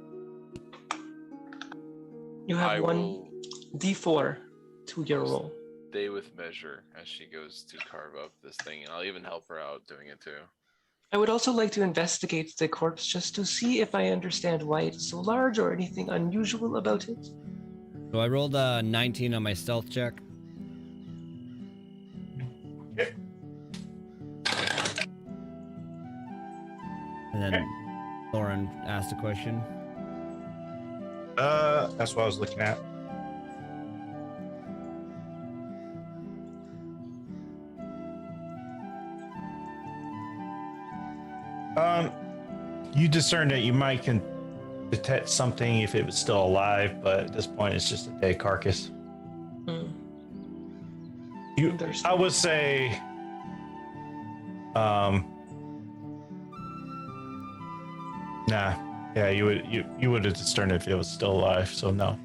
You have I one will d4 to your roll. stay with measure as she goes to carve up this thing, and I'll even help her out doing it too. I would also like to investigate the corpse just to see if I understand why it's so large or anything unusual about it. So I rolled a 19 on my stealth check. And then Lauren asked a question. That's what I was looking at. You discern that you might can detect something if it was still alive, but at this point it's just a dead carcass. Hmm. I Understand. would say, nah, yeah, you would have discerned if it was still alive. So no.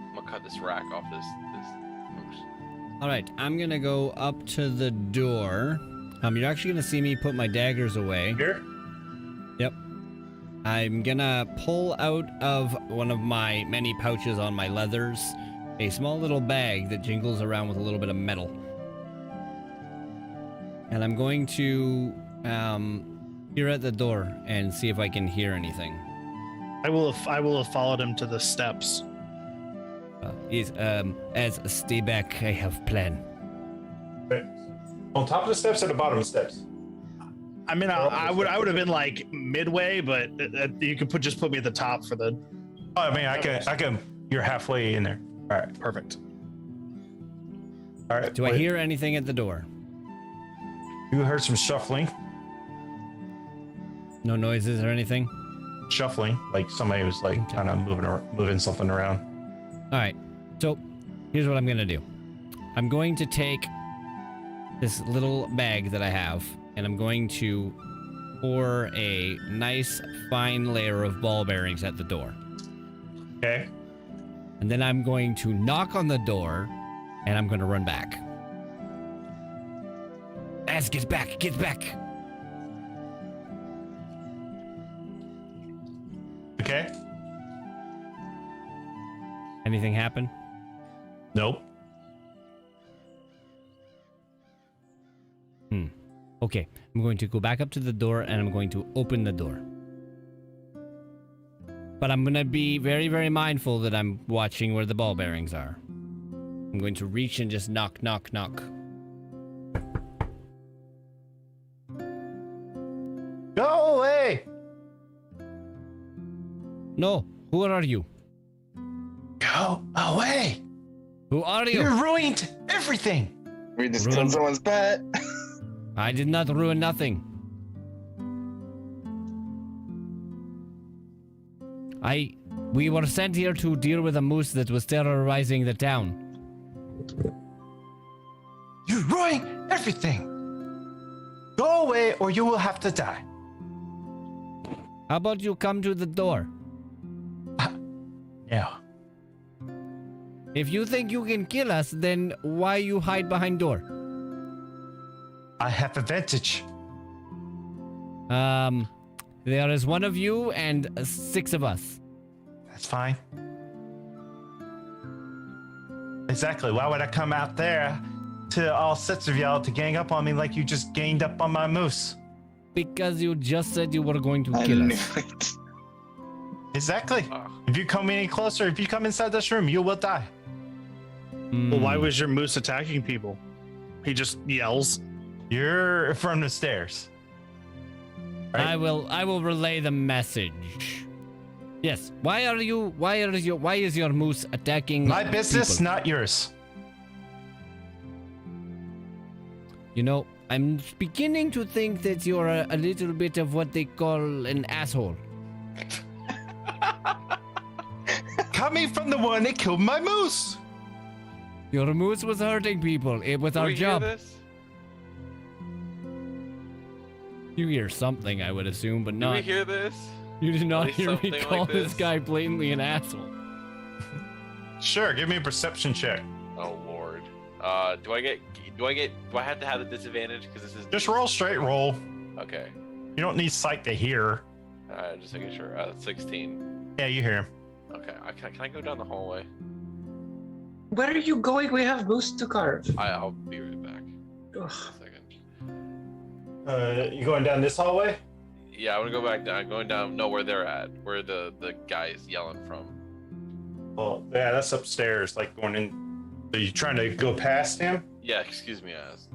I'm gonna cut this rack off this moose. All right, I'm gonna go up to the door. You're actually gonna see me put my daggers away. Here. Yep. I'm gonna pull out of one of my many pouches on my leathers a small little bag that jingles around with a little bit of metal. And I'm going to peer at the door and see if I can hear anything. I will have followed him to the steps. Yes, as stay back, I have plan. On top of the steps or the bottom of the steps? I mean, I would have been like midway, but you could just put me at the top for the. Oh, I mean, I can. You're halfway in there. All right, Perfect. all right. Do I hear anything at the door? You heard some shuffling, No noises or anything? like somebody was like kind of moving something around. All right. So here's what I'm going to do. I'm going to take this little bag that I have, and I'm going to pour a nice fine layer of ball bearings at the door. Okay. And then I'm going to knock on the door, and I'm going to run back. Az, get back, get back. Okay. Anything happen? Nope. Okay, I'm going to go back up to the door and I'm going to open the door. But I'm going to be very, very mindful that I'm watching where the ball bearings are. I'm going to reach and just knock, knock, knock. Go away. No, who are you? Go away. Who are You you? ruined everything. We just Ruin- killed someone's pet. I did not ruin nothing. We were sent here to deal with a moose that was terrorizing the town. You ruined everything. Go away or you will have to die. How about you come to the door? Yeah. If you think you can kill us, then why you hide behind door? I have advantage. There is one of you and 6 of us. That's fine. Exactly. Why would I come out there to all 6 of y'all to gang up on me like you just ganged up on my moose? Because you just said you were going to I kill knew us. it. Exactly. Ah. If you come any closer, if you come inside this room, you will die. Well, why Hmm. was your moose attacking people? He just yells. You're from the stairs. Right? I will relay the message. Yes. Why is your moose attacking My business, people? not yours. You know, I'm beginning to think that you're a little bit of what they call an asshole. Coming from the one that killed my moose. Your moose was hurting people. It was Do our we job. hear this? You hear something, I would assume, but Do we not. hear this? You did not least hear me something like call this this? guy blatantly an asshole. Sure, give me a perception check. Oh lord. Do I have to have the disadvantage because this is Just roll straight roll. Okay. You don't need sight to hear. Just making sure. 16. Yeah, you hear him. Okay. Can I go down the hallway? Where are you going? We have moose to carve. I'll be right back. Ugh. A second. You going down this hallway? Yeah, I'm gonna go back down. Going down. No, where they're at. Where the guy's yelling from. Well, yeah, that's upstairs. Like going in. Are you trying to go past him? Yeah. Excuse me, as.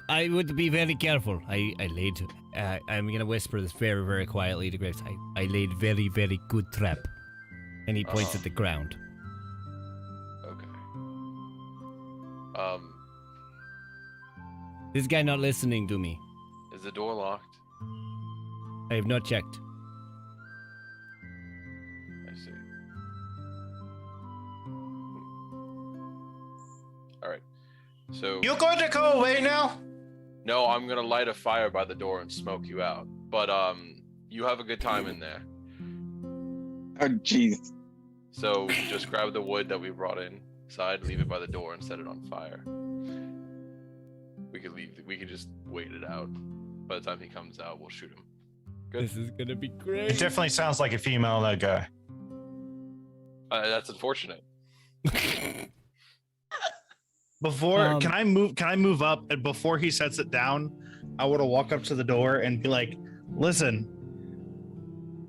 I would be very careful. I laid. I'm gonna whisper this very, very quietly to Graves. I laid very, very good trap. And he points Oh. at the ground. Okay. This guy not listening to me. Is the door locked? I have not checked. I see. All right. So You going to go away now? no, I'm gonna light a fire by the door and smoke you out. But you have a good time in there. Oh, jeez. So just grab the wood that we brought inside, leave it by the door, and set it on fire. We could leave. We could just wait it out. By the time he comes out, we'll shoot him. Good. This is gonna be It great. definitely sounds like a female, that guy. That's unfortunate. Before, can I move up? And before he sets it down, I want to walk up to the door and be like, "Listen,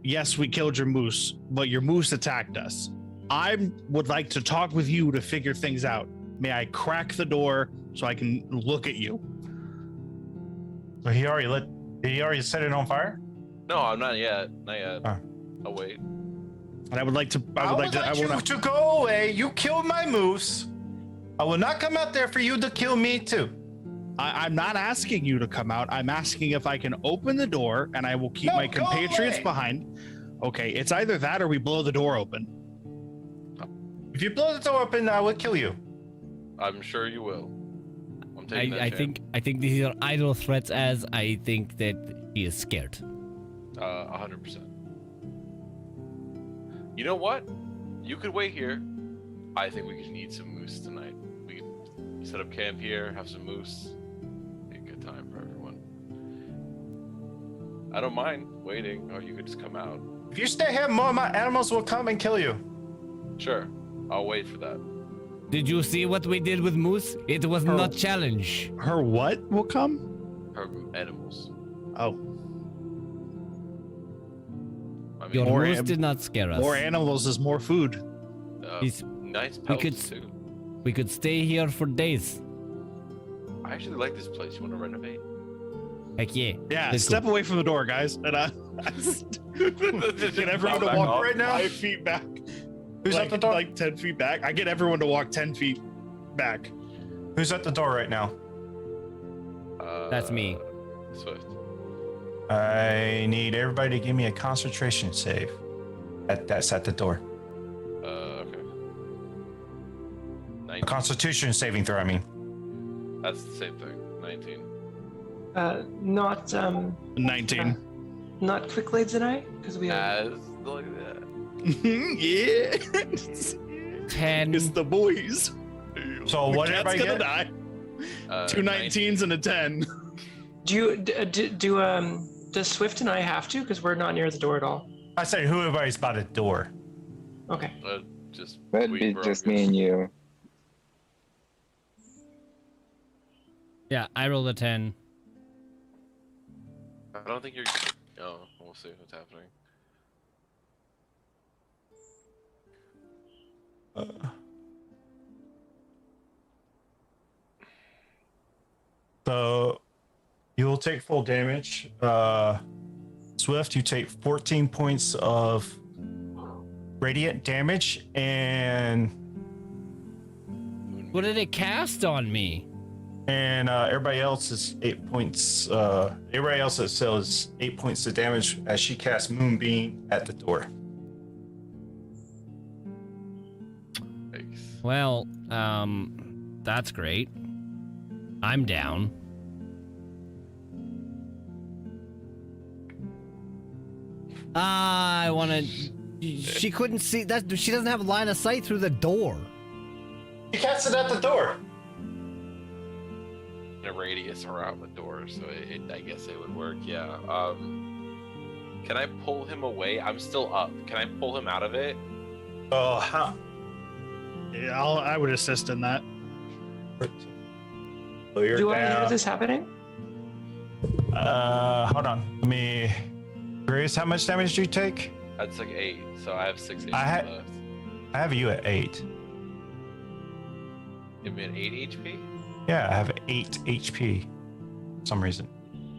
yes, we killed your moose, but your moose attacked us. I would like to talk with you to figure things out. May I crack the door so I can look at you?" So he already set it on fire? No, I'm not yet. Not yet. Oh. I'll wait. And I would like to. I would like to. I you want to go away. You killed my moose. I will not come out there for you to kill me too. I'm not asking you to come out. I'm asking if I can open the door and I will keep No, my go compatriots away. behind. Okay, it's either that or we blow the door open. If you blow the door open, I will kill you. I'm sure you will. I'm taking that I chance. think these are idle threats. As I think that he is scared. 100%. You know what? You could wait here. I think we can eat some moose tonight. We can set up camp here, have some moose. Be a good time for everyone. I don't mind waiting, or you could just come out. If you stay here, more of my animals will come and kill you. Sure, I'll wait for that. Did you see what we did with Moose? It was Oh. not challenge. Her what will come? Her animals. Oh, I mean, Your More Moose am- did not scare us. more animals is more food. He's- nice we pelts could- too. We could stay here for days. I actually like this place. You want to renovate? Heck yeah. Yeah, Let's step go. away from the door, guys, and get everyone to Back walk off. right now? 5 feet back. Who's like, at the door? Like 10 feet back. I get everyone to walk 10 feet back. Who's at the door right now? That's me. Swift. I need everybody to give me a concentration save. That's at the door. Okay. A 19. constitution saving throw, I mean. That's the same thing. 19. Not 19. not quick blades and I, because we have. As like that. Yeah. 10. It's the boys. So The what cat's everybody gonna get? die. 2 19s and a 10. Does Swift and I have to? Because we're not near the door at all. I said who everybody's by the door. Okay. Just That'd we be broke just it. me and you. Yeah, I rolled a 10. I don't think you're. Oh, we'll see what's happening. So you will take full damage. Swift, you take 14 points of radiant damage, and What did it cast on me? everybody else is 8 points. Everybody else at Cell is 8 points of damage as she casts Moonbeam at the door. Yikes. Well, that's great. I'm down. I want to. She couldn't see that. She doesn't have line of sight through the door. She casts it at the door. A radius around the door, so I guess it would work. Yeah. Can I pull him away? I'm still up. Can I pull him out of it? Oh, how? Yeah, I would assist in that. So you're Do I hear down. this happening? Hold on. Let me. Grace, how much damage do you take? That's like 8, so I have 6 HP I ha- left. I have you at 8. Give me an 8 HP? Yeah, I have 8 HP. For some reason.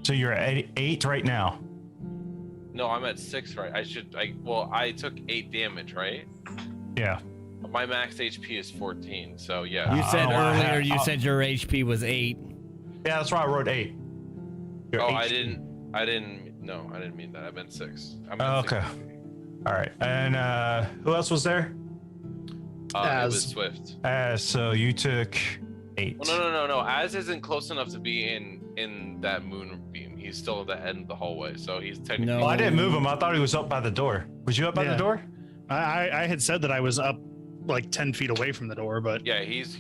So you're at 8 right now. No, I'm at 6, right? I took 8 damage, right? Yeah. My max HP is 14, so yeah. You said I earlier. have- You said your HP was 8. Yeah, that's why I wrote 8. You're Oh, 8. I didn't mean that. I meant 6. I'm Oh, at 6 okay. HP. All right. And who else was there? It was As- Swift. So you took 8. Well, no. Az isn't close enough to be in that moonbeam. He's still at the end of the hallway, so he's technically. No. Well, I didn't move him. I thought he was up by the door. Was you up by the Yeah. door? I had said that I was up like 10 feet away from the door, but Yeah, he's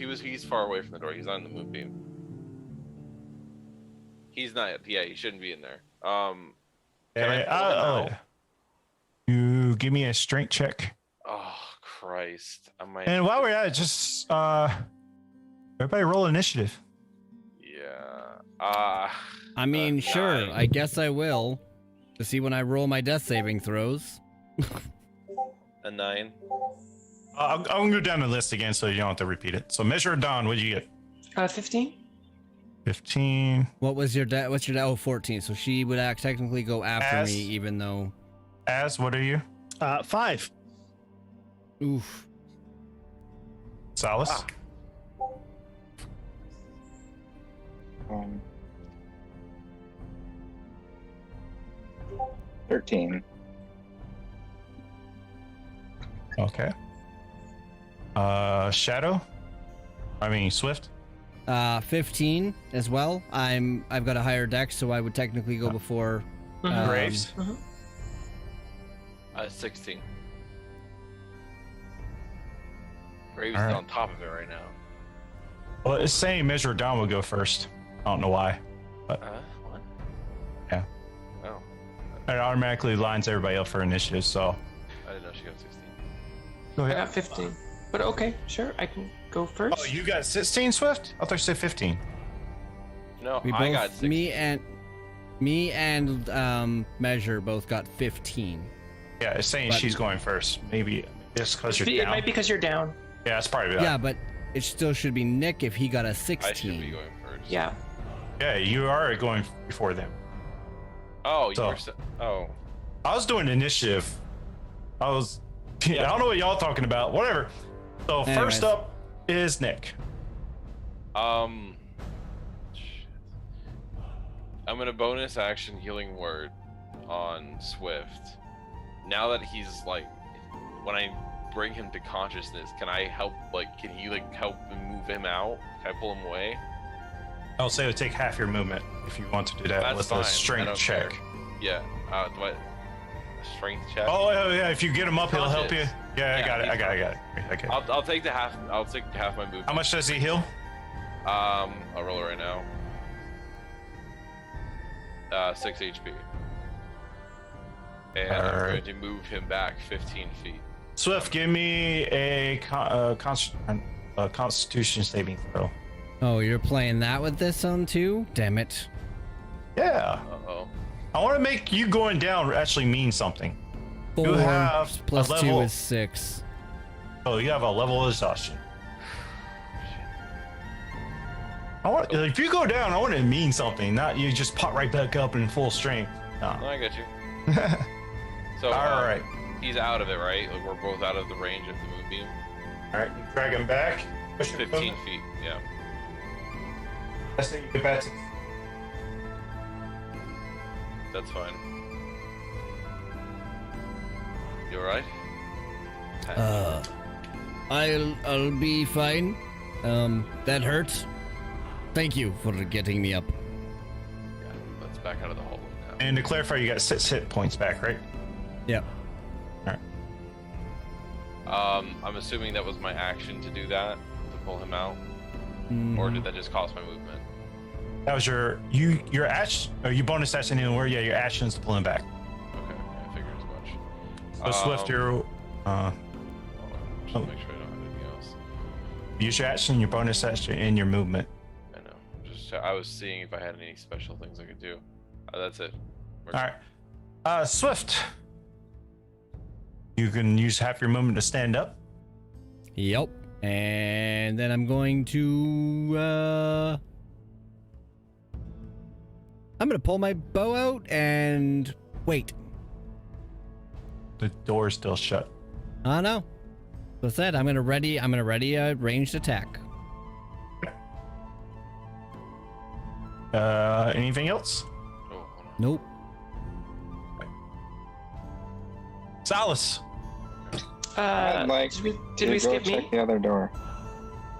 far away from the door. He's on the moonbeam. He's not. Yeah, he shouldn't be in there. Can I pull him out? You give me a strength check. Oh Christ! I might. And while we're at it, just everybody roll initiative. Yeah. I mean, sure. 9. I guess I will. To see when I roll my death saving throws. A 9. I'm gonna go down the list again so you don't have to repeat it. So measure of dawn. What did you get? 15. 15. What was your death? What's your death? Oh, 14. So she would technically go after As- me, even though. Az, what are you? 5. Oof. Salas. Ah. 13. Okay. Shadow. I mean Swift. 15 as well. I've got a higher dex, so I would technically go before. Mhm. Graves. 16. Graves All is right. on top of it right now. Well, it's saying measure of dawn will go first. I don't know why. What? Yeah. Oh, It automatically lines everybody up for initiative. So I didn't know she got 16. go I ahead. got 15. But okay, sure, I can go first. Oh, you got 16, Swift? I thought you said 15. No, We I both, got 16. me and Measure both got 15. Yeah, it's saying But- she's going first. Maybe it's because you're it down. might be because you're down. Yeah, it's probably that. Yeah, but it still should be Nick if he got a I should be 16. going first. Yeah. Yeah, you are going before them. Oh, you So- were. Oh. I was doing initiative. I don't know what y'all talking about. Whatever. So Anyways. first up is Nick. Shit. I'm gonna bonus action healing word on Swift. Now that he's like, when I bring him to consciousness, can I help? Like, can he like help move him out? Can I pull him away? I'll say it would take half your movement if you want to do that That's with fine. a I strength don't check. care. Yeah. Do I? Strength check. Oh yeah, if you get him up, he'll help you. Conscious. Yeah, I Yeah, got it. he's I got it. Okay. I'll take the half. I'll take half my movement. How much does he heal? I'll roll it right now. 6 HP. And I'm Alright. going to move him back 15 feet. Swift, give me a Constitution saving throw. Oh, you're playing that with this on too? Damn it. Yeah, Uh-oh. I want to make you going down actually mean something. 4 have plus a 2 level- is 6. Oh, you have a level of exhaustion. I want if you go down, I want it to mean something, not you just pop right back up in full strength. No, No. I got you. So All right. he's out of it, right? Like we're both out of the range of the moonbeam. All right, drag him back. Push him 15 feet. Yeah. Best thing you get back to. That's fine. You alright? I'll be fine. That hurts. Thank you for getting me up. Yeah, let's back out of the hallway now. And to clarify, you got 6 hit points back, right? Yep. I'm assuming that was my action to do that, to pull him out, Mm-hmm. or did that just cost my movement? That was your action, or you bonus action anywhere? Yeah, your actions to pull him back. Okay, I figured as much. So Swift, you're Hold on, just Oh. to make sure I don't have anything else. use your action, your bonus action, and your movement. I know. I was seeing if I had any special things I could do. That's it. All right, Swift. You can use half your movement to stand up. Yep. And then I'm going to I'm gonna pull my bow out and wait. The door's still shut. Oh no. What's that? I'm gonna ready a ranged attack. Anything else? Oh, hold on. Nope. Salas. I'd like did we to go skip check me? the other door.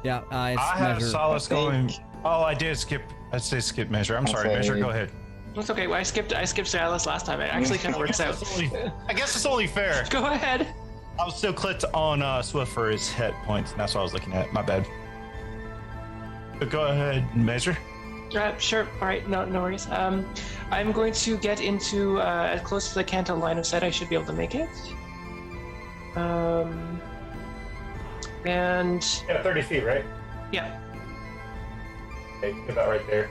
Yeah, it's I have measure. Salas I think- going. Oh, I did skip. I say skip measure. I'm sorry, Okay. measure. Go ahead. That's okay. Well, I skipped Silas last time. It actually kind of works out. That's only, I guess it's only fair. Go ahead. I was still clicked on Swift for his hit points, and that's what I was looking at. My bad. But go ahead and measure. Sure. All right. No worries. I'm going to get into as close as I can to line of sight. I should be able to make it. And Yeah, 30 feet, right? yeah. Okay, about right there.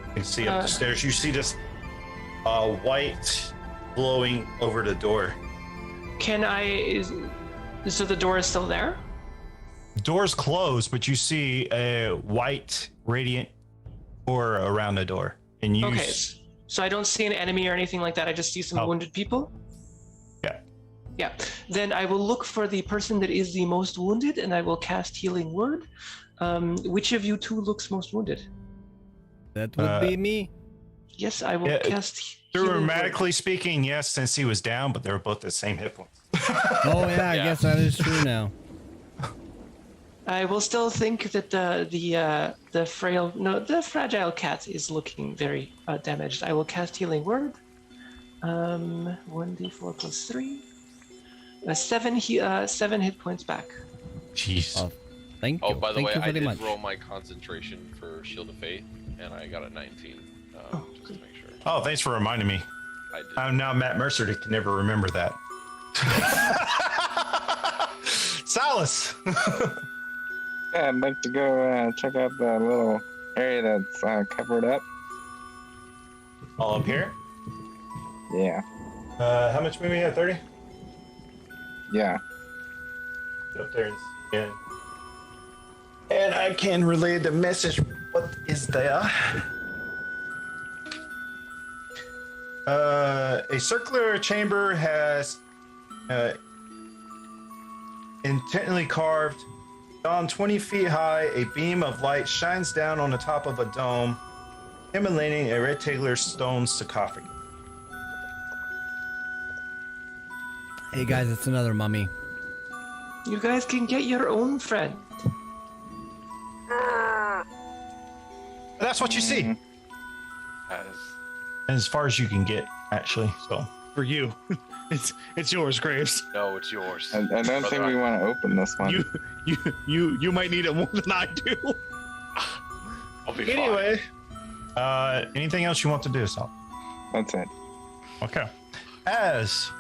You can see up the stairs. You see this white glowing over the door. So the door is still there? The door's closed, but you see a white radiant aura around the door. And you Okay. So I don't see an enemy or anything like that. I just see some Oh. wounded people. Yeah. Yeah. Then I will look for the person that is the most wounded, and I will cast Healing Word. Which of you two looks most wounded? That would be me. Yes, I will Yeah, cast. Healing Word. dramatically speaking, yes, since he was down, but they were both the same hit points. Oh yeah, I Yeah. guess that is true now. I will still think that the fragile cat is looking very damaged. I will cast Healing Word. 1d4 plus 3. 7 hit points back. Jeez. Oh, thank you. Oh, by the Thank way, you I very did much. roll my concentration for Shield of Faith, and I got a 19. Just to make sure. Oh, thanks for reminding me. I did. I'm now Matt Mercer that can never remember that. Salas. Yeah, I'd like to go check out the little area that's covered up. All up here. Yeah, How much movement you have? 30? yeah. Get up there and I can relay the message. What is there? A circular chamber has intently carved, on 20 feet high. A beam of light shines down on the top of a dome, emanating a rectangular stone sarcophagus. Hey guys, it's another mummy. You guys can get your own friend. That's what you see, and as far as you can get, actually. So. For you, it's yours, Graves. No, it's yours. I don't think Brother, we want to open this one. You might need it more than I do. I'll be fine. Anyway, anything else you want to do, Sal? That's it. Okay. As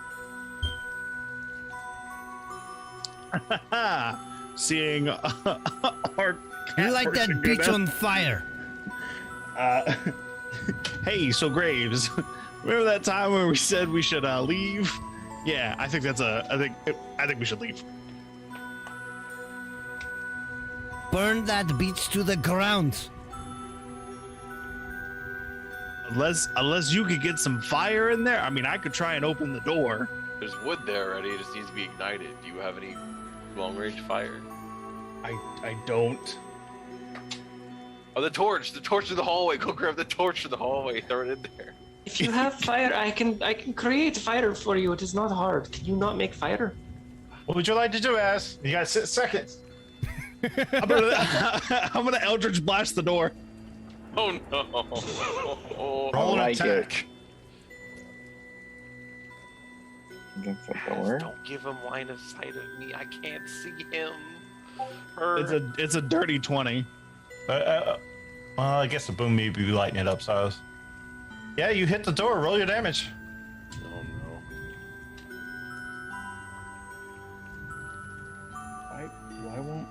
Seeing our You like that person go bitch down. on fire? Hey, so Graves, remember that time where we said we should leave? Yeah, I think I think we should leave. burn that beach to the ground. Unless you could get some fire in there. I mean, I could try and open the door. There's wood there already. It just needs to be ignited. Do you have any long-range fire? I don't. Oh, the torch to the hallway. Go grab the torch to the hallway. Throw it in there. If you have fire, I can create fire for you. It is not hard. Can you not make fire? What would you like to do, Az? You got 6 seconds. I'm gonna Eldritch blast the door. Oh no! Roll an like it. attack. Against the door. Don't give him line of sight of me. I can't see him. It's a dirty 20. Well, I guess the boom may be lighting it up, so. Yeah, you hit the door. Roll your damage. Oh no! Why won't?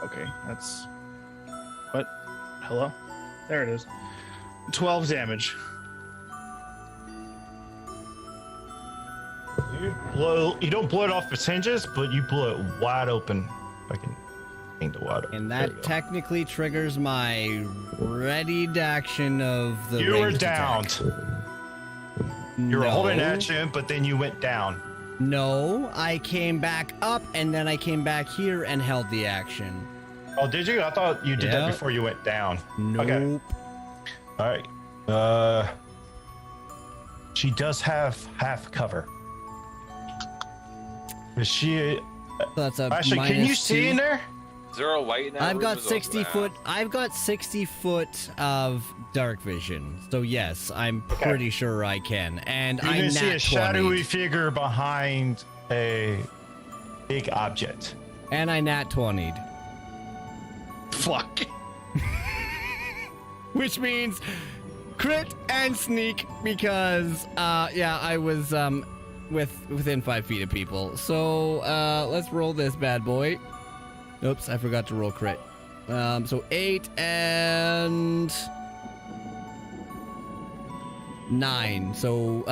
Okay, that's what? Hello? There it is. 12 damage. You don't blow it off its hinges, but you blow it wide open. If I can think the wide open. And There you that go. technically triggers my readied action of the. You were ranged downed. attack. You were holding No. action, but then you went down. No, I came back up and then I came back here and held the action. Oh, did you? I thought you did that Yeah. before you went down. Nope. Okay. All right. She does have half cover. Is she? That's a Actually, can you minus see 2. in there? Is there a light in that I've room? got Is it 60 bad? foot. I've got 60 foot of dark vision. So yes, I'm Okay. pretty sure I can. And You I can see a nat shadowy 20'd. figure behind a big object. And I nat 20'd. Fuck. Which means crit and sneak because yeah, I was within 5 feet of people. So let's roll this bad boy. Oops, I forgot to roll crit. So 8 and 9. So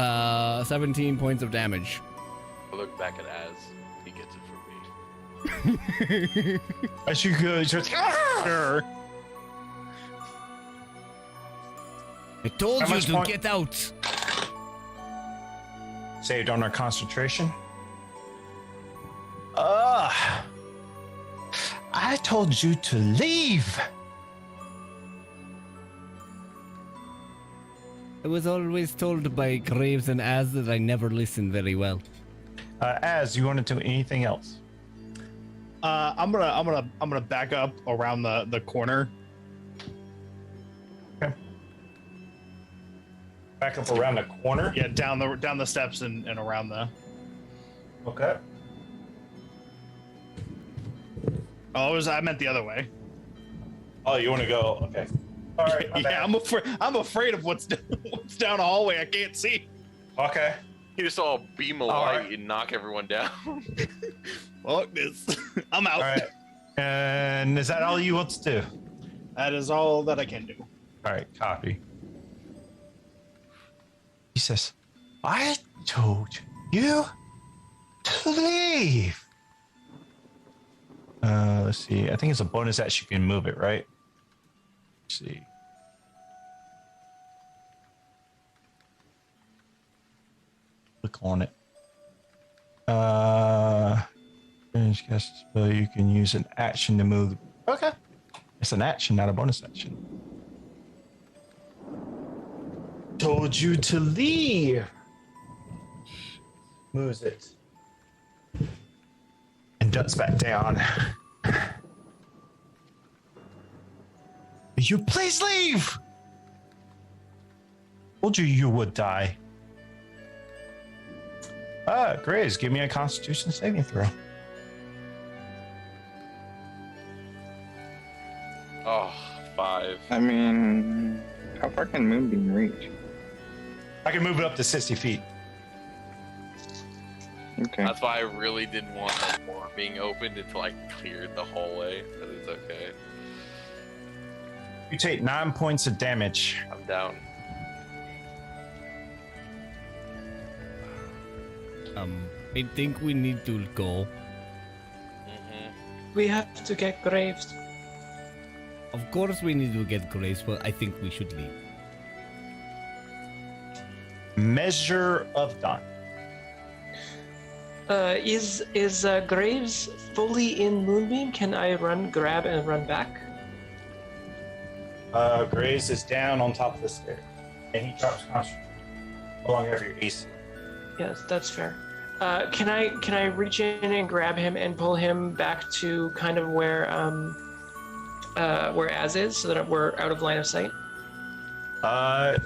17 points of damage. I look back at Az. He gets it from me. As you go, just Sure. I told How you much to point- get out. saved on our concentration. I told you to leave. I was always told by Graves and Az that I never listened very well. Az, you want to do anything else? I'm gonna back up around the corner. Back up around the corner. Yeah, down the steps and around the. Okay. Oh, I meant the other way. Oh, you want to go? Okay. All right. my Yeah, bad. I'm afraid of what's down the hallway. I can't see. Okay. He just saw a beam of All light right. and knock everyone down. Fuck this. I'm out. All right. And is that all you want to do? That is all that I can do. All right. Copy. He says, "I told you to leave." Let's see. I think it's a bonus action. You can move it, right? Let's see. Click on it. Finish cast spell. You can use an action to move. Okay. It's an action, not a bonus action. Told you to leave. Moves it. And ducks back down. Will you please leave? Told you you would die. Grace, give me a Constitution saving throw. Oh, 5. I mean, how far can Moonbeam reach? I can move it up to 60 feet. Okay. That's why I really didn't want that door being opened until I cleared the hallway. But it's okay. You take 9 points of damage. I'm down. I think we need to go. Mm-hmm. We have to get Graves. Of course we need to get Graves, but I think we should leave. Measure of done. Is Graves fully in Moonbeam? Can I grab and run back? Graves is down on top of the stairs, and he drops concentration. No longer have your AC. Yes, that's fair. Can I reach in and grab him and pull him back to kind of where Az is, so that we're out of line of sight? I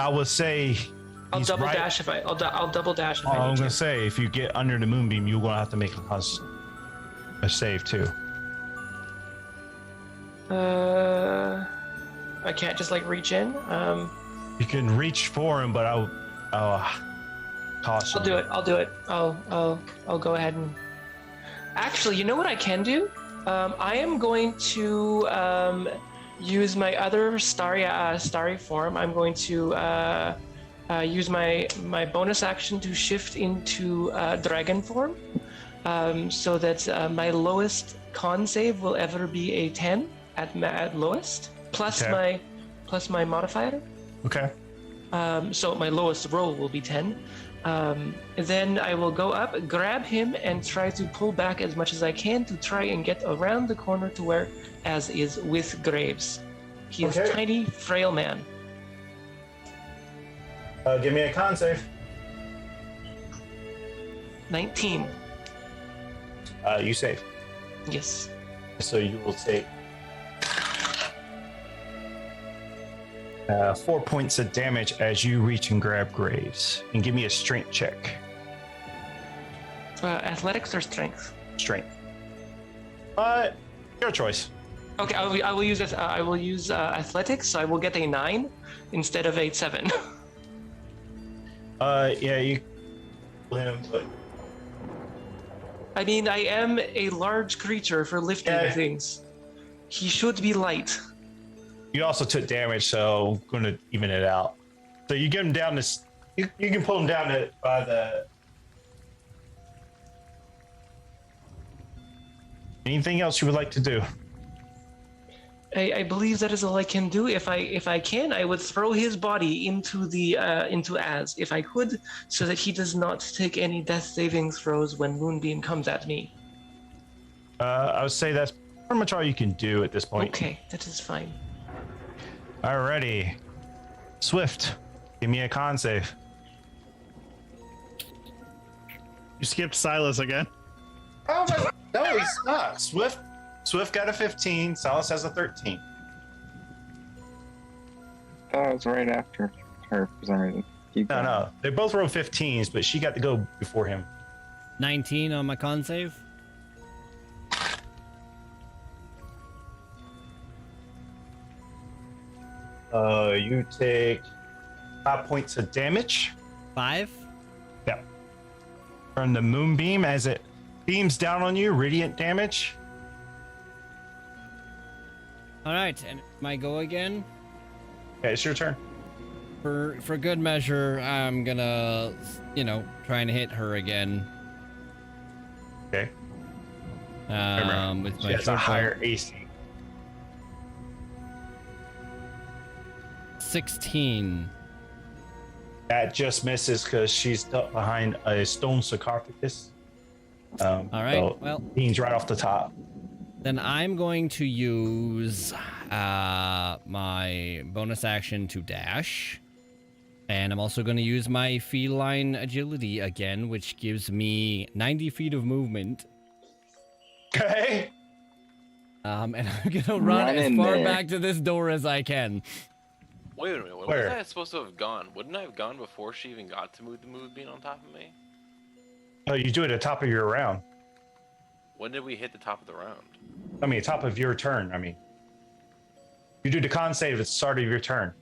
would say I'll he's double right- dash if I'll double dash if I I'm need gonna to. say if you get under the moonbeam, you're gonna have to make a save too. I can't just like reach in. You can reach for him, but I'll caution. I'll do it. I'll go ahead and. Actually, you know what I can do? I am going to use my other starry form. I'm going to use my bonus action to shift into dragon form, so that my lowest con save will ever be a 10 at lowest, plus Okay. my modifier. Okay. So my lowest roll will be 10. Then I will go up, grab him, and try to pull back as much as I can to try and get around the corner to where Az is with Graves. He is Okay. tiny, frail man. Give me a con save. 19. You save. Yes. So you will take 4 points of damage as you reach and grab Graves. And give me a strength check. Athletics or strength? Strength. Your choice. Okay, I will use athletics. So I will get a 9 instead of a 7. Yeah, you kill him, but I mean, I am a large creature for lifting Yeah. things. He should be light. you also took damage, so I'm going to even it out. So you get him down this. You can pull him down by the. Anything else you would like to do? I believe that is all I can do. If I can, I would throw his body into Az, if I could, so that he does not take any death saving throws when Moonbeam comes at me. I would say that's pretty much all you can do at this point. Okay, that is fine. Alrighty. Swift, give me a con save. You skipped Silas again. Oh, no, he's not. Swift got a 15. Silas has a 13. That was right after her for some reason. Keep going. No. They both rolled 15s, but she got to go before him. 19 on my con save. You take 5 points of damage 5. from the moonbeam as it beams down on you. Radiant damage. All right, and my go again. Okay, it's your turn. For good measure, I'm gonna, try and hit her again. Okay. With She my has a short bow. higher AC. 16. That just misses because she's stuck behind a stone sarcophagus. All right. So Well, beams right off the top. then I'm going to use my bonus action to dash. And I'm also going to use my feline agility again, which gives me 90 feet of movement. Okay. And I'm going to run Run as in far there. back to this door as I can. Wait a minute. When Where? was I supposed to have gone? Wouldn't I have gone before she even got to move the moonbeam on top of me? Oh, you do it at the top of your round. When did we hit the top of the round? I mean, top of your turn. I mean, you do the con save at the start of your turn.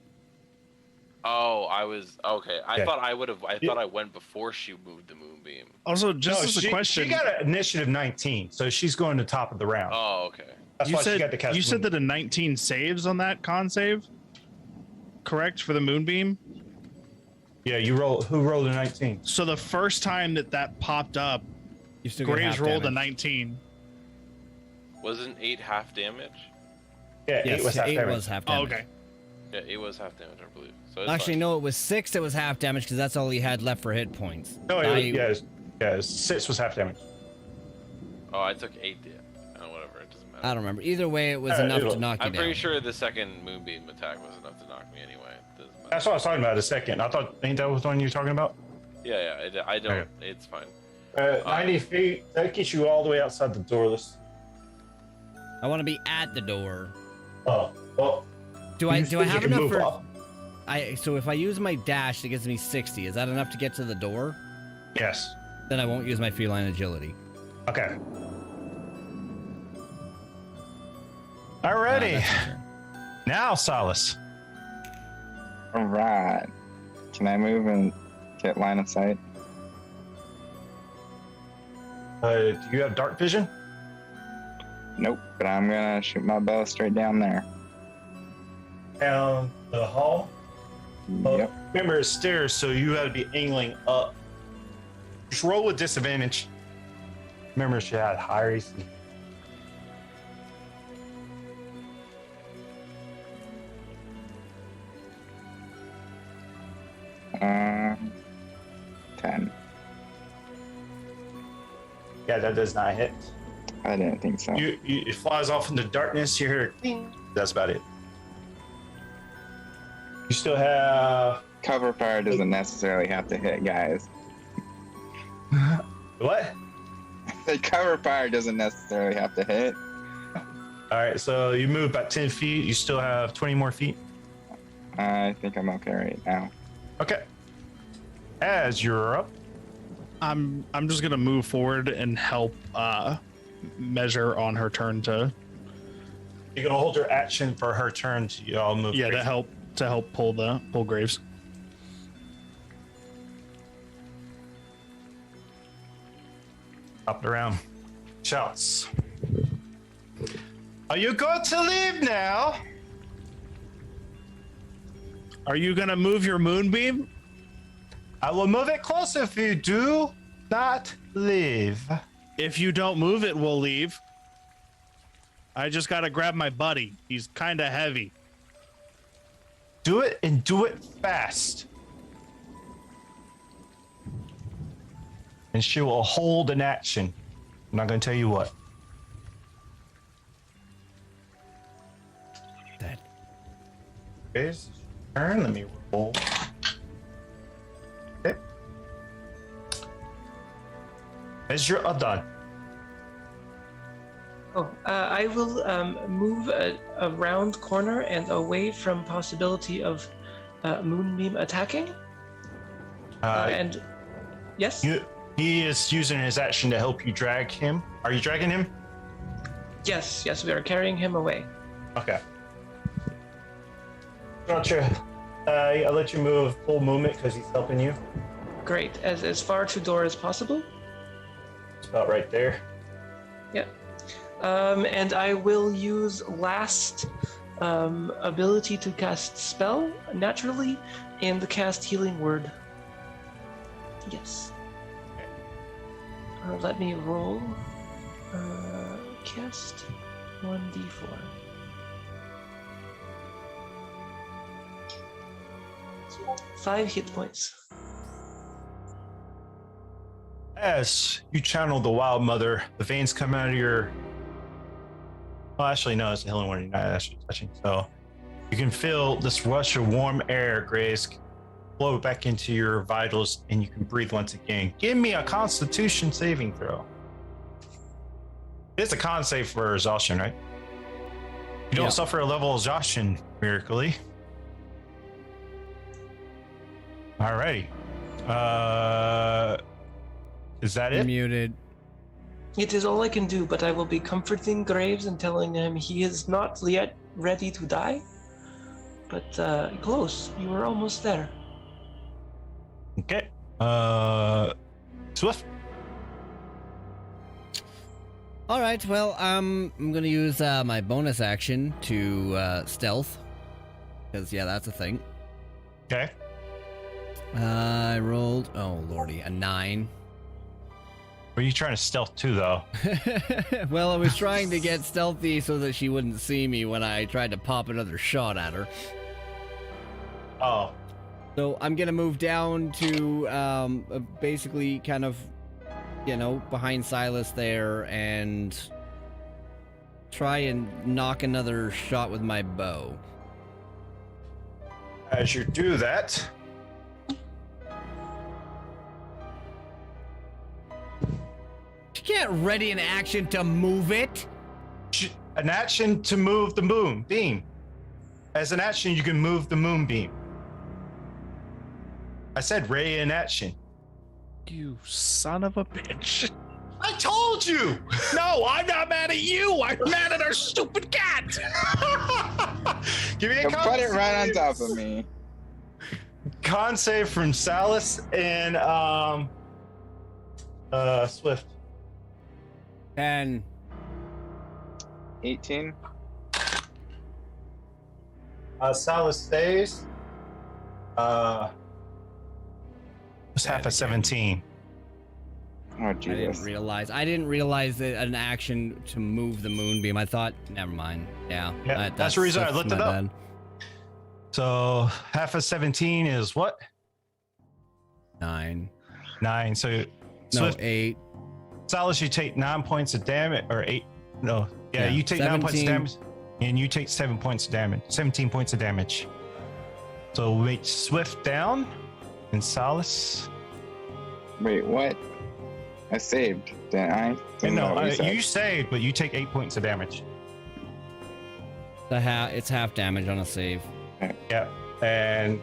Oh, I was okay. I Yeah. thought I would have. I Yeah. thought I went before she moved the moonbeam. Also, just No, as a she, question, She got an initiative 19, so she's going to top of the round. Oh, okay. That's you why she got said to cast. you said Moonbeam. that a 19 saves on that con save. Correct for the moonbeam. Yeah, you roll. Who rolled a 19? So the first time that popped up, You still get Graves half rolled a damage. 19. Wasn't 8 half damage? Yeah, Yes, 8 was half 8 damage. was half Oh, damage. okay. Yeah, 8 was half damage, I believe. So it's Actually, fine. no, it was 6 that was half damage because that's all he had left for hit points. No, I- it was 6 was half damage. Oh, I took 8 damage. Oh, whatever. It doesn't matter. I don't remember. Either way, it was Alright, enough it'll- to knock you I'm down. pretty sure the second moonbeam attack was enough to knock me anyway. It doesn't matter. That's what I was talking about a second. I thought, ain't that was the one you were talking about? Yeah, I don't. Okay. It's fine. 90 feet. That gets you all the way outside the door. I want to be at the door. Oh, well. Do I you have can enough move for? up. So if I use my dash, it gives me 60. Is that enough to get to the door? Yes. Then I won't use my feline agility. Okay. Ah, Alrighty. that's my turn. Now, Silas. All right. Can I move and get line of sight? Do you have dark vision? Nope, but I'm gonna shoot my bow straight down there. Down the hall? Yep. Remember, it's stairs, so you had to be angling up. Just roll with disadvantage. Remember, she had higher AC. Um, 10. Yeah, that does not hit. I didn't think so. It flies off into darkness. You hear it. Ding. That's about it. You still have Cover fire doesn't necessarily have to hit, guys. what? The cover fire doesn't necessarily have to hit. All right, so you move about 10 feet. You still have 20 more feet. I think I'm okay right now. Okay. As you're up, I'm just gonna move forward and help measure on her turn to you're gonna hold your action for her turn to y'all move. to crazy. help pull Graves. Up and around. Shouts. Are you going to leave now? Are you gonna move your moonbeam? I will move it closer if you do not leave. If you don't move it, we'll leave. I just gotta grab my buddy. He's kind of heavy. Do it and do it fast. And she will hold an action. I'm not going to tell you what. Dead. Okay, it's your turn. Let me roll. Okay. As you're done. Oh, I will move a round corner and away from possibility of Moonbeam attacking. And yes, He is using his action to help you drag him. Are you dragging him? yes, we are carrying him away. Okay. Gotcha. I'll let you move full movement because he's helping you. Great, as far to door as possible. It's about right there. Yeah. And I will use last ability to cast spell naturally and cast healing word. Yes. Let me roll. Cast 1d4. Five hit points. As you channel the Wild Mother, the veins come out of your. Well, actually, no, it's the healing word. You're not actually touching. So you can feel this rush of warm air, Grace, flow back into your vitals, and you can breathe once again. Give me a Constitution saving throw. It's a con save for exhaustion, right? You don't Yeah. suffer a level of exhaustion, miraculously. Alrighty. Is that You're it? muted. It is all I can do, but I will be comforting Graves and telling him he is not yet ready to die. But close. You were almost there. Okay. Swift. All right. Well, I'm gonna use my bonus action to stealth, because yeah, that's a thing. Okay. I rolled, oh lordy, a 9. Were you trying to stealth too, though? Well, I was trying to get stealthy so that she wouldn't see me when I tried to pop another shot at her. Oh, So I'm gonna move down to basically kind of, behind Silas there and try and knock another shot with my bow. as you do that, You can't ready an action to move it. an action to move the moon beam. As an action, you can move the moonbeam. I said ray in action. You son of a bitch. I told you! No, I'm not mad at you. I'm mad at our stupid cat. Give me a Don't con put it right on save. top of me. Con save from Salas and Swift. 10. 18. Salas stays. It's half a 17. Oh I didn't Jesus. realize. I didn't realize that an action to move the moonbeam. I thought, never mind. Yeah, Yeah, that's the reason I looked my it up. bad. So half of 17 is what? 9. 9. So No, Swift, 8. Salas, you take 9 points of damage, or 8. No, yeah, Yeah, you take 9 points of 17. damage, and you take 7 points of damage. 17 points of damage. So we make Swift down, and Salas. Wait, what? I saved, didn't I? Didn't know No, what we said. you saved, but you take 8 points of damage. It's half damage on a save. Yeah, and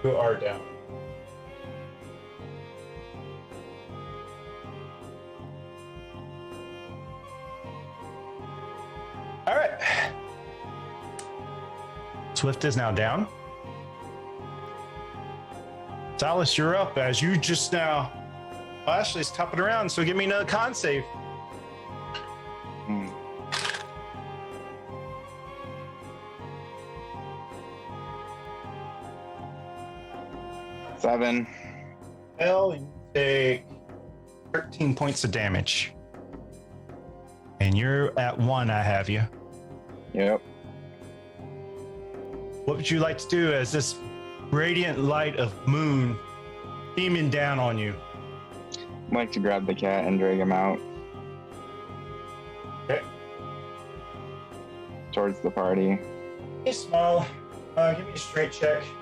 you are down. All right. Swift is now down. Salas, you're up as you just now. Well, Ashley's topping around, so give me another con save. Hmm. Seven. Well, you take 13 points of damage. And you're at 1, I have you. Yep. What would you like to do as this radiant light of moon beaming down on you? I'd like to grab the cat and drag him out Okay. towards the party. Hey, small. Give me a straight check. –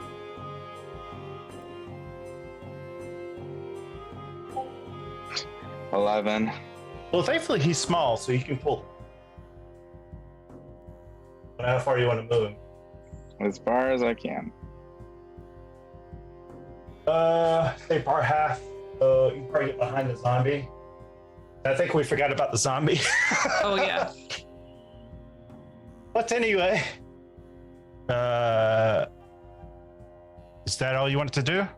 11. Well, thankfully he's small, so you can pull. But how far do you want to move him? As far as I can. Say bar half. So you can probably get behind the zombie. I think we forgot about the zombie. Oh yeah. But anyway, is that all you wanted to do?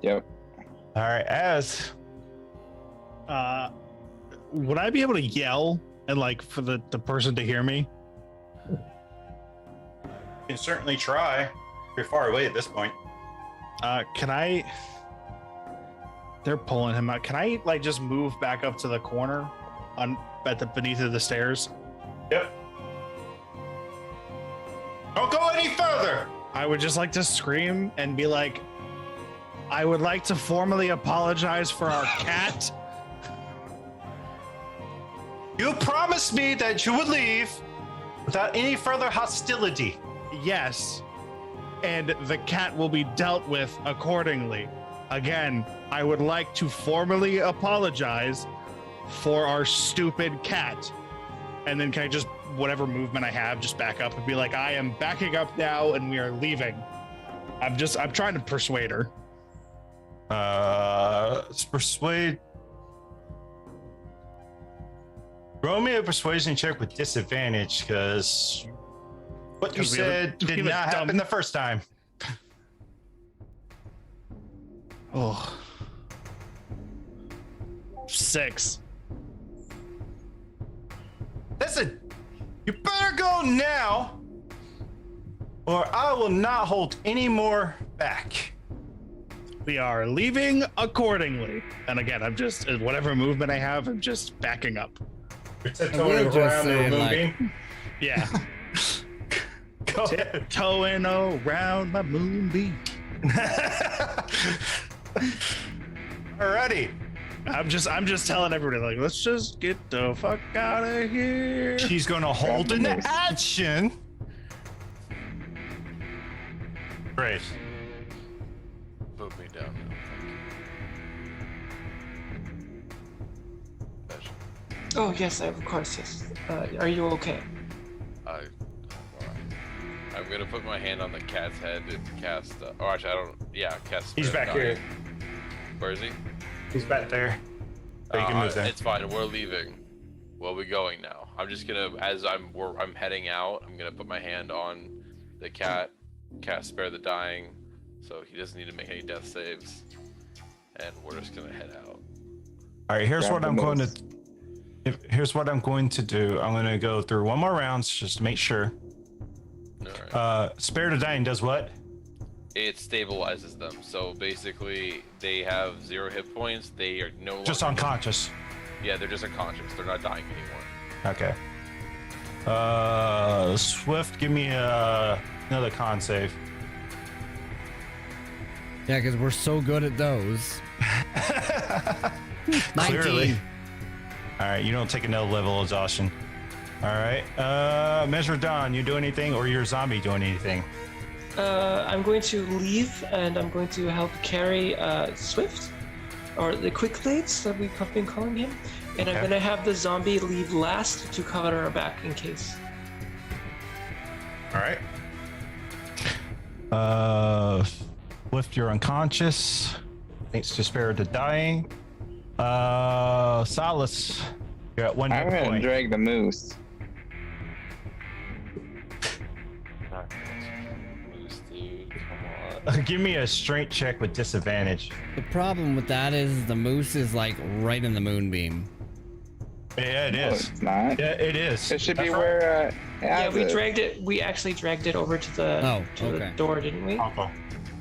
Yep. All right, as Would I be able to yell and like for the person to hear me? you can certainly try. You're far away at this point. Can I? They're pulling him out. Can I like just move back up to the corner on at the beneath of the stairs? Yep. Don't go any further. I would just like to scream and be like, I would like to formally apologize for our cat. You promised me that you would leave without any further hostility. Yes. And the cat will be dealt with accordingly. Again, I would like to formally apologize for our stupid cat. And then can I just, whatever movement I have, just back up and be like, I am backing up now and we are leaving. I'm trying to persuade her. Persuade. Roll me a persuasion check with disadvantage, because what you 'Cause we have a- said we did have a not happen dumb- the first time. Oh. 6. Listen, you better go now, or I will not hold any more back. We are leaving accordingly. And again, I'm just whatever movement I have, I'm just backing up. You're I tiptoeing will just around the say, like- moonbeam. Yeah. Go ahead. Tiptoeing around my moonbeam. Alrighty. I'm just telling everybody, like, let's just get the fuck out of here. She's gonna hold an Nice. action. Great. Put me down. Gotcha. Oh yes, of course, yes. Are you okay? I'm gonna put my hand on the cat's head and cast. Oh, actually, I don't. Yeah, cast. He's Spirit back of here. Dying. Where is he? He's back there. So you can move there. It's fine. We're leaving. Where are we going now? I'm just gonna, as I'm heading out, I'm gonna put my hand on the cat, cast Spare the Dying, so he doesn't need to make any death saves, and we're just gonna head out. All right. Here's Grab what the I'm going moose. to. Here's what I'm going to do. I'm going to go through one more rounds just to make sure. All right. Spare to Dying does what? It stabilizes them. So basically, they have 0 hit points. They are no longer Just unconscious. Yeah, they're just unconscious. They're not dying anymore. Okay. Swift, give me another con save. Yeah, because we're so good at those. Clearly. 19. All right, you don't take another level of exhaustion. All right. Measure Dawn, you do anything, or your zombie doing anything? I'm going to leave and I'm going to help carry Swift, or the Quick Blades that we have been calling him. And I'm Okay. going to have the zombie leave last to cover our back in case. All right. Swift, you're unconscious. Thanks to Spare to Dying. Solace, you're at 1 I'm hit gonna point. drag the moose. Moose, dude, come on. Give me a strength check with disadvantage. The problem with that is the moose is like right in the moonbeam. Yeah, it No, is. it's not. Yeah, it is. It should be That's right. where. Yeah, we Azaz- dragged it. We actually dragged it over to the the okay. door, didn't we? Okay.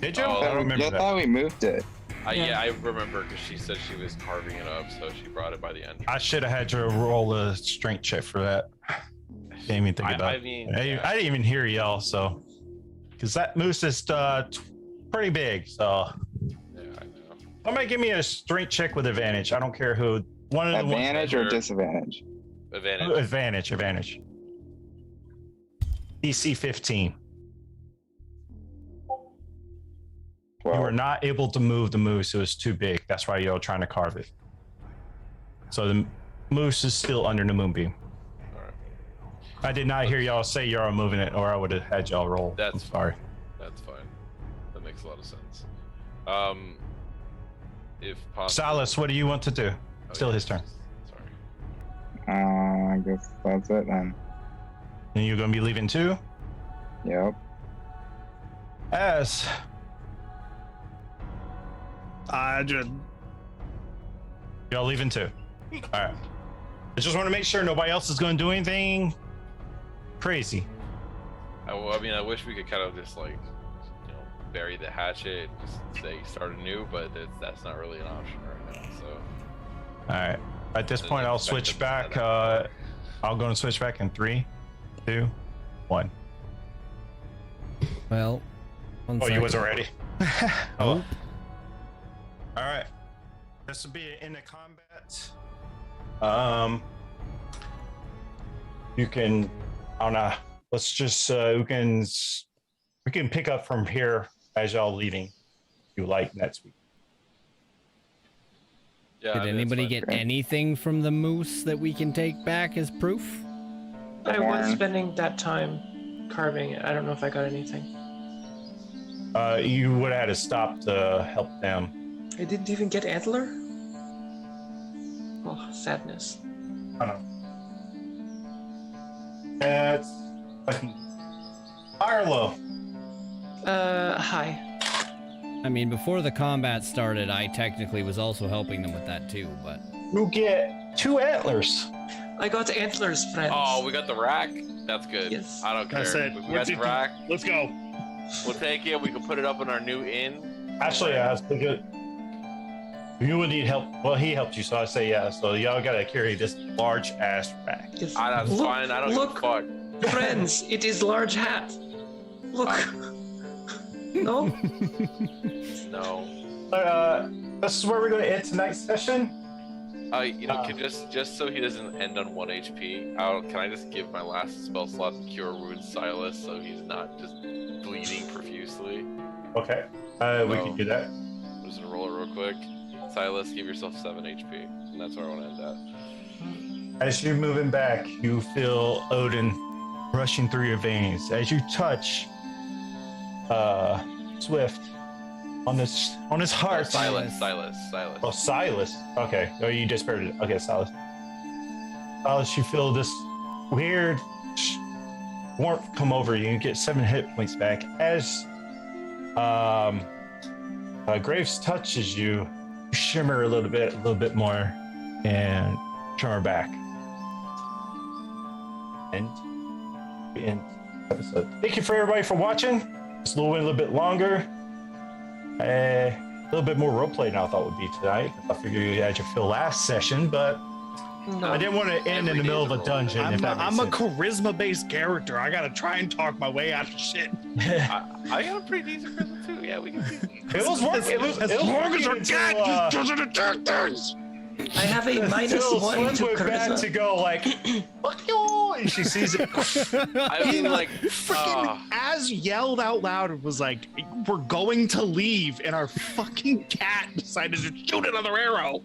Did you? Oh, I don't remember I that. thought we moved it. Yeah. Yeah, I remember because she said she was carving it up, so she brought it by the end. I should have had you roll a strength check for that. Didn't even think about I it. mean, I didn't even hear y'all, so because that moose is pretty big. So yeah, I know. somebody give me a strength check with advantage. I don't care who. One of the Advantage or Sure. disadvantage? Advantage. Advantage. DC 15. You Well, were not able to move the moose. It was too big. That's why y'all trying to carve it. So the moose is still under the moonbeam. All right. I did not hear y'all say y'all moving it, or I would have had y'all roll. That's I'm sorry. That's fine. That makes a lot of sense. If possible. Silas, what do you want to do? Oh, Still yeah. his turn. Sorry. I guess that's it then. And you're gonna be leaving too? Yep. As Just y'all leaving too. All right. I just want to make sure nobody else is gonna do anything crazy. I mean, I wish we could kind of just like, bury the hatchet and just say start anew, but that's not really an option right now. So. All right. At this Doesn't point, I'll expect switch them to back. set up. I'll go and switch back in 3, 2, 1. Well, one Oh, you second. wasn't ready. Oh, All right. This will be in the combat. You can, I don't know. Let's just we can pick up from here as y'all leaving. If you like next week. Yeah. did I mean, anybody that's get anything from the moose that we can take back as proof? I was Horn. spending that time carving it. I don't know if I got anything. You would have had to stop to help them. I didn't even get antler. Oh, sadness. I don't know. That's high or low. Hi. I mean, before the combat started, I technically was also helping them with that too, but You get 2 antlers. I got antlers, friends. Oh, we got the rack. That's good. Yes. I don't care. That's it. We got the rack. Let's go. We'll take it. We can put it up in our new inn. Actually, I was thinking you would need help. Well, he helped you, so I say yeah. So y'all gotta carry this large ass rack. Yes. That's Look- fine. I don't look, give a fuck. Friends, it is large hat. Look. No? No. This is where we're gonna end tonight's session. Can just so he doesn't end on 1 HP, can I just give my last spell slot to Cure Wounds Silas so he's not just bleeding profusely? Okay. We can do that. I'm just gonna roll it real quick. Silas, give yourself 7 HP, and that's where I want to end at. As you're moving back, you feel Odin rushing through your veins. As you touch Swift on his heart. Silas. Oh, Silas. Okay. Oh, you disparate it. Okay, Silas. Silas, you feel this weird warmth come over you. You get 7 hit points back. As Graves touches you, you shimmer a little bit more, and shimmer back. And we end the episode. Thank you for everybody for watching. It's a little bit longer. A little bit more roleplay than I thought would be tonight. I figured you had your fill last session, but No. I didn't want to end in the middle of a dungeon. I'm a charisma-based character. I gotta try and talk my way out of shit. I got a pretty decent charisma too. Yeah, we can see. It was working. It was As working long as our until, cat just doesn't attack things. I have a minus until 1 Slim to went back to charisma. go like, fuck you, and she sees it. I mean, like, Freaking Az yelled out loud and was like, "We're going to leave," and our fucking cat decided to shoot another arrow.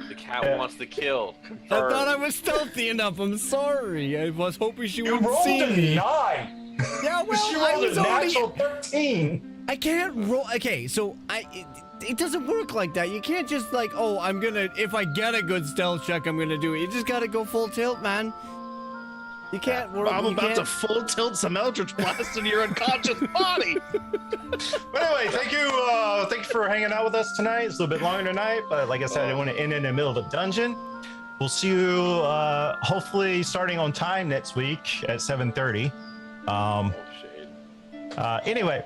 the cat wants to kill. I thought I was stealthy enough. I'm sorry. I was hoping she You wouldn't rolled see a me. 9. Yeah, well, She I rolled was a already. natural 13. I can't roll. Okay, so it doesn't work like that. You can't just like, oh, I'm gonna. If I get a good stealth check, I'm gonna do it. You just gotta go full tilt, man. You can't work. I'm you about to can't- full tilt some Eldritch Blast in your unconscious body. But anyway, thank you for hanging out with us tonight. It's a little bit longer tonight, but like I said, I didn't want to end in the middle of a dungeon. We'll see you hopefully starting on time next week at 7:30. Anyway,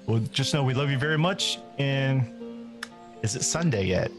well, just know we love you very much. And is it Sunday yet?